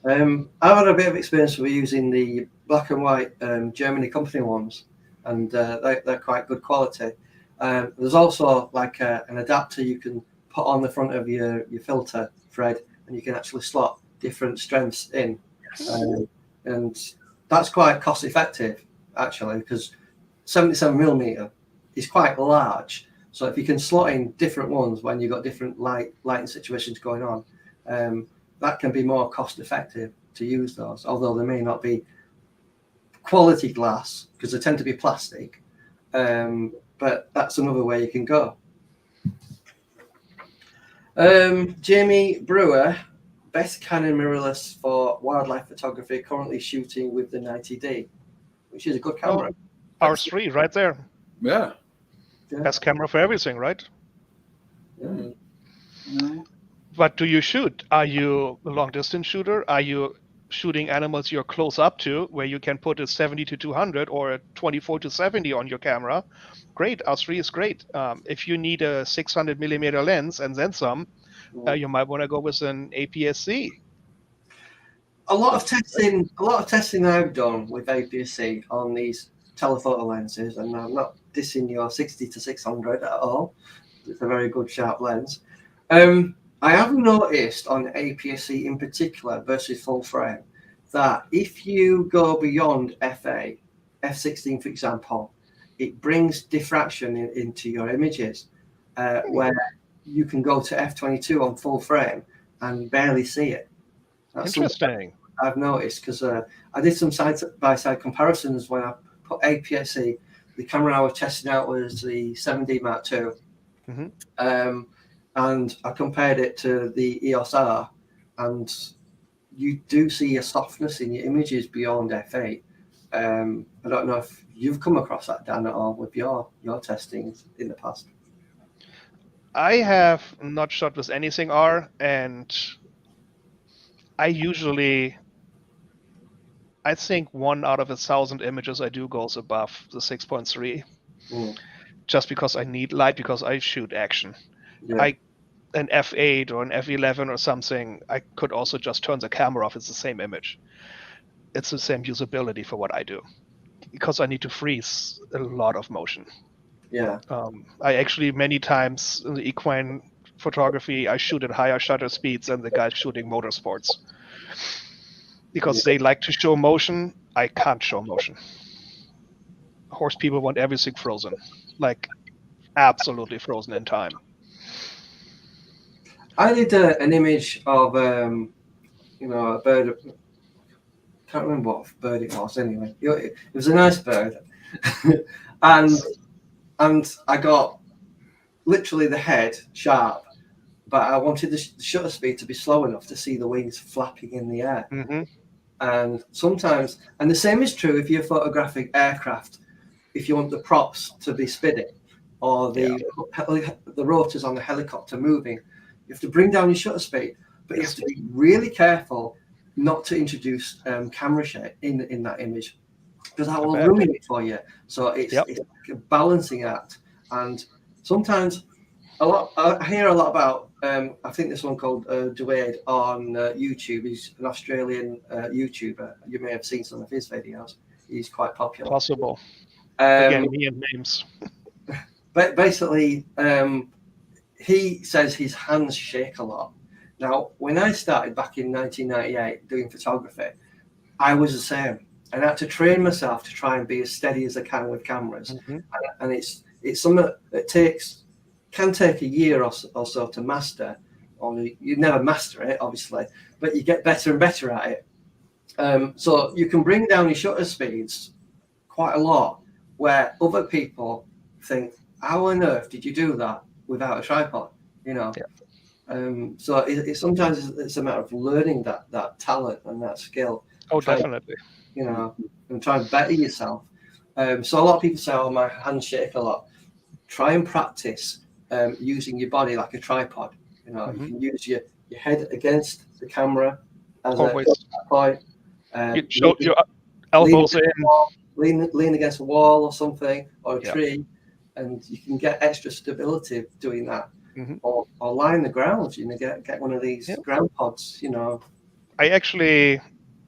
I've had a bit of experience with using the black and white Germany company ones, and they're quite good quality. There's also like an adapter you can put on the front of your filter thread, and you can actually slot different strengths in. And that's quite cost effective, actually, because 77mm is quite large. So if you can slot in different ones when you've got different lighting situations going on, that can be more cost effective to use those, although they may not be quality glass because they tend to be plastic. But that's another way you can go. Jamie Brewer, best Canon mirrorless for wildlife photography, currently shooting with the 90D, which is a good camera. R3 right there. Yeah. Best camera for everything, right? Yeah. What do you shoot? Are you a long distance shooter? Are you shooting animals you're close up to, where you can put a 70-200 or a 24-70 on your camera? Great, R3 is great. If you need a 600mm lens and then some, you might want to go with an APS-C. A lot of testing I've done with APS-C on these telephoto lenses, and I'm not dissing your 60-600 at all. It's a very good sharp lens. I have noticed on APS-C in particular versus full frame that if you go beyond f16, for example, it brings diffraction into your images, where you can go to f22 on full frame and barely see it. That's interesting. I've noticed, because I did some side-by-side comparisons when I put APS-C. The camera I was testing out was the 7D Mark II, and I compared it to the EOS R, and you do see a softness in your images beyond f8. I don't know if you've come across that, Dan, at all with your testing in the past. I have not shot with anything R, and I think 1 out of 1,000 images I do goes above the 6.3, just because I need light, because I shoot action. Yeah. An f8 or an f11 or something, I could also just turn the camera off. It's the same image. It's the same usability for what I do, because I need to freeze a lot of motion. Yeah. I actually, many times in the equine photography, I shoot at higher shutter speeds than the guys shooting motorsports, because they like to show motion. I can't show motion. Horse people want everything frozen, like absolutely frozen in time. I did an image of a bird. Can't remember what bird it was. Anyway, it was a nice bird, and I got literally the head sharp, but I wanted the shutter speed to be slow enough to see the wings flapping in the air. And sometimes, and the same is true if you're photographing aircraft. If you want the props to be spinning, or the rotors on the helicopter moving, you have to bring down your shutter speed, but you have to be really careful not to introduce camera shake in that image, because that will ruin it for you. So it's like a balancing act. And sometimes I hear a lot about I think this one called Dwayne on YouTube. He's an Australian YouTuber. You may have seen some of his videos. He's quite popular. Possible. Again, me and names. But basically, he says his hands shake a lot. Now, when I started back in 1998 doing photography, I was the same. And I had to train myself to try and be as steady as I can with cameras. And it's something that can take a year or so to master. Or you never master it, obviously, but you get better and better at it. So you can bring down your shutter speeds quite a lot, where other people think, how on earth did you do that without a tripod? So sometimes it's a matter of learning that talent and that skill. Definitely. And try and better yourself. So a lot of people say, oh, my hands shake a lot. Try and practice using your body like a tripod. You can use your head against the camera as a point. You your elbows lean against a wall or something, or a tree, and you can get extra stability doing that. Or lie in the ground, get one of these ground pods, I actually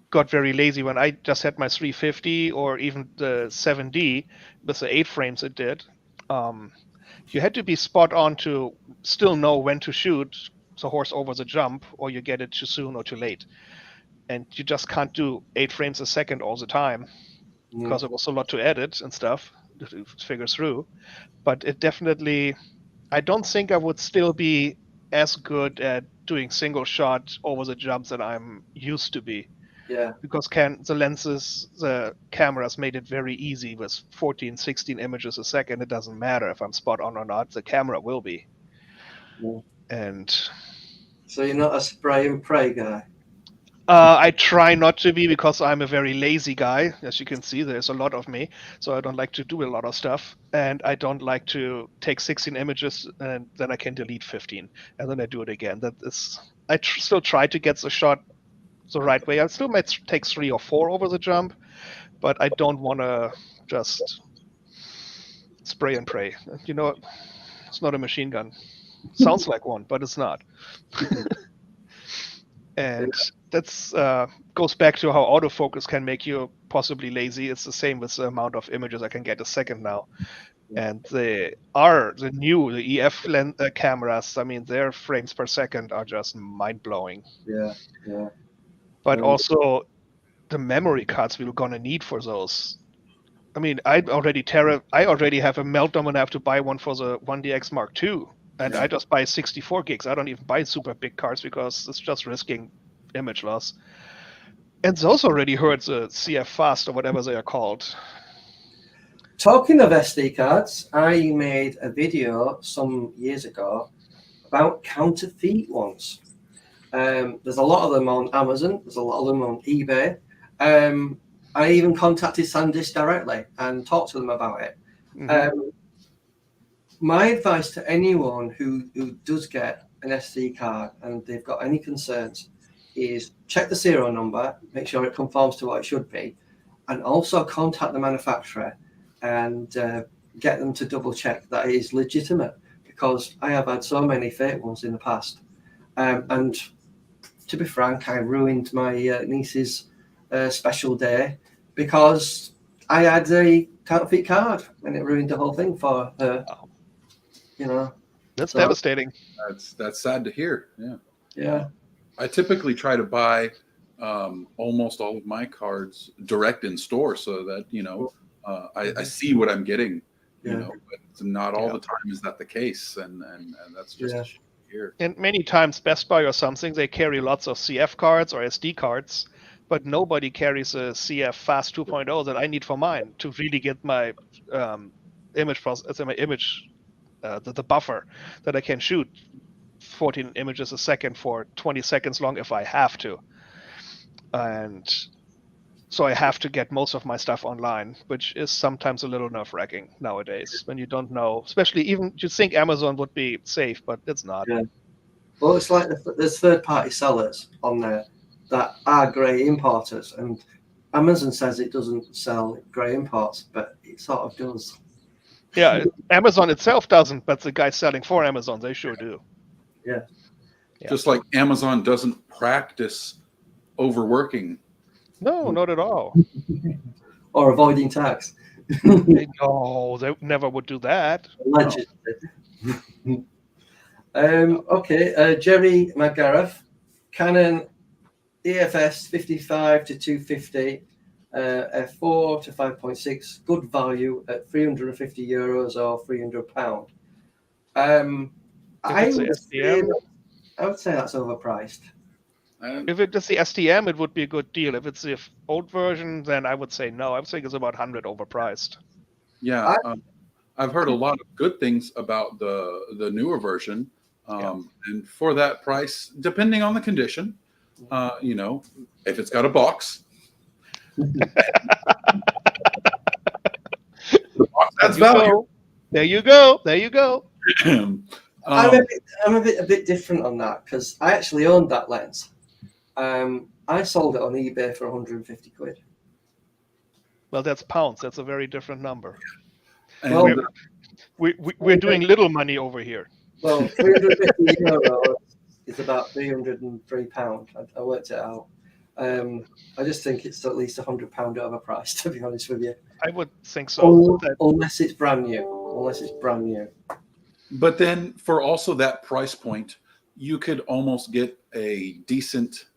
got very lazy when I just had my 350 or even the 7D with the 8 frames it did. You had to be spot on to still know when to shoot the horse over the jump, or you get it too soon or too late. And you just can't do 8 frames a second all the time, because it was a lot to edit and stuff to figure through. But it definitely, I don't think I would still be as good at doing single shot over the jumps that I'm used to be. Yeah. Because the lenses, the cameras made it very easy with 14, 16 images a second. It doesn't matter if I'm spot on or not. The camera will be. Yeah. And so you're not a spray and pray guy? I try not to be, because I'm a very lazy guy. As you can see, there's a lot of me. So I don't like to do a lot of stuff. And I don't like to take 16 images and then I can delete 15. And then I do it again. I still try to get the shot the right way. I still might take 3 or 4 over the jump, but I don't want to just spray and pray. It's not a machine gun. Sounds like one, but it's not. And that's goes back to how autofocus can make you possibly lazy. It's the same with the amount of images I can get a second now. And the EF cameras, I mean, their frames per second are just mind-blowing. Yeah. But also, the memory cards we're gonna need for those. I mean, I already have a meltdown when I have to buy one for the 1DX Mark II, and I just buy 64 gigs. I don't even buy super big cards because it's just risking image loss. And those already hurt the CF Fast or whatever they are called. Talking of SD cards, I made a video some years ago about counterfeit ones. There's a lot of them on Amazon. There's a lot of them on eBay. I even contacted SanDisk directly and talked to them about it. Mm-hmm. My advice to anyone who does get an SD card and they've got any concerns is check the serial number, make sure it conforms to what it should be, and also contact the manufacturer and get them to double check that it is legitimate, because I have had so many fake ones in the past. And to be frank, I ruined my niece's special day because I had a counterfeit card and it ruined the whole thing for her. You know, that's devastating. That's sad to hear. Yeah. I typically try to buy almost all of my cards direct in store so that, you know, I see what I'm getting, you know, but not all the time is that the case. And that's just here. And many times Best Buy or something, they carry lots of CF cards or SD cards, but nobody carries a CF Fast 2.0 that I need for mine to really get my image process, my image, the buffer that I can shoot 14 images a second for 20 seconds long if I have to. And so I have to get most of my stuff online, which is sometimes a little nerve-wracking nowadays when you don't know, especially even you think Amazon would be safe, but it's not. Yeah. Well, it's like there's third-party sellers on there that are grey importers, and Amazon says it doesn't sell grey imports, but it sort of does. Yeah, Amazon itself doesn't, but the guys selling for Amazon, they sure do. Yeah. Just like Amazon doesn't practice overworking. No, not at all. Or avoiding tax. No, they never would do that. Allegedly. Okay, Jerry McGareth, Canon EFS 55 to 250, f4 to 5.6, good value at €350 or £300. I would say that's overpriced. If it's the STM, it would be a good deal. If it's the old version, then I would say no. I would think it's about 100 overpriced. Yeah, I've heard a lot of good things about the newer version, and for that price, depending on the condition, you know, if it's got a box, that's value. There you go. There you go. I'm a bit different on that because I actually owned that lens. I sold it on eBay for 150 quid. Well, that's pounds. That's a very different number. Well, we're doing little money over here. Well, €350 is about £303. I worked it out. I just think it's at least £100 overpriced, to be honest with you. I would think so. Unless it's brand new. But then for also that price point, you could almost get a decent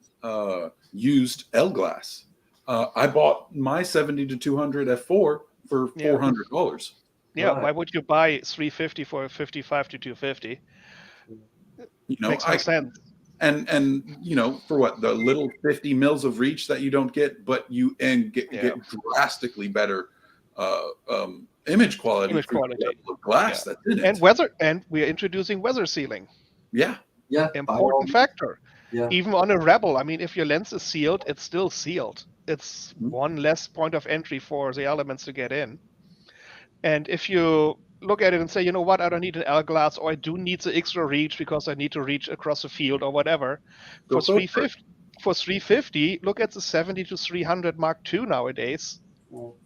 used L glass. I bought my 70 to 200 f4 for $400. Yeah, right. Why would you buy 350 for a 55 to 250? You know, makes no sense. And you know, for what, the little 50 mils of reach that you don't get, but you get drastically better image quality. Of glass that's in it. And we're introducing weather sealing. Yeah. Important factor. Yeah. Even on a Rebel, I mean, if your lens is sealed, it's still sealed. It's one less point of entry for the elements to get in. And if you look at it and say, you know what, I don't need an L glass, or I do need the extra reach because I need to reach across the field or whatever. For 350, look at the 70 to 300 Mark II nowadays.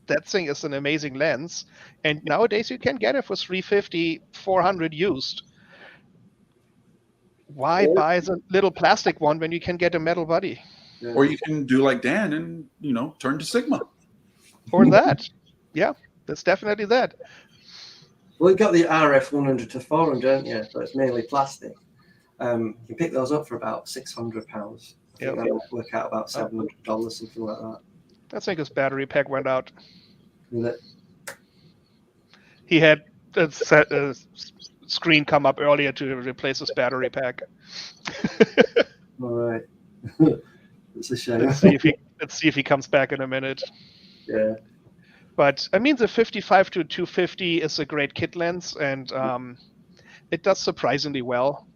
That thing is an amazing lens. And nowadays you can get it for 350, 400 used. Why buy the little plastic one when you can get a metal body? Or you can do like Dan and, you know, turn to Sigma. Or that. Yeah, that's definitely that. Well, you've got the RF 100 to 400, don't you? So it's mainly plastic. You pick those up for about £600. I think that would work out about $700, something like that. I think his battery pack went out. With it. He had a screen come up earlier to replace his battery pack. All right. It's a shame. Let's see if he comes back in a minute. Yeah. But I mean, the 55 to 250 is a great kit lens, and it does surprisingly well,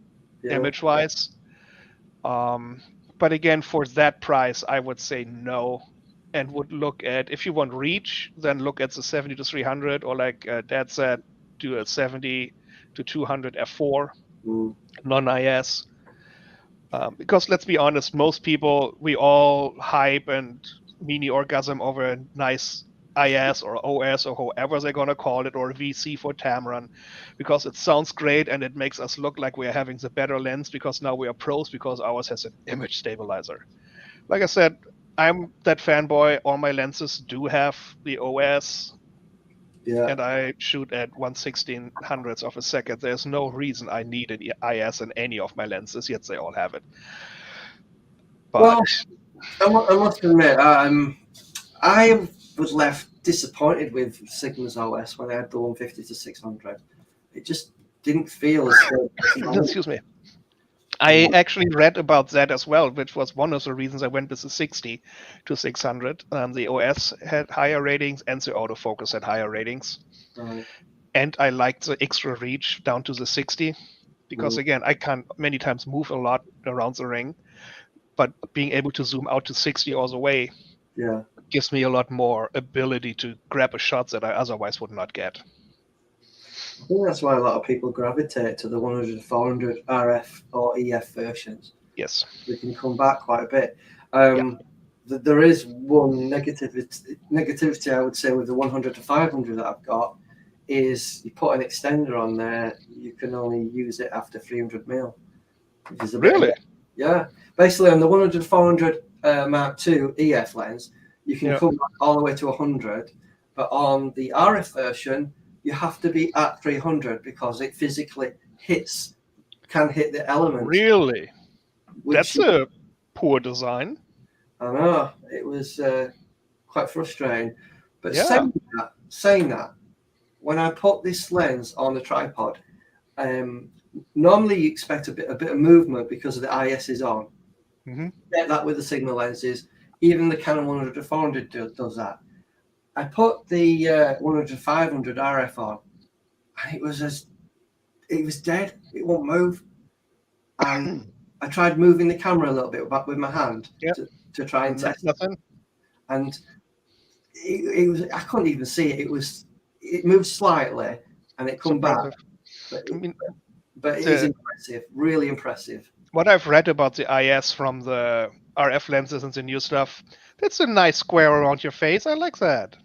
Yeah. image-wise. But again, for that price, I would say no, and would look at, if you want reach, then look at the 70 to 300, or like Dad said, do a 70 to 200 f4 non-IS. Because let's be honest, most people, we all hype and mini orgasm over a nice IS or OS or however they're going to call it, or VC for Tamron, because it sounds great and it makes us look like we're having the better lens because now we are pros because ours has an image stabilizer. Like I said, I'm that fanboy. All my lenses do have the OS, and I shoot at 1/1600th of a second. There's no reason I need an IS in any of my lenses, yet they all have it. But well, I must admit, I was left disappointed with Sigma's OS when I had the 150 to 600. It just didn't feel as good. Excuse me. I actually read about that as well, which was one of the reasons I went with the 60 to 600. The OS had higher ratings and the autofocus had higher ratings. Right. And I liked the extra reach down to the 60 because, again, I can't many times move a lot around the ring. But being able to zoom out to 60 all the way gives me a lot more ability to grab a shot that I otherwise would not get. I think that's why a lot of people gravitate to the 100 400 RF or EF versions. Yes. We can come back quite a bit. There is one negativity, I would say, with the 100 to 500 that I've got, is you put an extender on there, you can only use it after 300 mil. Which is a bit really? Yeah. Basically, on the 100 400 Mark II EF lens, you can come back all the way to 100, but on the RF version, you have to be at 300 because it physically can hit the elements. Really? That's a poor design. I know. It was quite frustrating. But saying that, when I put this lens on the tripod, normally you expect a bit of movement because of the IS is on. Get that with the Sigma lenses. Even the Canon 100 to 400 does that. I put the 100 to 500 RF on, and it was dead. It won't move. And I tried moving the camera a little bit back with my hand to try and test nothing. And it was, I couldn't even see it. It moved slightly and it come back. But it is impressive, really impressive. What I've read about the IS from the RF lenses and the new stuff, that's a nice square around your face. I like that.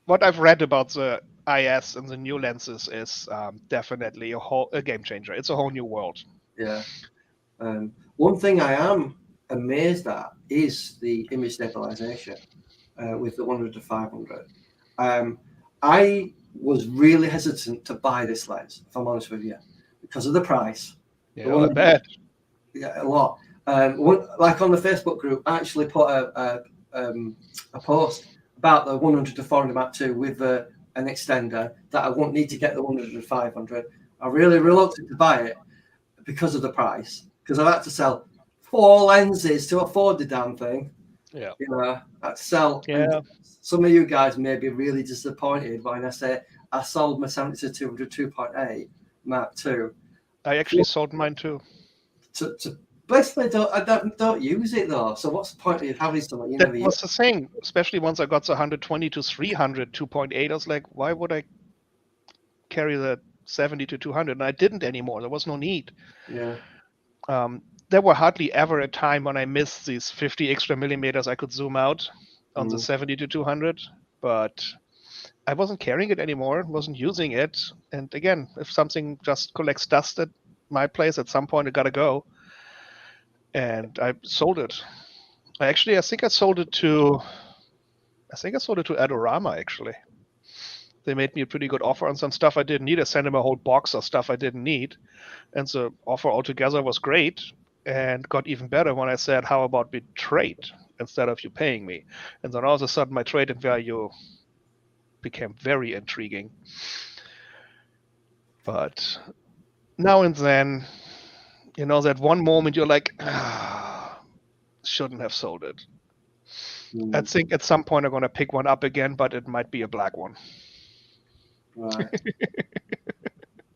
What I've read about the IS and the new lenses is definitely a game changer. It's a whole new world. Yeah. One thing I am amazed at is the image stabilization with the 100 to 500. I was really hesitant to buy this lens, if I'm honest with you, because of the price. Yeah, I bet. Yeah, a lot. Like on the Facebook group, I actually put a post about the 100 to 400 Mark II with an extender that I won't need to get the 100 to 500. I'm really reluctant to buy it because of the price, because I've had to sell 4 lenses to afford the damn thing. Yeah. You know, I had to sell. Yeah. Some of you guys may be really disappointed when I say I sold my 70 to 200 2.8 Mark II. I actually sold mine too. To basically don't use it though. So what's the point of having something? That was the thing, especially once I got the 120 to 300 2.8. I was like, why would I carry the 70 to 200? And I didn't anymore. There was no need. Yeah. There were hardly ever a time when I missed these 50 extra millimeters I could zoom out on the 70 to 200, but I wasn't carrying it anymore, wasn't using it. And again, if something just collects dust at my place, at some point it got to go. And I sold it. I think I sold it to Adorama, actually. They made me a pretty good offer on some stuff I didn't need. I sent them a whole box of stuff I didn't need. And the offer altogether was great. and got even better when I said, how about we trade instead of you paying me? And then all of a sudden my trade-in value became very intriguing. But now and then, that one moment you're like, shouldn't have sold it. I think at some point I'm going to pick one up again, but it might be a black one. Right.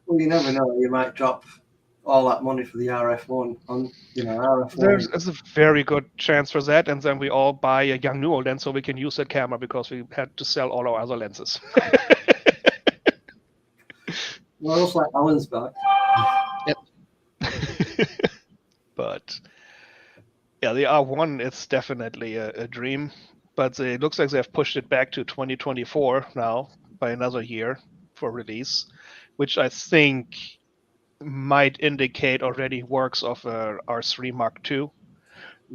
Well, you never know. You might drop all that money for the RF1 on, RF1. There's a very good chance for that, and then we all buy a Yangnuo lens so we can use that camera because we had to sell all our other lenses. Well, looks like Alan's back. Yep. But yeah, the R1 it's definitely a dream, but it looks like they've pushed it back to 2024 now by another year for release, which I think might indicate already works of a R3 Mark II.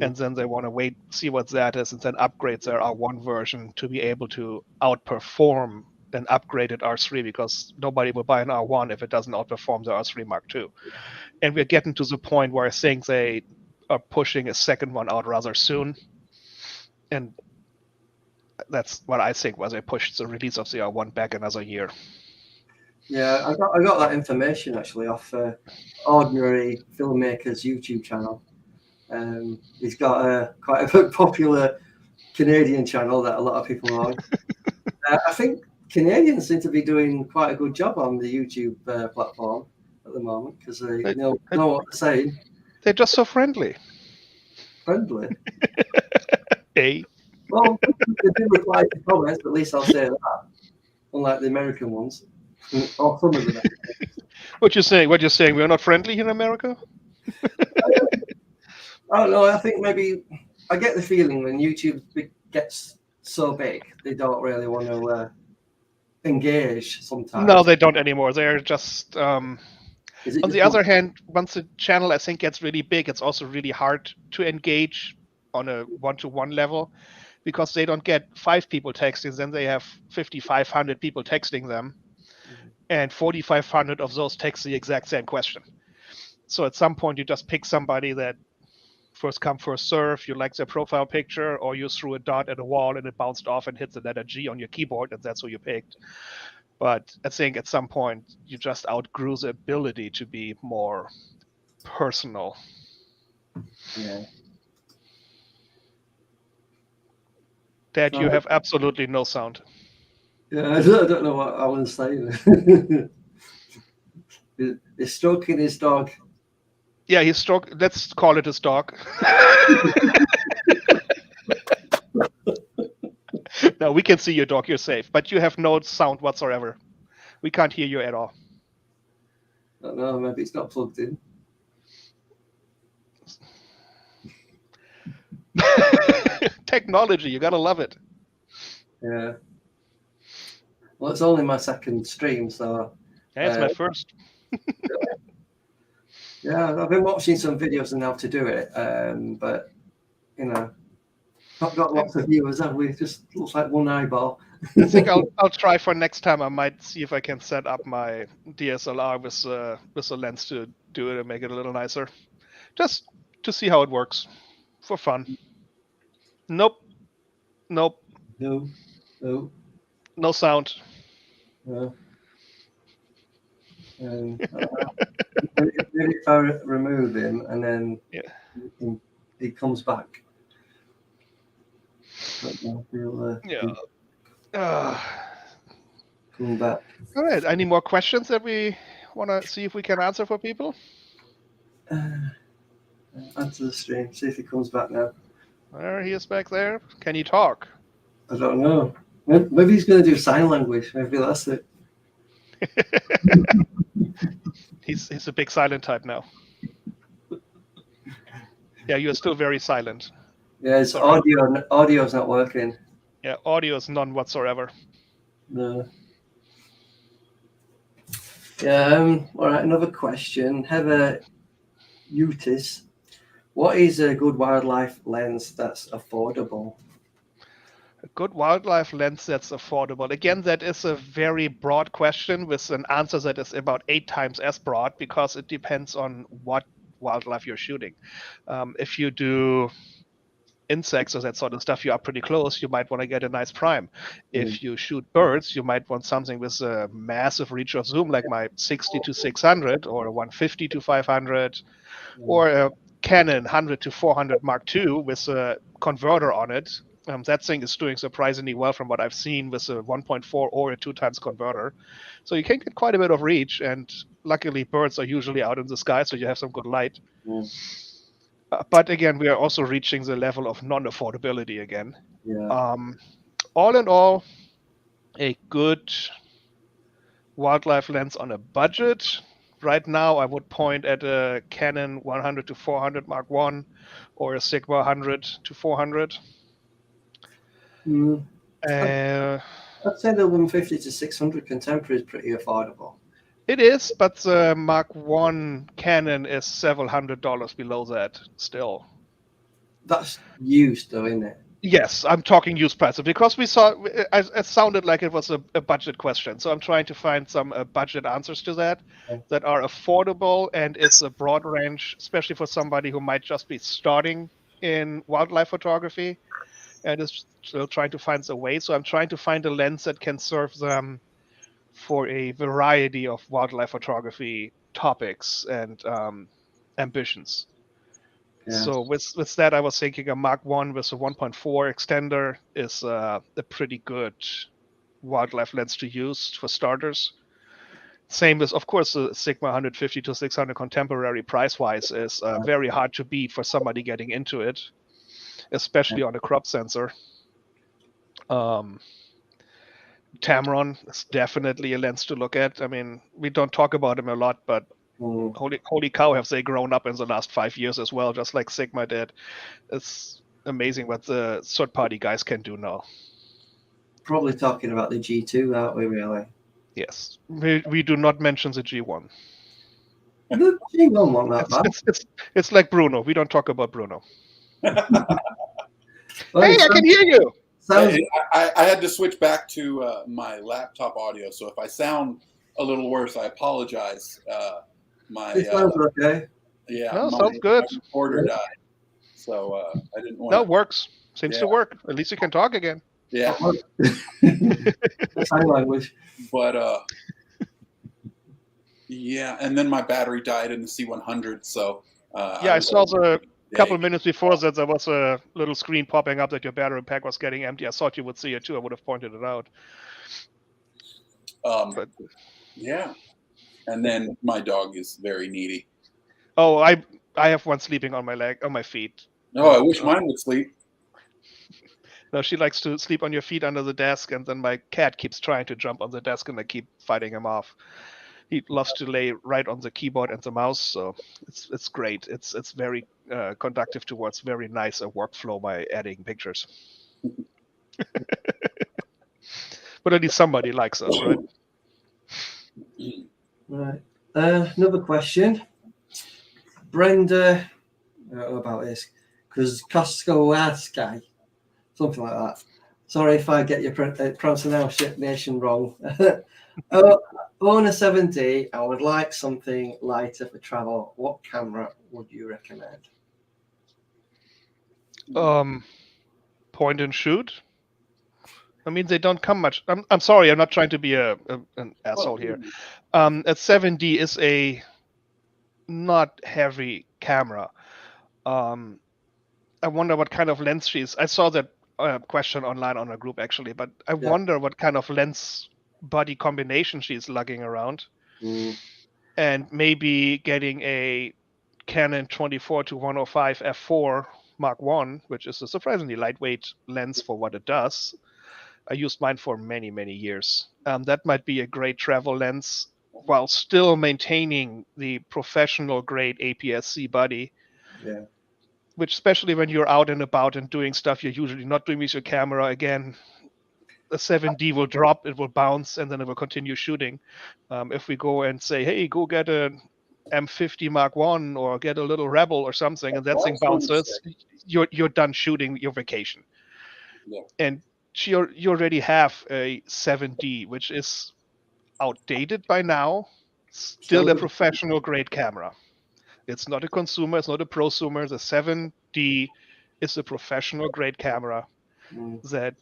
And then they want to wait, see what that is, and then upgrade their R1 version to be able to outperform an upgraded R3, because nobody will buy an R1 if it doesn't outperform the R3 Mark II. And we're getting to the point where I think they are pushing a second one out rather soon. And that's what I think, was they pushed the release of the R1 back another year. Yeah, I got that information actually off Ordinary Filmmaker's YouTube channel. He's got quite a popular Canadian channel that a lot of people are on. I think Canadians seem to be doing quite a good job on the YouTube platform at the moment because they know what they're saying. They're just so friendly. Friendly? Hey. Well, they do reply to comments, but at least I'll say that. Unlike the American ones. Or some of them. What you're saying? We're not friendly in America? I don't know. I think maybe I get the feeling when YouTube gets so big, they don't really want to engage sometimes. No, they don't anymore. They're just. On the other hand, once the channel I think gets really big, it's also really hard to engage on a one-to-one level, because they don't get 5 people texting, then they have 5,500 people texting them, and 4,500 of those text the exact same question. So at some point, you just pick somebody that first come, first serve, you like their profile picture, or you threw a dot at a wall and it bounced off and hit the letter G on your keyboard, and that's who you picked. But I think at some point, you just outgrew the ability to be more personal. Yeah. Dad, you have absolutely no sound. Yeah, I don't know what Alan's saying. He's stroking his dog. Yeah, he's stroking. Let's call it his dog. No, we can see your dog. You're safe, but you have no sound whatsoever. We can't hear you at all. I don't know. Maybe it's not plugged in. Technology, you gotta love it. Yeah. Well, it's only my second stream, so. Yeah, it's my first. Yeah, I've been watching some videos on how to do it, but not got lots of viewers, have we? It just looks like one eyeball. I think I'll try for next time. I might see if I can set up my DSLR with a lens to do it and make it a little nicer, just to see how it works, for fun. Nope. No. No sound. No. Maybe if I remove him and then he comes back. Come back. All right. Any more questions that we want to see if we can answer for people? Answer the stream. See if he comes back now. There he is back there. Can he talk? I don't know. Maybe he's going to do sign language. Maybe that's it. He's a big silent type now. Yeah, you're still very silent. Yeah, his audio's not working. Yeah, audio is none whatsoever. No. Yeah. All right. Another question. Heather Utis, what is a good wildlife lens that's affordable? A good wildlife lens that's affordable. Again, that is a very broad question with an answer that is about 8 times as broad, because it depends on what wildlife you're shooting. If you do insects or that sort of stuff, you are pretty close, you might want to get a nice prime. If you shoot birds, you might want something with a massive reach of zoom, like my 60 to 600 or a 150 to 500, or a Canon 100 to 400 Mark II with a converter on it. That thing is doing surprisingly well from what I've seen with a 1.4 or a 2 times converter. So you can get quite a bit of reach, and luckily birds are usually out in the sky, so you have some good light. But again, we are also reaching the level of non-affordability again. All in all, a good wildlife lens on a budget. Right now, I would point at a Canon 100 to 400 Mark I or a Sigma 100 to 400. I'd say the 150 to 600 contemporary is pretty affordable. It is, but the Mark I Canon is several $100s below that still. That's used though, isn't it? Yes, I'm talking used prices because we saw it sounded like it was a budget question. So I'm trying to find some budget answers to that that are affordable, and it's a broad range, especially for somebody who might just be starting in wildlife photography and is still trying to find a way. So I'm trying to find a lens that can serve them for a variety of wildlife photography topics and ambitions. So with that, I was thinking a Mark I with a 1.4 extender is a pretty good wildlife lens to use for starters. Same as, of course, the Sigma 150 to 600 contemporary price-wise is very hard to beat for somebody getting into it, especially on a crop sensor. Tamron is definitely a lens to look at. I mean, we don't talk about them a lot, but holy cow, have they grown up in the last 5 years as well, just like Sigma did. It's amazing what the third-party guys can do now. Probably talking about the G2, aren't we, really? Yes. We do not mention the G1. The G1 one, that bad. It's like Bruno. We don't talk about Bruno. Well, hey, I can hear you! I had to switch back to my laptop audio, so if I sound a little worse, I apologize. It sounds okay. Yeah, no, sounds good. My recorder died, so I didn't want. No, it works. Seems to work. At least you can talk again. Yeah. Sign language. But yeah, and then my battery died in the C100, so. I saw the couple of minutes before that there was a little screen popping up that your battery pack was getting empty. I thought you would see it too. I would have pointed it out. But yeah, and then my dog is very needy. Oh, I have one sleeping on my feet. No, I wish mine would sleep. No, she likes to sleep on your feet under the desk, and then my cat keeps trying to jump on the desk, and I keep fighting him off. He loves to lay right on the keyboard and the mouse, so it's great. It's very conductive towards very nice workflow by adding pictures. But at least somebody likes us, right? Right. Another question. Brenda, I don't know about this, because Koskowaski, something like that. Sorry if I get your pronunciation wrong. Own a 7D. I would like something lighter for travel. What camera would you recommend? Point and shoot. I mean, they don't come much. I'm sorry, I'm not trying to be an asshole here. A 7D is a not heavy camera. I wonder what kind of lens she's. I saw that question online on a group actually, but I wonder what kind of lens body combination she's lugging around, and maybe getting a Canon 24 to 105 f4 Mark I, which is a surprisingly lightweight lens for what it does. I used mine for many years. That might be a great travel lens while still maintaining the professional grade APS-C body. Yeah. Which, especially when you're out and about and doing stuff you're usually not doing with your camera, again, a 7D will drop, it will bounce, and then it will continue shooting. If we go and say, hey, go get an M50 Mark I or get a little Rebel or something, and that thing bounces, you're done shooting your vacation. Yeah. And you already have a 7D, which is outdated by now, still a professional grade camera. It's not a consumer. It's not a prosumer. The 7D is a professional grade camera that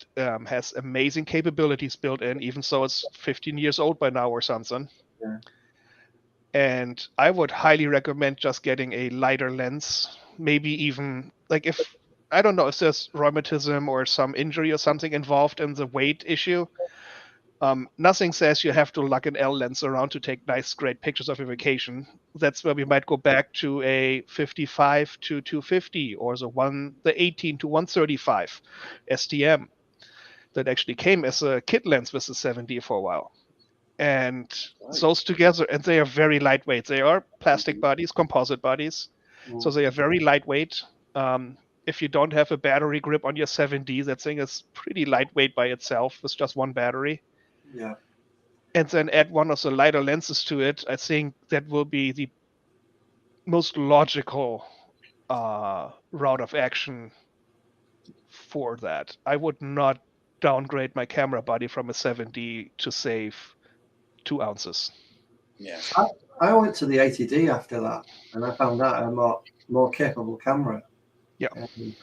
has amazing capabilities built in, even so it's 15 years old by now or something. Yeah. And I would highly recommend just getting a lighter lens, maybe even like if I don't know if there's rheumatism or some injury or something involved in the weight issue. Nothing says you have to lug an L lens around to take nice, great pictures of your vacation. That's where we might go back to a 55 to 250 or the 18 to 135 STM that actually came as a kit lens with the 7D for a while. And those together, and they are very lightweight. They are plastic bodies, composite bodies, so they are very lightweight. If you don't have a battery grip on your 7D, that thing is pretty lightweight by itself with just one battery. Yeah. And then add one of the lighter lenses to it. I think that will be the most logical route of action for that. I would not downgrade my camera body from a 7D to save 2 ounces. Yeah. I went to the 80D after that, and I found that a more capable camera. Yeah.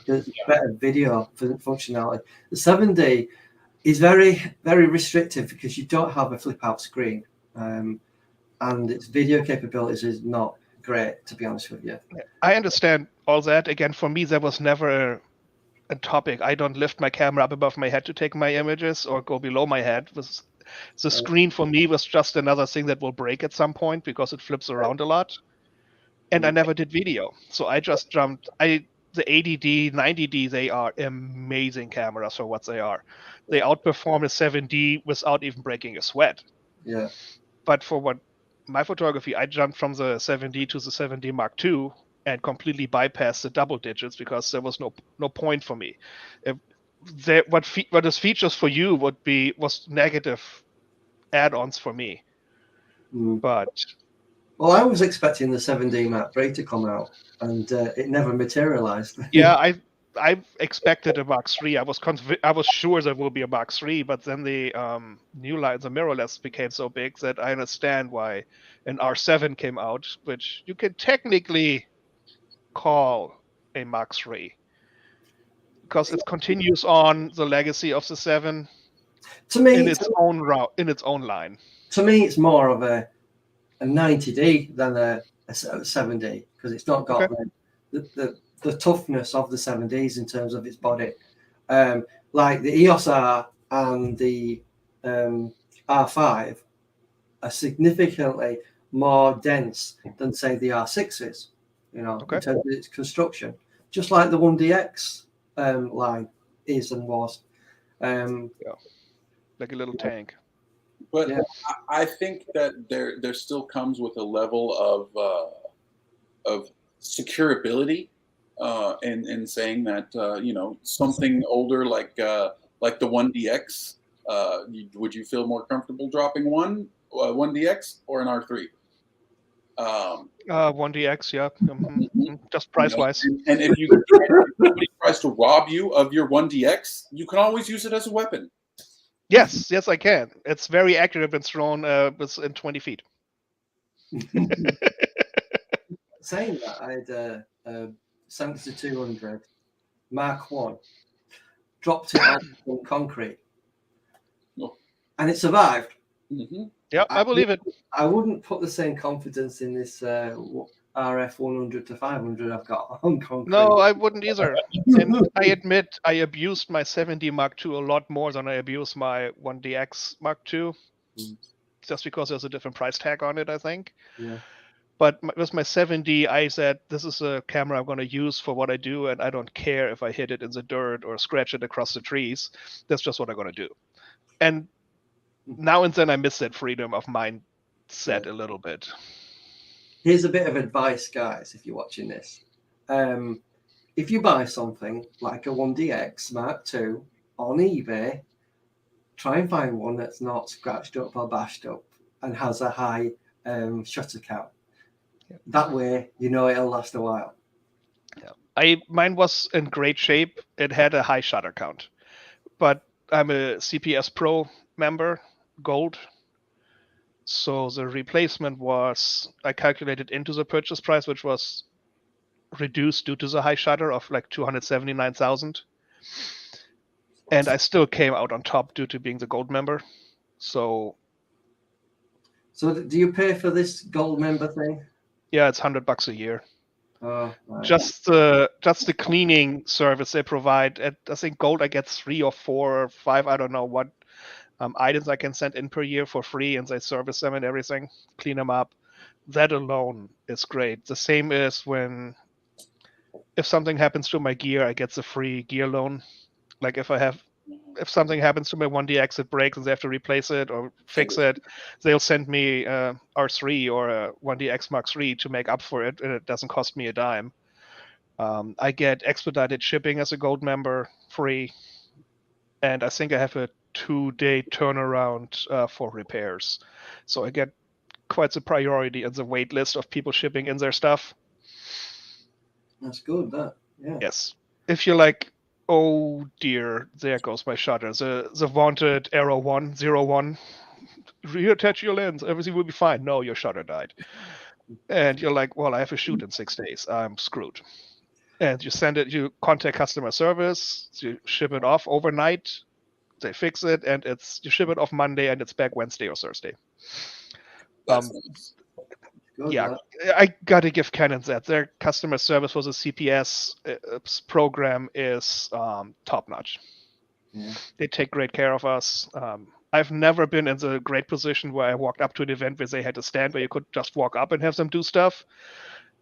There's better video functionality. The 7D is very, very restrictive because you don't have a flip-out screen, and its video capabilities is not great, to be honest with you. I understand all that. Again, for me, that was never a topic. I don't lift my camera up above my head to take my images or go below my head. The screen for me was just another thing that will break at some point because it flips around a lot. And I never did video. So I just jumped. The 80D, 90D, they are amazing cameras for what they are. They outperform a 7D without even breaking a sweat. Yeah. But for what my photography, I jumped from the 7D to the 7D Mark II and completely bypassed the double digits because there was no point for me. What is features for you was negative add-ons for me. But well, I was expecting the 7D Mark III to come out, and it never materialized. Yeah, I expected a Mark III. I was sure there will be a Mark III, but then the new line, the mirrorless, became so big that I understand why an R7 came out, which you can technically call a Mark III because it continues on the legacy of the 7 to me, in its own route, in its own line. To me, it's more of a 90D than a 7D because it's not got the toughness of the 7Ds in terms of its body. Like the EOS R and the R5 are significantly more dense than, say, the R6 in terms of its construction, just like the 1DX line is and was. Like a little tank. But I think that there still comes with a level of securability in saying that something older like the 1DX, would you feel more comfortable dropping 1DX or an R3? 1DX, yeah. Just price wise. And if somebody tries to rob you of your 1DX, you can always use it as a weapon. Yes, I can. It's very accurate when thrown within 20 feet. Saying that, I had a 7200 Mark I, dropped it on concrete, and it survived. Yeah, I believe it. I wouldn't put the same confidence in this RF 100 to 500 I've got on concrete. No, I wouldn't either. And I admit I abused my 7D Mark II a lot more than I abused my 1DX Mark II, just because there's a different price tag on it, I think. Yeah. But with my 7D, I said, this is a camera I'm going to use for what I do, and I don't care if I hit it in the dirt or scratch it across the trees. That's just what I'm going to do. And now and then I miss that freedom of mindset a little bit. Here's a bit of advice, guys, if you're watching this. If you buy something like a 1DX Mark II on eBay, try and find one that's not scratched up or bashed up and has a high shutter count. That way, it'll last a while. Yeah. Mine was in great shape. It had a high shutter count. But I'm a CPS Pro member, Gold. So the replacement was, I calculated into the purchase price, which was reduced due to the high shutter of like 279,000. And I still came out on top due to being the gold member. So do you pay for this gold member thing? yeah, it's $100 a year. Oh, right. Just the cleaning service they provide. At, I think gold, I get 3 or 4 or 5, I don't know what items I can send in per year for free, and they service them and everything, clean them up. That alone is great. The same is if something happens to my gear, I get the free gear loan. Like if something happens to my 1DX, it breaks and they have to replace it or fix it, they'll send me R3 or a 1DX Mark III to make up for it, and it doesn't cost me a dime. I get expedited shipping as a gold member, free, and I think I have a 2-day turnaround for repairs. So I get quite the priority in the wait list of people shipping in their stuff. That's good, that. Yeah. Yes. If you're like, oh dear, there goes my shutter, the vaunted Arrow 101, reattach your lens, everything will be fine. No, your shutter died. And you're like, well, I have a shoot in 6 days. I'm screwed. And you send it, you contact customer service, you ship it off overnight, they fix it, and you ship it off Monday and it's back Wednesday or Thursday. That's nice. Good, Yeah, that. I gotta give Canon that. Their customer service for the CPS program is top notch. Yeah. They take great care of us. I've never been in the great position where I walked up to an event where they had a stand where you could just walk up and have them do stuff.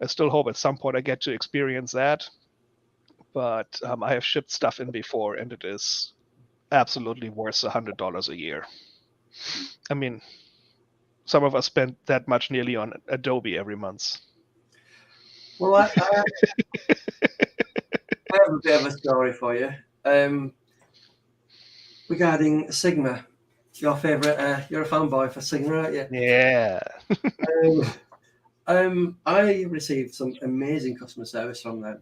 I still hope at some point I get to experience that. But I have shipped stuff in before, and it is absolutely worth $100 a year. I mean, some of us spend that much nearly on Adobe every month. Well, I have a bit of a story for you regarding Sigma. Your favourite, you're a fanboy for Sigma, aren't you? Yeah. I received some amazing customer service from them.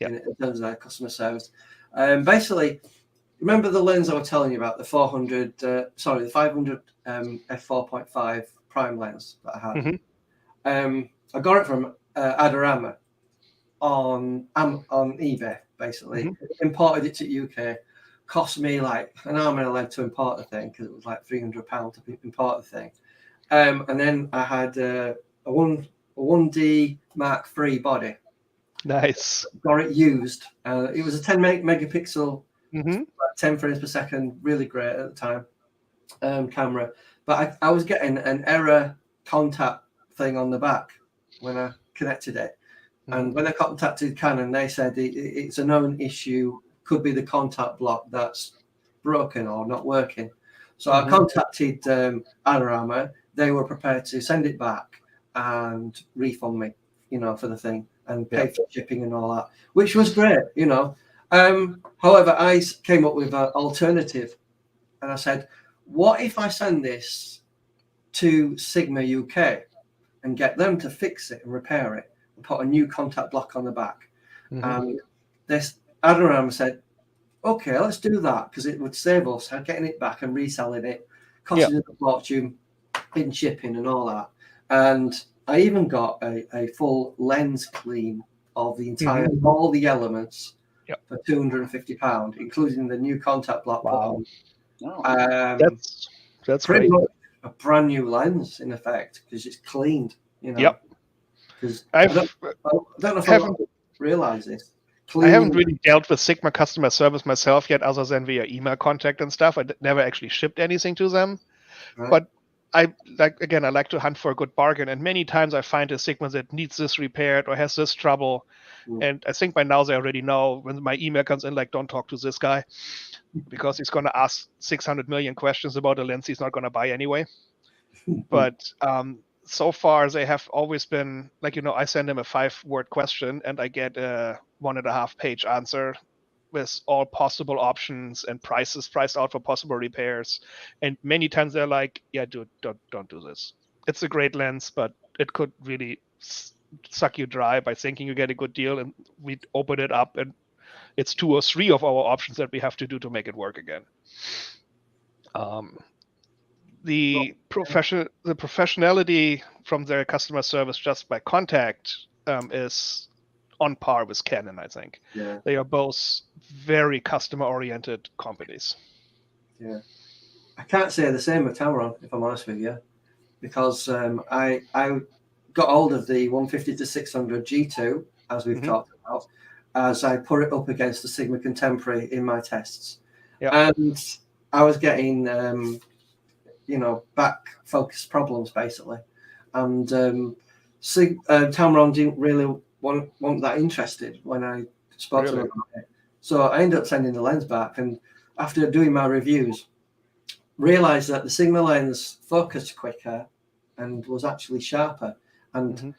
Yep. In terms of their customer service. Basically, remember the lens I was telling you about, the 500 f4.5 prime lens that I had. Mm-hmm. I got it from Adorama on eBay. Basically, imported it to UK. Cost me like an arm and a leg to import the thing because it was like £300 to import the thing. And then I had a 1D Mark III body. Nice. Got it used. It was a 10 megapixel, 10 frames per second, really great at the time, camera. But I was getting an error contact thing on the back when I connected it. And when I contacted Canon, they said it's a known issue, could be the contact block that's broken or not working. So I contacted Adorama. They were prepared to send it back and refund me, for the thing and pay for shipping and all that, which was great, However, I came up with an alternative, and I said, what if I send this to Sigma UK and get them to fix it and repair it and put a new contact block on the back? This Adorama said, okay, let's do that because it would save us getting it back and reselling it, costing us a fortune in shipping and all that. And I even got a full lens clean of the entire, all the elements for £250, including the new contact block. Wow. That's pretty great. much a brand new lens in effect because it's cleaned, Because I don't know if I realize this. I haven't really dealt with Sigma customer service myself yet, other than via email contact and stuff. I never actually shipped anything to them, but I like to hunt for a good bargain. And many times I find a Sigma that needs this repaired or has this trouble. And I think by now they already know when my email comes in, like, don't talk to this guy because he's going to ask 600 million questions about a lens he's not going to buy anyway. But so far they have always been like, I send him a 5-word question and I get a 1.5-page answer with all possible options and prices priced out for possible repairs. And many times they're like, yeah, dude, don't do this. It's a great lens, but it could really suck you dry by thinking you get a good deal. And we open it up and it's 2 or 3 of our options that we have to do to make it work again. the professionality from their customer service just by contact is on par with Canon, I think. Yeah. They are both very customer-oriented companies. Yeah. I can't say the same with Tamron, if I'm honest with you, because I got hold of the 150 to 600 G2, as we've talked about, as I put it up against the Sigma Contemporary in my tests. Yeah. And I was getting, back focus problems, basically. And Tamron didn't really want that interested when I spoke to them about it. So I ended up sending the lens back. And after doing my reviews, realized that the Sigma lens focused quicker and was actually sharper. And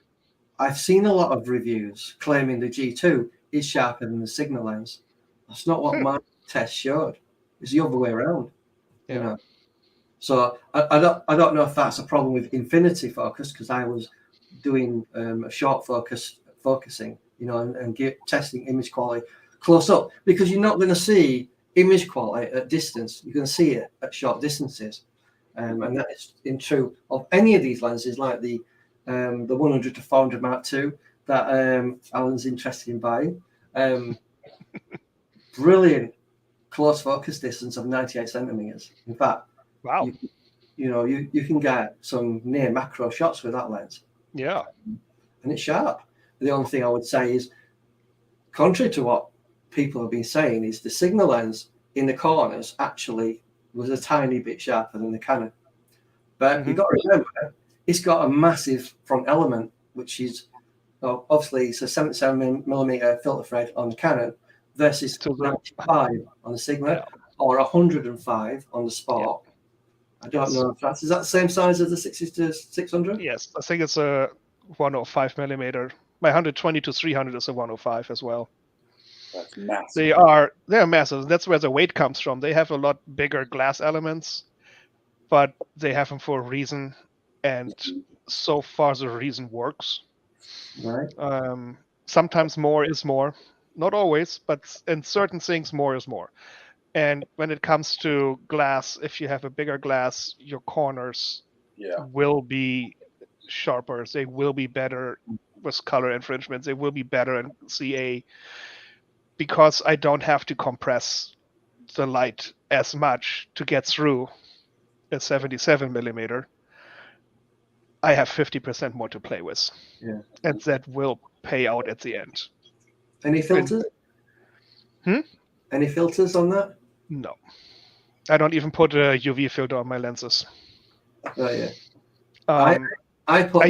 I've seen a lot of reviews claiming the G2 is sharper than the Sigma lens. That's not what my test showed. It's the other way around. You know. So I don't know if that's a problem with infinity focus, because I was doing a short focusing, and testing image quality close up, because you're not going to see image quality at distance. You're going to see it at short distances, and that is true of any of these lenses, like the 100 to 400 Mark II that Alan's interested in buying. Brilliant close focus distance of 98 centimeters. In fact, wow, you can get some near macro shots with that lens. Yeah, and it's sharp. The only thing I would say is, contrary to what people have been saying, is the Sigma lens in the corners actually was a tiny bit sharper than the Canon. But you've got to remember, it's got a massive front element, which is obviously it's a 77mm filter thread on the Canon versus 95 on the Sigma, or 105 on the Sport. I don't know if is that the same size as the 60 to 600? Yes, I think it's a 105mm. My 120 to 300 is a 105 as well. That's massive. They're massive. That's where the weight comes from. They have a lot bigger glass elements, but they have them for a reason, and so far the reason works. Right. Sometimes more is more, not always, but in certain things more is more. And when it comes to glass, if you have a bigger glass, your corners will be sharper. They will be better with color infringements. They will be better in CA, because I don't have to compress the light as much to get through a 77mm. I have 50% more to play with. Yeah. And that will pay out at the end. Any filters? Any filters on that? No. I don't even put a UV filter on my lenses. Oh, yeah. I put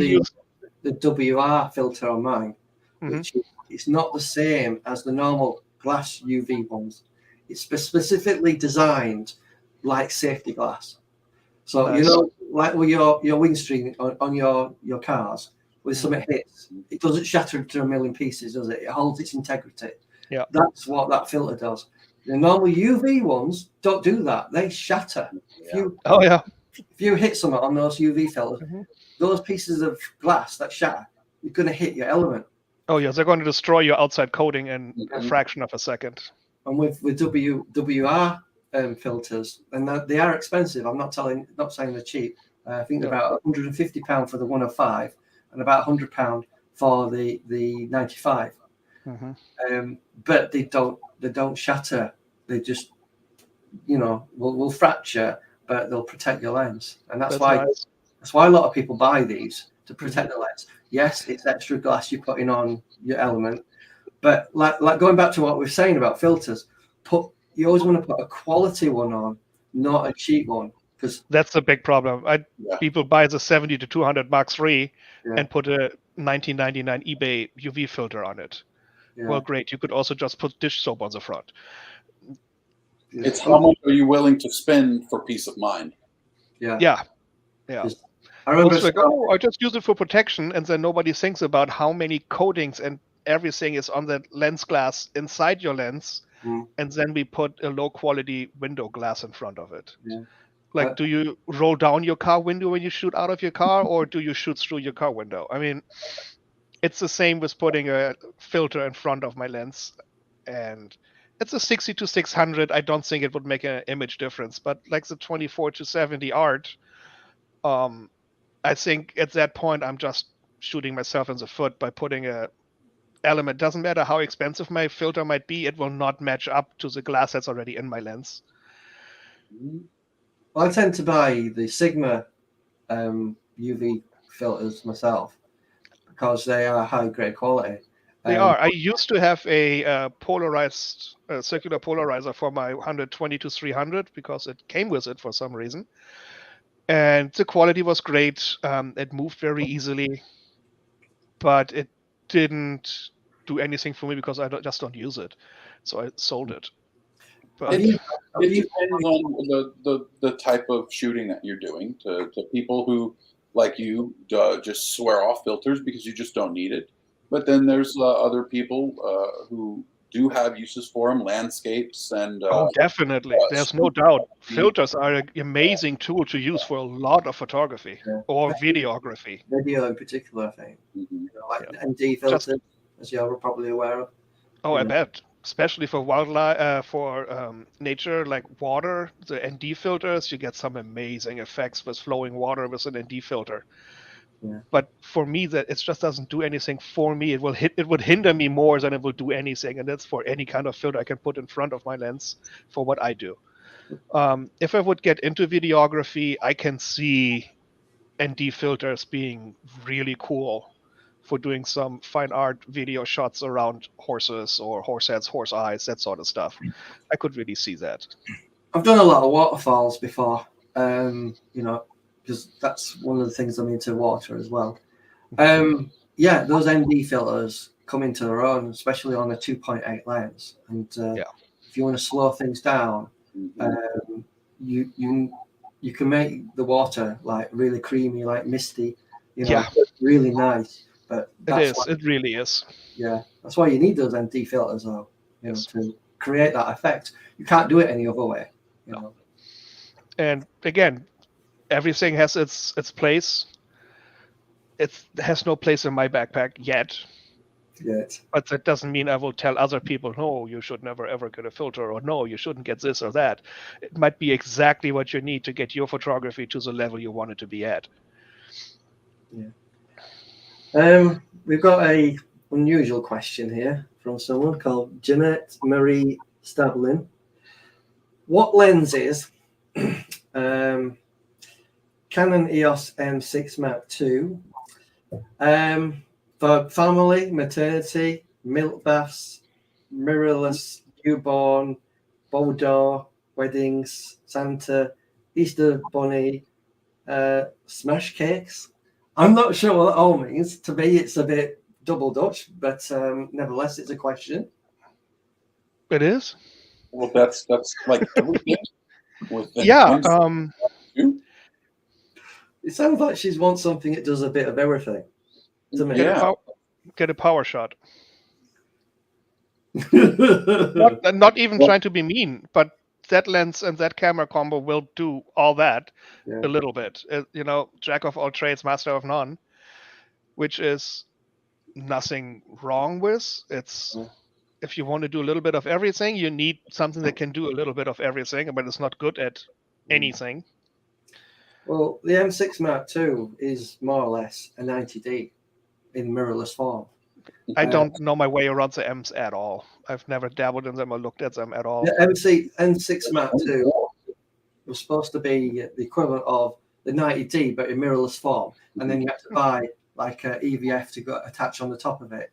the WR filter on mine, which is not the same as the normal glass UV ones. It's specifically designed like safety glass. So, like with your windscreen on your cars, when something hits, it doesn't shatter into a million pieces, does it? It holds its integrity. Yeah. That's what that filter does. The normal UV ones don't do that. They shatter. If you hit something on those UV filters, those pieces of glass that shatter, you're going to hit your element. Oh, yeah. They're going to destroy your outside coating in a fraction of a second. And with WR filters, and they are expensive. I'm not saying they're cheap. I think they're about £150 for the 105 and about £100 for the 95. But they don't shatter. They just will fracture, but they'll protect your lens, and that's why a lot of people buy these to protect the lens. Yes, it's extra glass you're putting on your element, but like going back to what we were saying about filters, you always want to put a quality one on, not a cheap one, because that's the big problem. People buy the 70 to 200 Mark III and put a 1999 eBay UV filter on it. Well, great. You could also just put dish soap on the front. It's how much are you willing to spend for peace of mind? Yeah. I remember I just use it for protection, and then nobody thinks about how many coatings and everything is on the lens glass inside your lens, and then we put a low quality window glass in front of it. Like, do you roll down your car window when you shoot out of your car, or do you shoot through your car window? I mean, it's the same with putting a filter in front of my lens, and it's a 60 to 600. I don't think it would make an image difference, but like the 24 to 70 art, I think at that point I'm just shooting myself in the foot by putting a element. Doesn't matter how expensive my filter might be, it will not match up to the glass that's already in my lens. Well, I tend to buy the Sigma UV filters myself because they are high grade quality. They are. I used to have a polarized circular polarizer for my 120 to 300 because it came with it for some reason, and the quality was great. It moved very easily, but it didn't do anything for me because I just don't use it, so I sold it. But It depends on the type of shooting that you're doing. To people who, like you, just swear off filters because you just don't need it. But then there's other people who do have uses for them, landscapes and. Oh, definitely. There's no doubt. Filters are an amazing tool to use for a lot of photography or videography. Video in particular, I think. Mhm. Like ND filters, as you're probably aware of. Oh, I bet. Especially for wildlife, for nature, like water, the ND filters, you get some amazing effects with flowing water with an ND filter. Yeah. But for me, that it just doesn't do anything for me. It would hinder me more than it will do anything, and that's for any kind of filter I can put in front of my lens for what I do. If I would get into videography, I can see ND filters being really cool for doing some fine art video shots around horses or horse heads, horse eyes, that sort of stuff. I could really see that. I've done a lot of waterfalls before, because that's one of the things I'm into, water as well. Yeah, those ND filters come into their own, especially on a 2.8 lens. And if you want to slow things down, you can make the water like really creamy, like misty, really nice. But it really is. Yeah, that's why you need those ND filters, though, to create that effect. You can't do it any other way. And again, everything has its place. It has no place in my backpack yet. But that doesn't mean I will tell other people, no, you should never ever get a filter, or no, you shouldn't get this or that. It might be exactly what you need to get your photography to the level you want it to be at. Yeah. We've got a unusual question here from someone called Jeanette Marie Stablin. What lenses Canon EOS M6 Mark II for family, maternity, milk baths, mirrorless, newborn, Bordeaux, weddings, Santa, Easter bunny, smash cakes? I'm not sure what that all means. To me, it's a bit double Dutch, but nevertheless, it's a question. It is? Well, that's like everything. It sounds like she wants something that does a bit of everything. Get a power shot. not even trying to be mean, but that lens and that camera combo will do all that a little bit. Jack of all trades, master of none, which is nothing wrong with. It's if you want to do a little bit of everything, you need something that can do a little bit of everything, but it's not good at anything. Well, the M6 Mark II is more or less a 90D in mirrorless form. I don't know my way around the M's at all. I've never dabbled in them or looked at them at all. The M6 Mark II was supposed to be the equivalent of the 90D, but in mirrorless form. And then you have to buy like an EVF to attach on the top of it.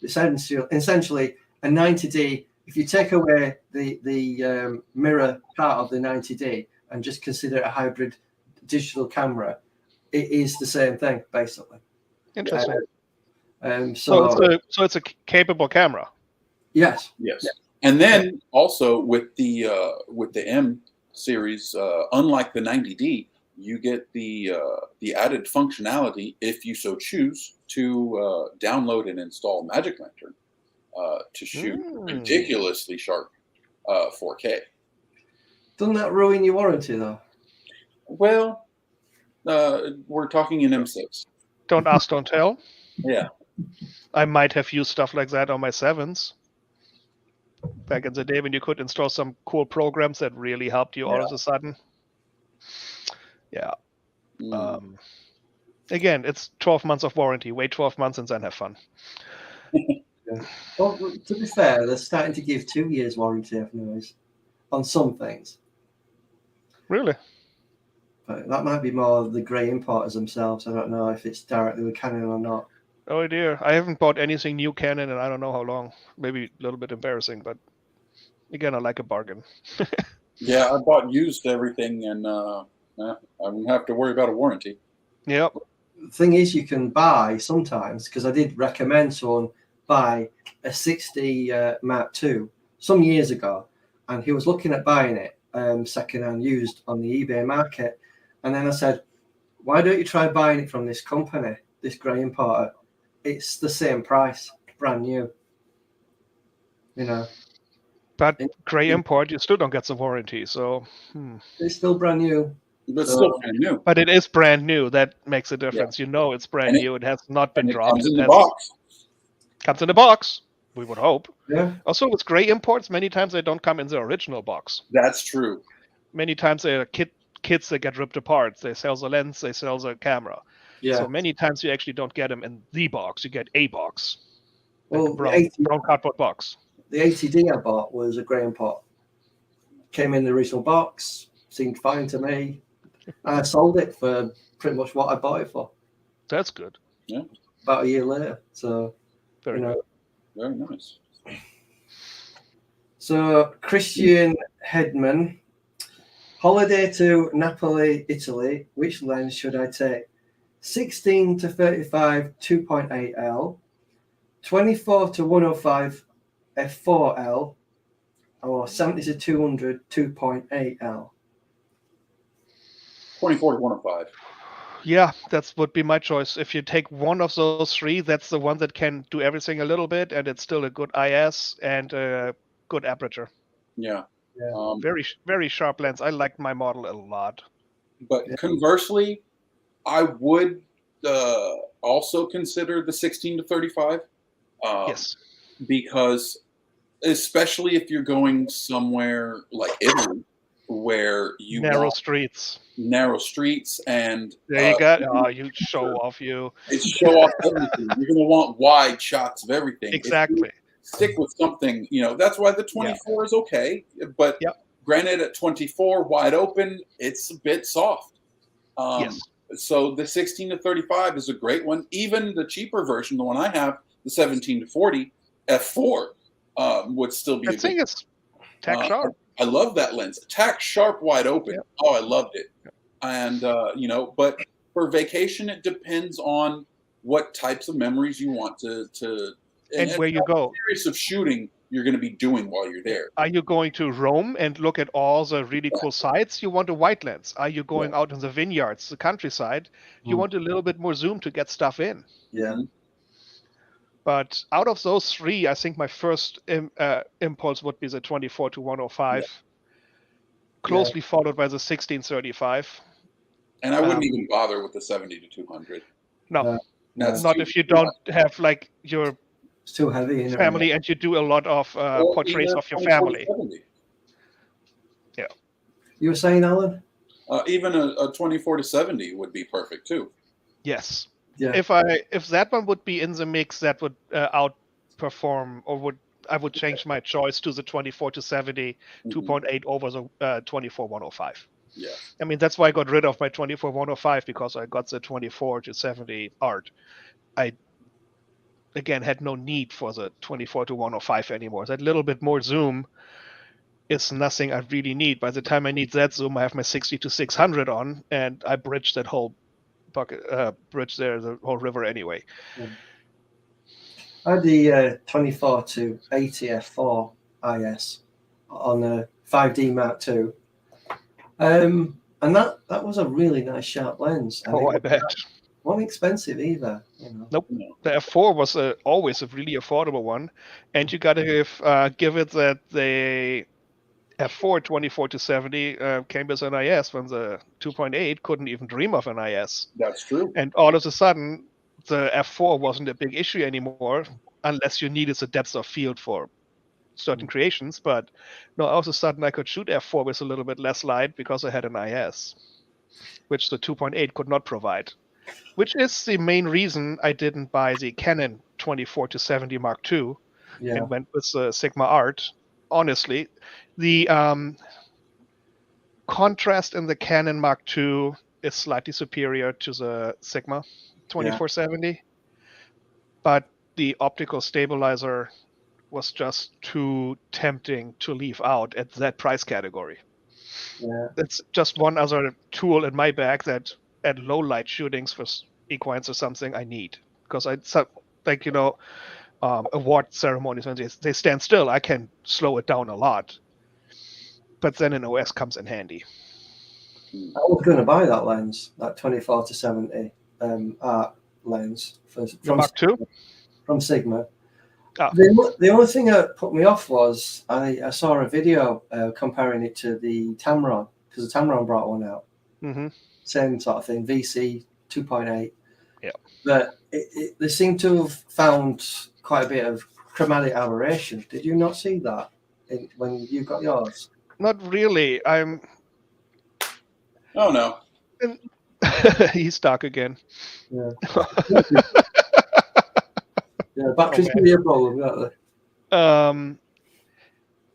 Essentially, a 90D, if you take away the mirror part of the 90D and just consider it a hybrid digital camera, it is the same thing, basically. Interesting. So it's a capable camera. Yes. And then also with the M series, unlike the 90D, you get the added functionality, if you so choose, to download and install Magic Lantern to shoot ridiculously sharp 4K. Doesn't that ruin your warranty, though? Well, we're talking in M6. Don't ask, don't tell. Yeah. I might have used stuff like that on my 7s. Back in the day when you could install some cool programs that really helped you all of a sudden. Yeah. Again, it's 12 months of warranty. Wait 12 months and then have fun. Yeah. Well, to be fair, they're starting to give 2 years warranty, I've noticed, on some things. Really? But that might be more the grey importers themselves. I don't know if it's directly with Canon or not. Oh dear, I haven't bought anything new Canon and I don't know how long. Maybe a little bit embarrassing, but again, I like a bargain. Yeah, I bought used everything, and I don't have to worry about a warranty. Yep. The thing is, you can buy sometimes, because I did recommend someone buy a 60 Mark II some years ago, and he was looking at buying it second-hand used on the eBay market. And then I said, why don't you try buying it from this company, this grey importer? It's the same price, brand new. You know. But grey import, you still don't get the warranty, so... It's still brand new. But still brand new. But it is brand new. That makes a difference. Yeah. You know it's brand new. It has not been dropped. Comes in the box. Comes in the box, we would hope. Yeah. Also, with grey imports, many times they don't come in the original box. That's true. Many times they are kits that get ripped apart. They sell the lens, they sell the camera. Yeah. So many times you actually don't get them in the box. You get a box. Well, like a brown cardboard box. The 80D I bought was a grey import. Came in the original box, seemed fine to me. And I sold it for pretty much what I bought it for. That's good. Yeah. About a year later. So, very good. Very nice. So, Christian Hedman, holiday to Napoli, Italy. Which lens should I take? 16 to 35 2.8L, 24 to 105 f4L, or 70 to 200 2.8L. 24 to 105. Yeah, that would be my choice. If you take one of those three, that's the one that can do everything a little bit, and it's still a good IS and a good aperture. Yeah. Very, very sharp lens. I like my model a lot. But conversely, I would also consider the 16 to 35. Yes. Because especially if you're going somewhere like Italy, where you narrow streets and there you go. You show off it's show off everything. You're going to want wide shots of everything. Exactly. Stick with something, that's why the 24 is okay, but granted at 24 wide open, it's a bit soft. Yes. So the 16 to 35 is a great one. Even the cheaper version, the one I have, the 17 to 40 f4 would still be I think it's tack sharp. I love that lens. Tack sharp wide open. Yep. Oh, I loved it. Yep. And but for vacation, it depends on what types of memories you want to and where you go. Series of shooting you're going to be doing while you're there. Are you going to Rome and look at all the really cool sites? You want a wide lens. Are you going out in the vineyards, the countryside? You want a little bit more zoom to get stuff in. Yeah. But out of those three, I think my first impulse would be the 24 to 105, closely followed by the 1635. And I wouldn't even bother with the 70 to 200. No, not if you don't have like your it's too heavy family and you do a lot of portraits of your family. Yeah. You were saying, Alan? Even a 24 to 70 would be perfect too. Yes. Yeah. If that one would be in the mix, that would outperform, or I would change my choice to the 24 to 70 2.8 over the 24 105. Yeah. I mean, that's why I got rid of my 24 105 because I got the 24 to 70 art. I again had no need for the 24 to 105 anymore. That little bit more zoom is nothing I really need. By the time I need that zoom, I have my 60 to 600 on, and I bridge that whole bridge there, the whole river anyway. I had the 24 to 80 f4 IS on a 5D Mark II. And that was a really nice sharp lens. I bet. Wasn't expensive either. Nope. The F4 was always a really affordable one, and you got to give it that the F4 24 to 70 came as an IS when the 2.8 couldn't even dream of an IS. That's true. And all of a sudden, the F4 wasn't a big issue anymore, unless you needed the depth of field for certain creations. But no, all of a sudden I could shoot F4 with a little bit less light because I had an IS. which the 2.8 could not provide, which is the main reason I didn't buy the Canon 24-70 Mark II and went with the Sigma Art. Honestly, the contrast in the Canon Mark II is slightly superior to the Sigma 24-70, but the optical stabilizer was just too tempting to leave out at that price category. Yeah. It's just one other tool in my bag that at low light shootings for equines or something I need, because award ceremonies when they stand still, I can slow it down a lot, but then an OS comes in handy. I was going to buy that lens, that 24-70 art lens from Sigma. Oh. The only thing that put me off was I saw a video comparing it to the Tamron, because the Tamron brought one out. Mm-hmm. Same sort of thing, VC 2.8. Yeah. But they seem to have found quite a bit of chromatic aberration. Did you not see that when you got yours? Not really. Oh no. He's stuck again. Yeah. Yeah, batteries can be a problem, aren't they?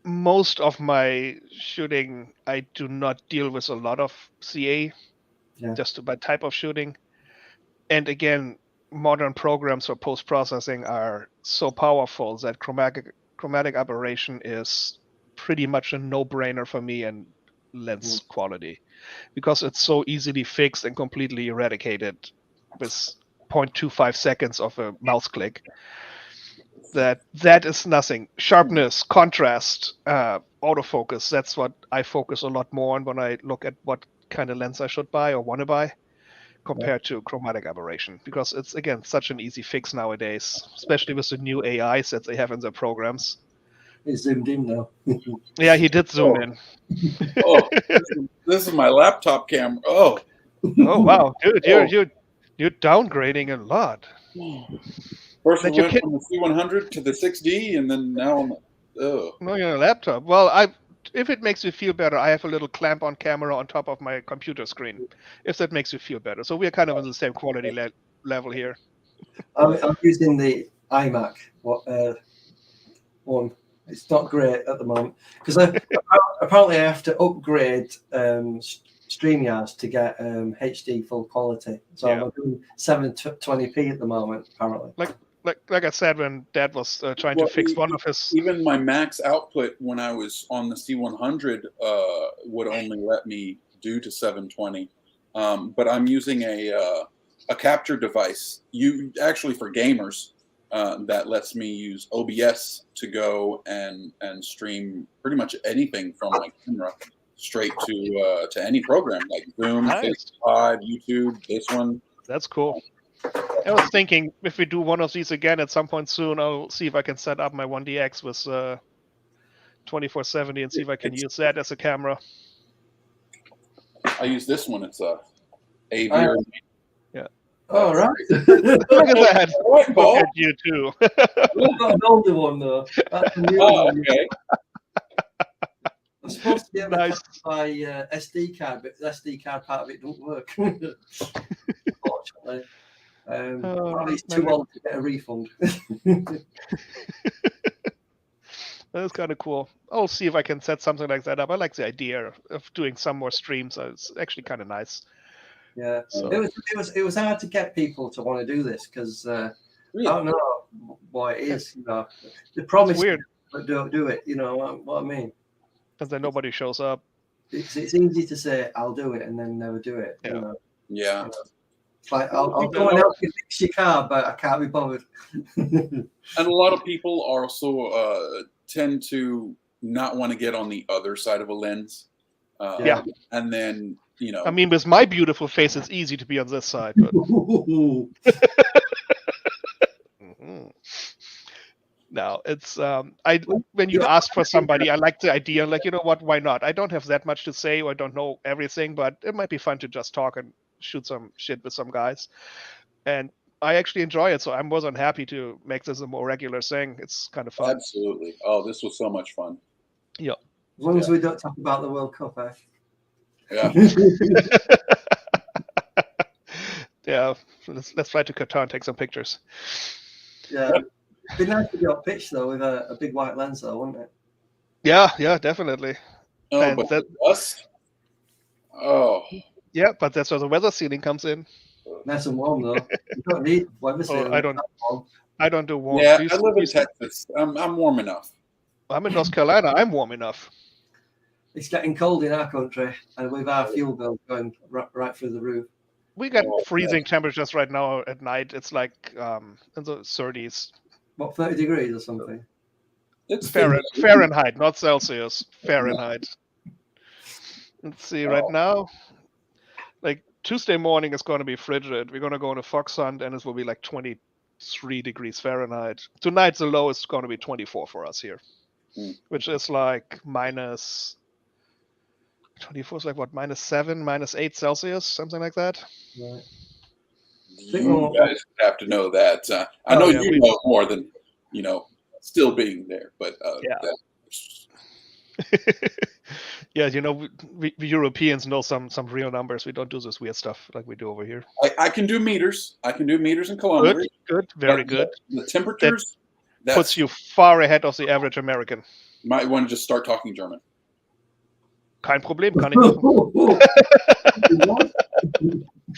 Most of my shooting, I do not deal with a lot of CA, just by type of shooting. And again, modern programs for post-processing are so powerful that chromatic aberration is pretty much a no-brainer for me in lens quality, because it's so easily fixed and completely eradicated with 0.25 seconds of a mouse click. That is nothing. Sharpness, contrast, autofocus, that's what I focus a lot more on when I look at what kind of lens I should buy or want to buy, compared to chromatic aberration, because it's, again, such an easy fix nowadays, especially with the new AIs that they have in their programs. He zoomed in now. Yeah, he did zoom in. Oh, this is my laptop camera. Oh wow, dude, you're downgrading a lot. First we went from the C100 to the 6D, and then now I'm No, you're a laptop. Well, if it makes you feel better, I have a little clamp-on camera on top of my computer screen, if that makes you feel better. So we're kind of on the same quality level here. I'm using the iMac one. It's not great at the moment, because apparently I have to upgrade StreamYard to get HD full quality. So I'm doing 720p at the moment, apparently. Like I said, when Dad was trying to fix one of his... Even my max output when I was on the C100 would only let me do to 720. But I'm using a capture device, actually for gamers, that lets me use OBS to go and stream pretty much anything from my camera straight to any program, like Zoom, Facebook, YouTube, this one. That's cool. I was thinking, if we do one of these again at some point soon, I'll see if I can set up my 1DX with 24-70 and see if I can use that as a camera. I use this one. It's a Aviator. Yeah. Oh, right. Look at that. Look at you too. We've got an older one though. That's a new one. Okay. I'm supposed to be able to buy SD card, but the SD card part of it don't work. Unfortunately. It's too old to get a refund. That's kind of cool. I'll see if I can set something like that up. I like the idea of doing some more streams. So it's actually kind of nice. Yeah, so. It was hard to get people to want to do this, because I don't know what it is. You know, they promise weird, but don't do it. You know what I mean? Because then nobody shows up. It's easy to say I'll do it and then never do it. Yeah. You know? Yeah. It's like I'll go and help you fix your car, but I can't be bothered. And a lot of people also tend to not want to get on the other side of a lens. And then, you know. I mean, with my beautiful face, it's easy to be on this side. But... No, it's when you ask for somebody, I like the idea, like, you know what, why not? I don't have that much to say, or I don't know everything, but it might be fun to just talk and shoot some shit with some guys. And I actually enjoy it, so I'm more than happy to make this a more regular thing. It's kind of fun. Absolutely. Oh, this was so much fun. Yeah. As long as we don't talk about the World Cup, Yeah. Yeah, let's fly to Qatar and take some pictures. Yeah. It'd be nice to be on pitch though with a big white lens though, wouldn't it? Yeah, definitely. Oh, And but that, dust. Oh, yeah, but that's where the weather sealing comes in. Nice and warm though. You don't need weather sealing. I don't do warm. yeah. Please, I live in please. Texas. I'm warm enough. I'm in North Carolina. I'm warm enough. It's getting cold in our country, and with our fuel bill going right through the roof. We got Oh, freezing temperatures right now at night. It's like in the 30s. What, 30 degrees or something? It's Fahrenheit, not Celsius. Fahrenheit. Let's see. Right now, like Tuesday morning is going to be frigid. We're going to go on a fox hunt, and it will be like 23 degrees Fahrenheit. Tonight, the low is going to be 24 for us here, which is like minus 24 is like what, -7, -8 Celsius, something like that. Right. You guys have to know that. I know you know more than still being there, but yeah, we Europeans know some real numbers. We don't do this weird stuff like we do over here. I can do meters. I can do meters in kilometers. Good, very good. The temperatures that puts you far ahead of the average American. Might want to just start talking German. Kein Problem, kann ich machen.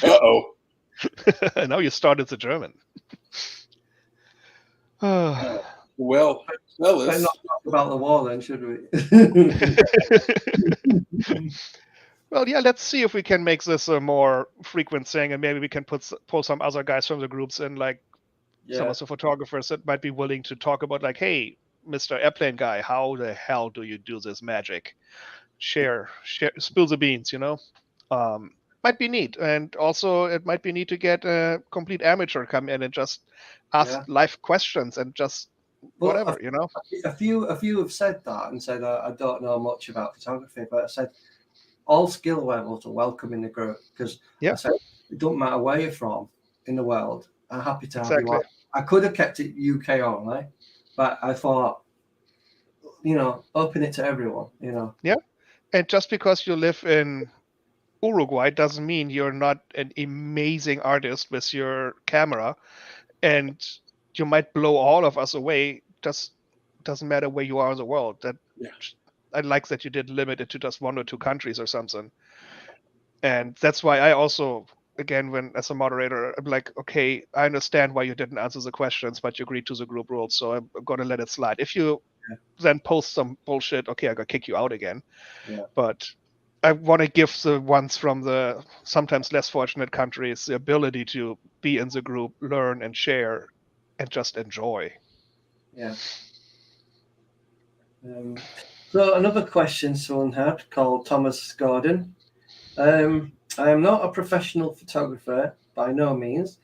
Uh-oh. Now you started the German. Well, let's not talk about the war then, should we? Well, yeah, let's see if we can make this a more frequent thing, and maybe we can pull some other guys from the groups in, like some of the photographers that might be willing to talk about, like, hey, Mr. Airplane Guy, how the hell do you do this magic? Share, spill the beans, might be neat. And also it might be neat to get a complete amateur come in and just ask live questions and just whatever, A few have said that and said, I don't know much about photography, but I said all skill levels are welcome in the group, because I said it don't matter where you're from in the world. I'm happy to have you on. I could have kept it UK only, but I thought, open it to everyone, Yeah. And just because you live in Uruguay doesn't mean you're not an amazing artist with your camera, and you might blow all of us away. Just doesn't matter where you are in the world. I like that you did limit it to just 1 or 2 countries or something. And that's why I also, again, when as a moderator, I'm like, okay, I understand why you didn't answer the questions, but you agreed to the group rules, so I'm going to let it slide. If you then post some bullshit, okay, I got to kick you out again. Yeah. But I want to give the ones from the sometimes less fortunate countries the ability to be in the group, learn and share, and just enjoy. Yeah. So another question someone had, called Thomas Gordon. I am not a professional photographer by no means.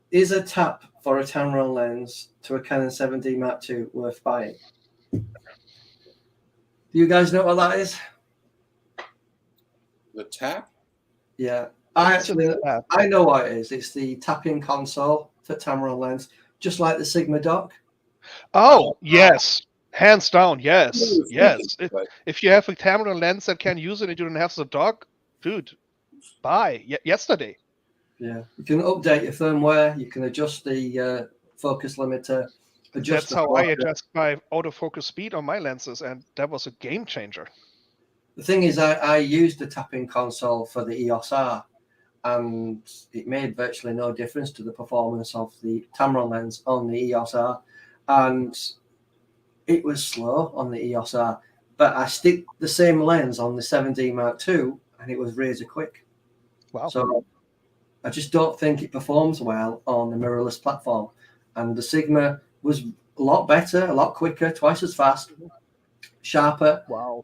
Is a tap for a Tamron lens to a Canon 7D Mark II worth buying? Do you guys know what that is? The tap? Yeah. I know what it is. It's the tapping console for Tamron lens, just like the Sigma dock. Oh, yes. Hands down, yes. Yes. If you have a Tamron lens that can use it and you don't have the dock, dude, buy. Yesterday. Yeah. You can update your firmware. You can adjust the focus limiter. That's how I adjust my autofocus speed on my lenses, and that was a game changer. The thing is, I used the tapping console for the EOS R, and it made virtually no difference to the performance of the Tamron lens on the EOS R, and it was slow on the EOS R, but I stick the same lens on the 7D Mark II, and it was razor quick. Wow. So I just don't think it performs well on the mirrorless platform, and the Sigma was a lot better, a lot quicker, twice as fast, sharper. Wow.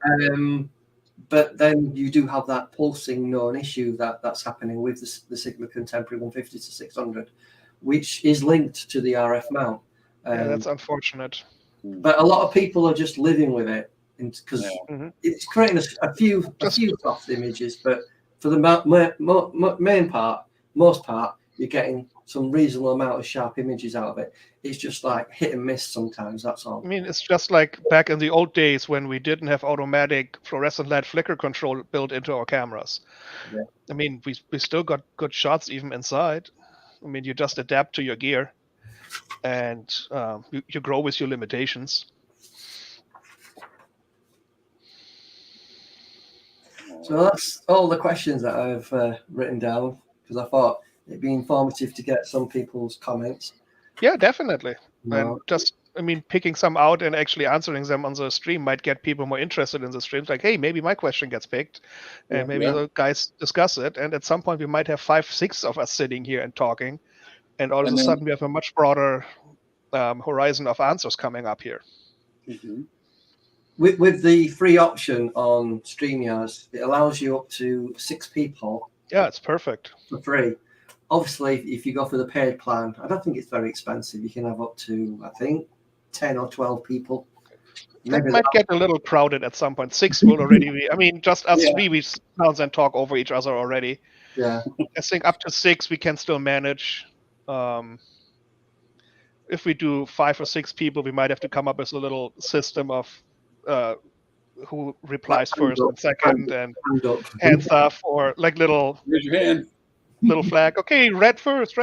But then you do have that pulsing known issue that's happening with the Sigma Contemporary 150 to 600, which is linked to the RF mount. Yeah, that's unfortunate. But a lot of people are just living with it because it's creating a few soft images. But for the most part, you're getting some reasonable amount of sharp images out of it. It's just like hit and miss sometimes, that's all. I mean, it's just like back in the old days when we didn't have automatic fluorescent light flicker control built into our cameras. Yeah. I mean, we still got good shots even inside. I mean, you just adapt to your gear, and you grow with your limitations. So that's all the questions that I've written down, because I thought it'd be informative to get some people's comments. Yeah, definitely. No. And just, I mean, picking some out and actually answering them on the stream might get people more interested in the streams. Like, hey, maybe my question gets picked, and maybe the guys discuss it. And at some point, we might have 5, 6 of us sitting here and talking, and all of a sudden, we have a much broader horizon of answers coming up here. Mm-hmm. With the free option on StreamYard, it allows you up to 6 people. Yeah, it's perfect. For free. Obviously, if you go for the paid plan, I don't think it's very expensive. You can have up to, I think, 10 or 12 people. That might get a little crowded at some point. 6 will already be, I mean, just us 3, we sound and talk over each other already. Yeah. I think up to 6, we can still manage. If we do 5 or 6 people, we might have to come up with a little system of who replies first and second and hand stuff, or like little raise your hand, little flag. Okay, red first.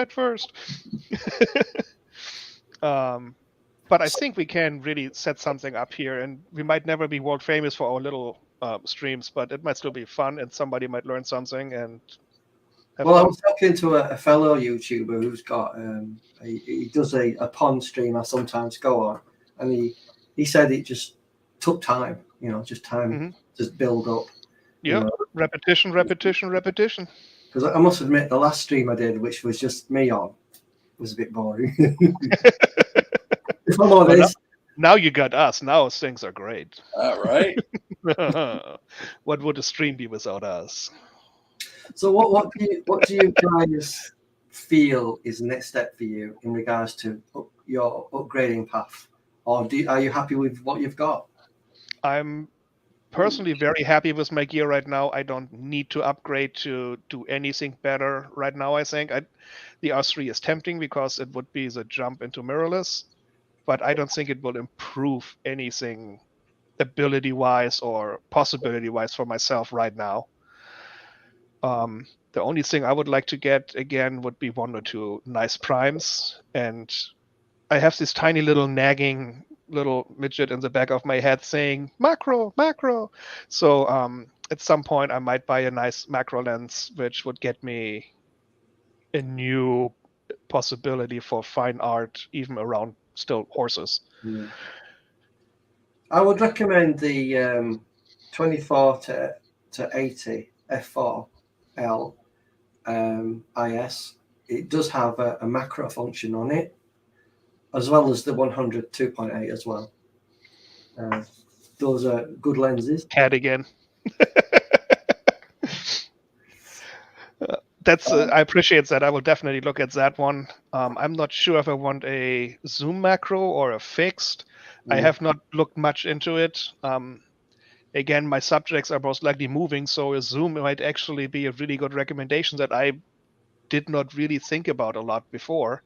But I think we can really set something up here, and we might never be world famous for our little streams, but it might still be fun, and somebody might learn something. And well, fun. I was talking to a fellow YouTuber who's got he does a pond stream I sometimes go on, and he said it just took time, just time to build up. Yeah, repetition. Because I must admit, the last stream I did, which was just me on, was a bit boring. If I'm honest. Now you got us. Now things are great. All right. What would a stream be without us? So what do you guys feel is the next step for you in regards to your upgrading path, or are you happy with what you've got? I'm personally very happy with my gear right now. I don't need to upgrade to do anything better right now. I think the R3 is tempting because it would be the jump into mirrorless, but I don't think it will improve anything ability-wise or possibility-wise for myself right now. The only thing I would like to get again would be 1 or 2 nice primes, and I have this tiny little nagging little midget in the back of my head saying macro. So at some point I might buy a nice macro lens, which would get me a new possibility for fine art, even around still horses. Yeah. I would recommend the 24 to 80 f4L IS. It does have a macro function on it, as well as the 100 2.8 as well. Those are good lenses. Cat again. I appreciate that. I will definitely look at that one. I'm not sure if I want a zoom macro or a fixed. I have not looked much into it. Again, my subjects are most likely moving, so a zoom might actually be a really good recommendation that I did not really think about a lot before.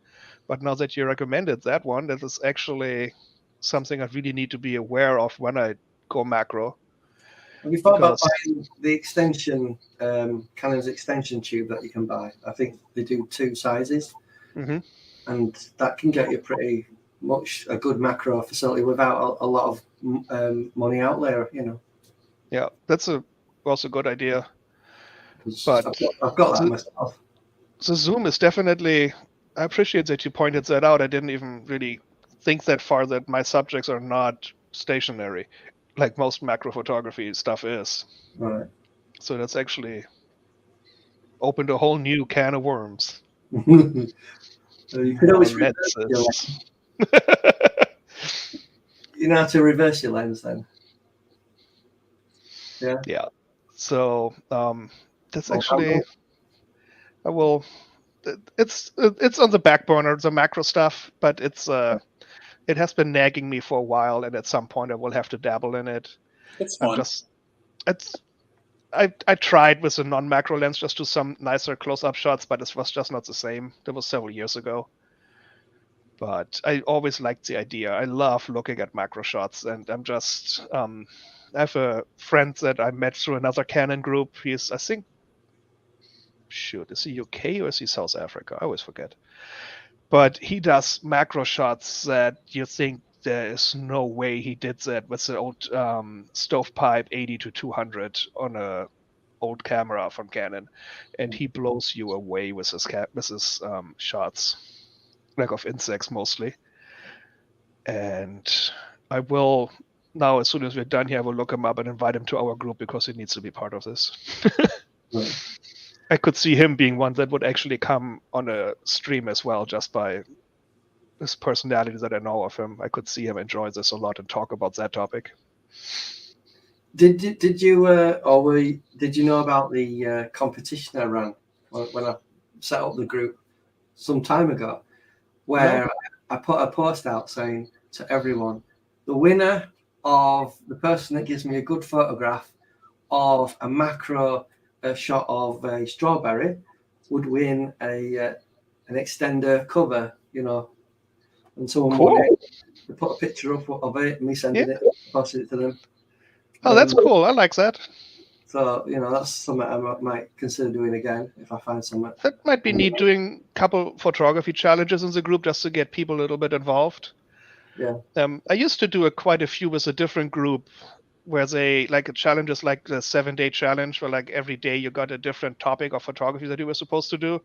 But now that you recommended that one, that is actually something I really need to be aware of when I go macro. Have you thought about buying the extension, Canon's extension tube that you can buy? I think they do 2 sizes, and that can get you pretty much a good macro facility without a lot of money outlay, Yeah, that's also a good idea. But I've got that myself. The zoom is definitely. I appreciate that you pointed that out. I didn't even really think that far, that my subjects are not stationary, like most macro photography stuff is. Right. So that's actually opened a whole new can of worms. You could always reverse your lens. You know how to reverse your lens then. Yeah. So that's actually. I will. It's on the back burner, the macro stuff, but it has been nagging me for a while, and at some point I will have to dabble in it. It's fun. I tried with a non-macro lens, just do some nicer close-up shots, but it was just not the same. That was several years ago. But I always liked the idea. I love looking at macro shots, and I'm just I have a friend that I met through another Canon group. He's, I think, shoot, is he UK or is he South Africa? I always forget. But he does macro shots that you think there is no way he did that with the old stovepipe 80 to 200 on a old camera from Canon, and he blows you away with his shots, like of insects mostly. And I will now, as soon as we're done here, I will look him up and invite him to our group because he needs to be part of this. Right. I could see him being one that would actually come on a stream as well, just by his personality that I know of him. I could see him enjoy this a lot and talk about that topic. Did you did you know about the competition I ran when I set up the group some time ago, where I put a post out saying to everyone, the winner of the person that gives me a good photograph of a macro shot of a strawberry would win an extender cover, and someone won it. They put a picture up of it, me sending it, posted it to them. Oh, that's cool. I like that. So, that's something I might consider doing again if I find something. That might be neat, doing a couple photography challenges in the group just to get people a little bit involved. Yeah. I used to do quite a few with a different group where they challenges like the 7-day challenge, where like every day you got a different topic of photography that you were supposed to do.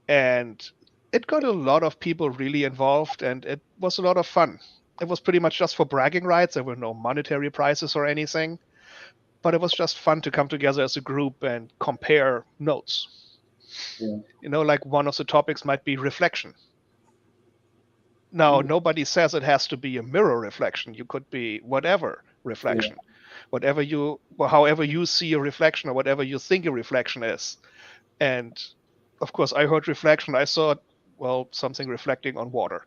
And it got a lot of people really involved, and it was a lot of fun. It was pretty much just for bragging rights. There were no monetary prizes or anything, but it was just fun to come together as a group and compare notes. Yeah. Like one of the topics might be reflection. Now, nobody says it has to be a mirror reflection. You could be whatever reflection, however you see a reflection or whatever you think a reflection is. And of course, I heard reflection. I saw, something reflecting on water.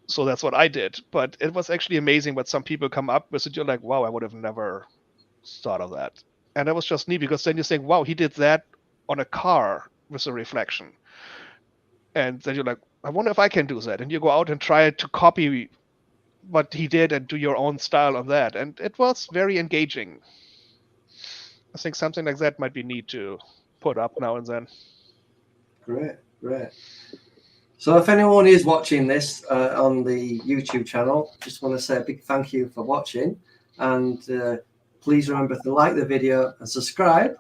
So that's what I did. But it was actually amazing what some people come up with. And you're like, wow, I would have never thought of that. And that was just neat, because then you think, wow, he did that on a car with a reflection. And then you're like, I wonder if I can do that. And you go out and try to copy what he did and do your own style of that. And it was very engaging. I think something like that might be neat to put up now and then. Great. So if anyone is watching this on the YouTube channel, just want to say a big thank you for watching, and please remember to like the video and subscribe.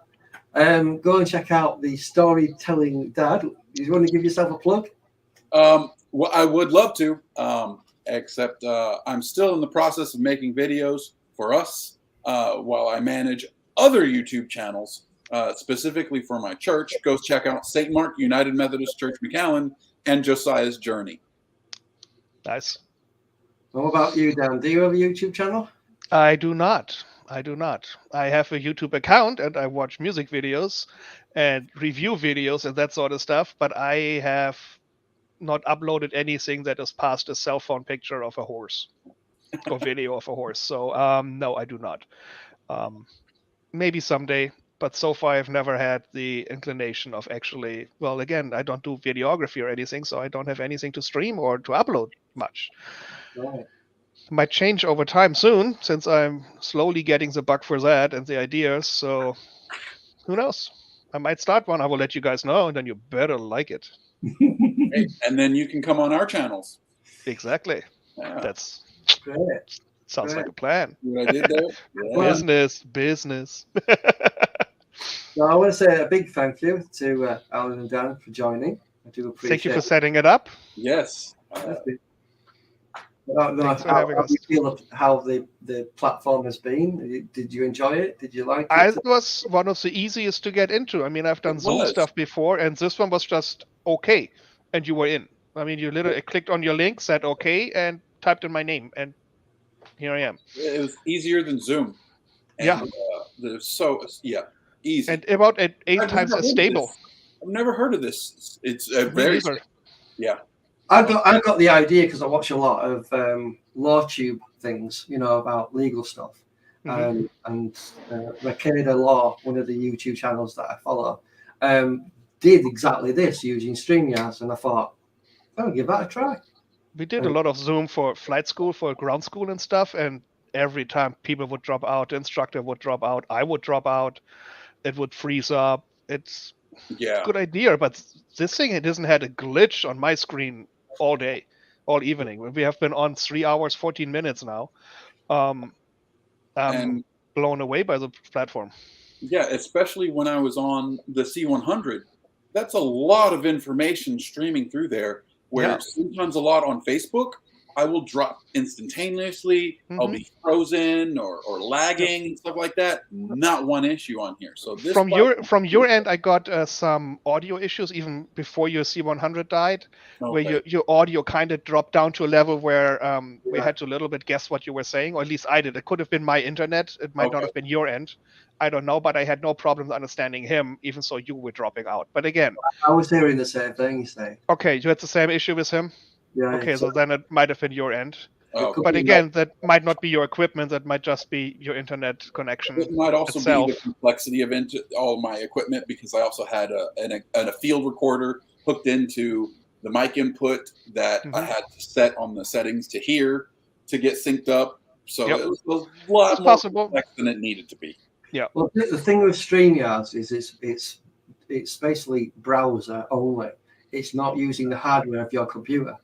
Go and check out the Storytelling Dad. You want to give yourself a plug? Well, I would love to, except I'm still in the process of making videos for us while I manage other YouTube channels, specifically for my church. Go check out St. Mark United Methodist Church McAllen and Josiah's Journey. Nice. What about you, Dan? Do you have a YouTube channel? I do not. I have a YouTube account, and I watch music videos and review videos and that sort of stuff, but I have not uploaded anything that is past a cell phone picture of a horse or video of a horse. So no, I do not. Maybe someday, but so far I've never had the inclination of actually, again, I don't do videography or anything, so I don't have anything to stream or to upload much. Right. Might change over time soon, since I'm slowly getting the bug for that and the ideas. So who knows? I might start one. I will let you guys know, and then you better like it. Hey, and then you can come on our channels. Exactly. Yeah. That's Great. sounds like a plan. What I did there? Yeah. Business. So I want to say a big thank you to Alan and Dan for joining. I do appreciate it. Thank you for setting it up. Yes. I don't know how you feel how the platform has been. Did you enjoy it? Did you like it? It was one of the easiest to get into. I mean, I've done Zoom stuff before, and this one was just okay, and you were in. I mean, you literally clicked on your link, said okay, and typed in my name, and here I am. It was easier than Zoom. And, easy. And about 8 times as stable. I've never heard of this. It's very, I got the idea because I watch a lot of LawTube things, about legal stuff. And Rakeda Law, one of the YouTube channels that I follow, did exactly this using StreamYards, and I thought, I'll give that a try. We did a lot of Zoom for flight school, for ground school and stuff, and every time people would drop out, the instructor would drop out, I would drop out, it would freeze up. It's Yeah. good idea. But this thing, it hasn't had a glitch on my screen all day, all evening. We have been on 3 hours, 14 minutes now. I'm And blown away by the platform. yeah, especially when I was on the C100, that's a lot of information streaming through there. Where Yeah. sometimes a lot on Facebook, I will drop instantaneously. I'll be frozen or lagging and stuff like that. Not one issue on here. So this from your end, I got some audio issues even before your C100 died, where your audio kind of dropped down to a level where we had to a little bit guess what you were saying, or at least I did. It could have been my internet. It might not have been your end. I don't know, but I had no problem understanding him, even so you were dropping out. But again, I was hearing the same thing you say. Okay, you had the same issue with him? Yeah. Okay, so then it might have been your end. Okay. But again, that might not be your equipment. That might just be your internet connection. It might also itself. be the complexity of all my equipment, because I also had a field recorder hooked into the mic input that I had to set on the settings to hear to get synced up. So it was a lot more complex than it needed to be. Yeah. Well, the thing with StreamYard is it's basically browser only. It's not using the hardware of your computer.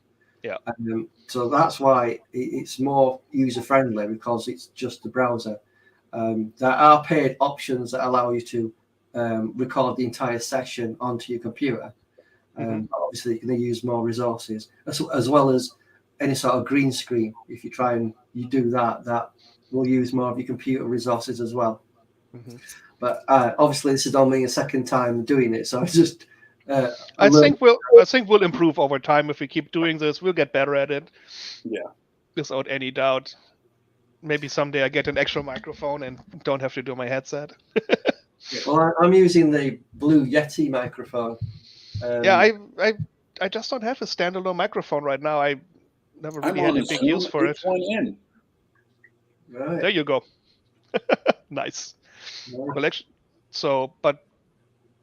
Yeah. So that's why it's more user friendly, because it's just the browser. There are paid options that allow you to record the entire session onto your computer. Obviously, you're going to use more resources, as well as any sort of green screen. If you try and you do that, that will use more of your computer resources as well. But obviously, this is only a second time doing it, so I just. I think we'll improve over time if we keep doing this. We'll get better at it. Yeah. Without any doubt. Maybe someday I get an extra microphone and don't have to do my headset. Well, I'm using the Blue Yeti microphone. I just don't have a standalone microphone right now. I never really had a big use for it. Right. There you go. Nice. Well, but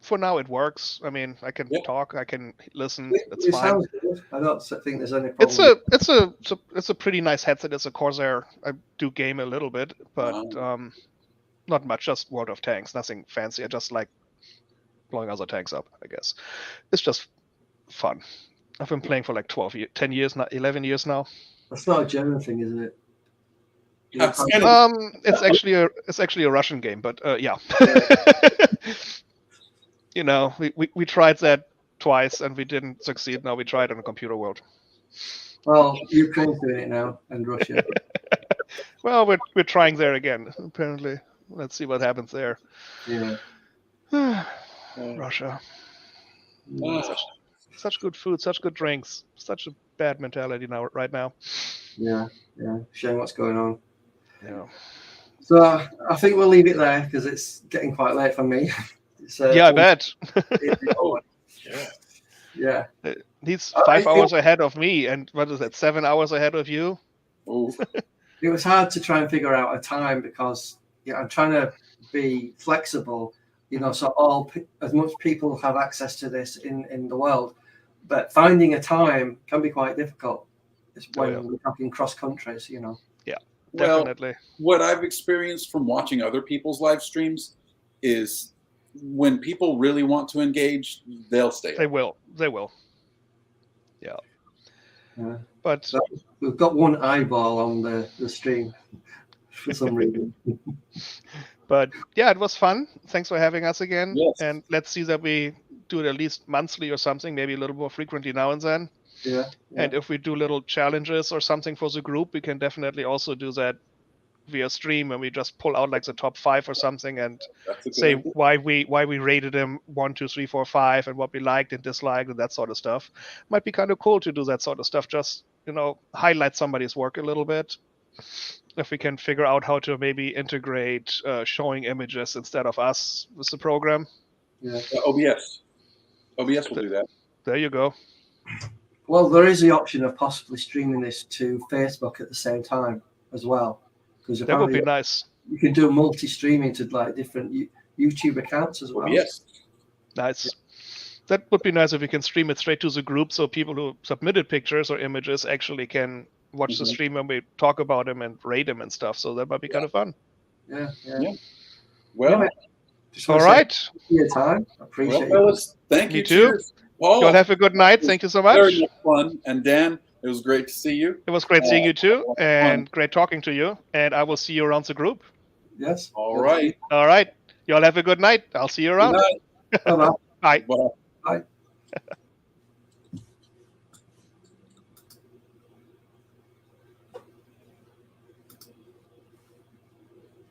for now it works. I mean, I can talk, I can listen. It's fine. Sounds good. I don't think there's any problem. It's a pretty nice headset. It's a Corsair. I do game a little bit, but not much. Just World of Tanks. Nothing fancy. I just like blowing other tanks up, I guess. It's just fun. I've been playing for like 10 years, 11 years now. That's not a German thing, is it? It's actually a Russian game, but yeah. You know, we tried that twice and we didn't succeed. Now we tried on a computer world. Well, Ukraine's doing it now, and Russia. Well, we're trying there again, apparently. Let's see what happens there. Yeah. Russia. Such good food, such good drinks, such a bad mentality right now. Yeah. Shame what's going on. Yeah. So I think we'll leave it there because it's getting quite late for me. I bet. Yeah. He's 5 hours ahead of me, and what is that, 7 hours ahead of you? It was hard to try and figure out a time because I'm trying to be flexible, so as much people have access to this in the world, but finding a time can be quite difficult when we're talking cross countries, Yeah, definitely. Well, what I've experienced from watching other people's live streams is when people really want to engage, they'll stay. They will. Yeah. But so we've got one eyeball on the stream for some reason. But yeah, it was fun. Thanks for having us again. Yes. And let's see that we do it at least monthly or something, maybe a little more frequently now and then. Yeah. And if we do little challenges or something for the group, we can definitely also do that via stream, and we just pull out like the top 5 or something and say why we rated them 1, 2, 3, 4, 5 and what we liked and disliked and that sort of stuff. Might be kind of cool to do that sort of stuff. Just highlight somebody's work a little bit. If we can figure out how to maybe integrate showing images instead of us with the program. Yeah. OBS will do that. There you go. Well, there is the option of possibly streaming this to Facebook at the same time as well. That would be nice. You can do multi-streaming to like different YouTube accounts as well. Yes. Nice. That would be nice if we can stream it straight to the group, so people who submitted pictures or images actually can watch the stream when we talk about them and rate them and stuff. So that might be kind of fun. Yeah. Well, Just All want to say right. thank you for your time. I Well, appreciate it. fellas, thank Me you. too. Cheers. Paul, You all have a good night. Thank you so much. very much fun. And Dan, it was great to see you. It was great seeing you too, Fun. and great talking to you. And I will see you around the group. Yes. All right. All right. You all have a good night. I'll see you Good around. night. Bye-bye. Bye. Bye. Bye.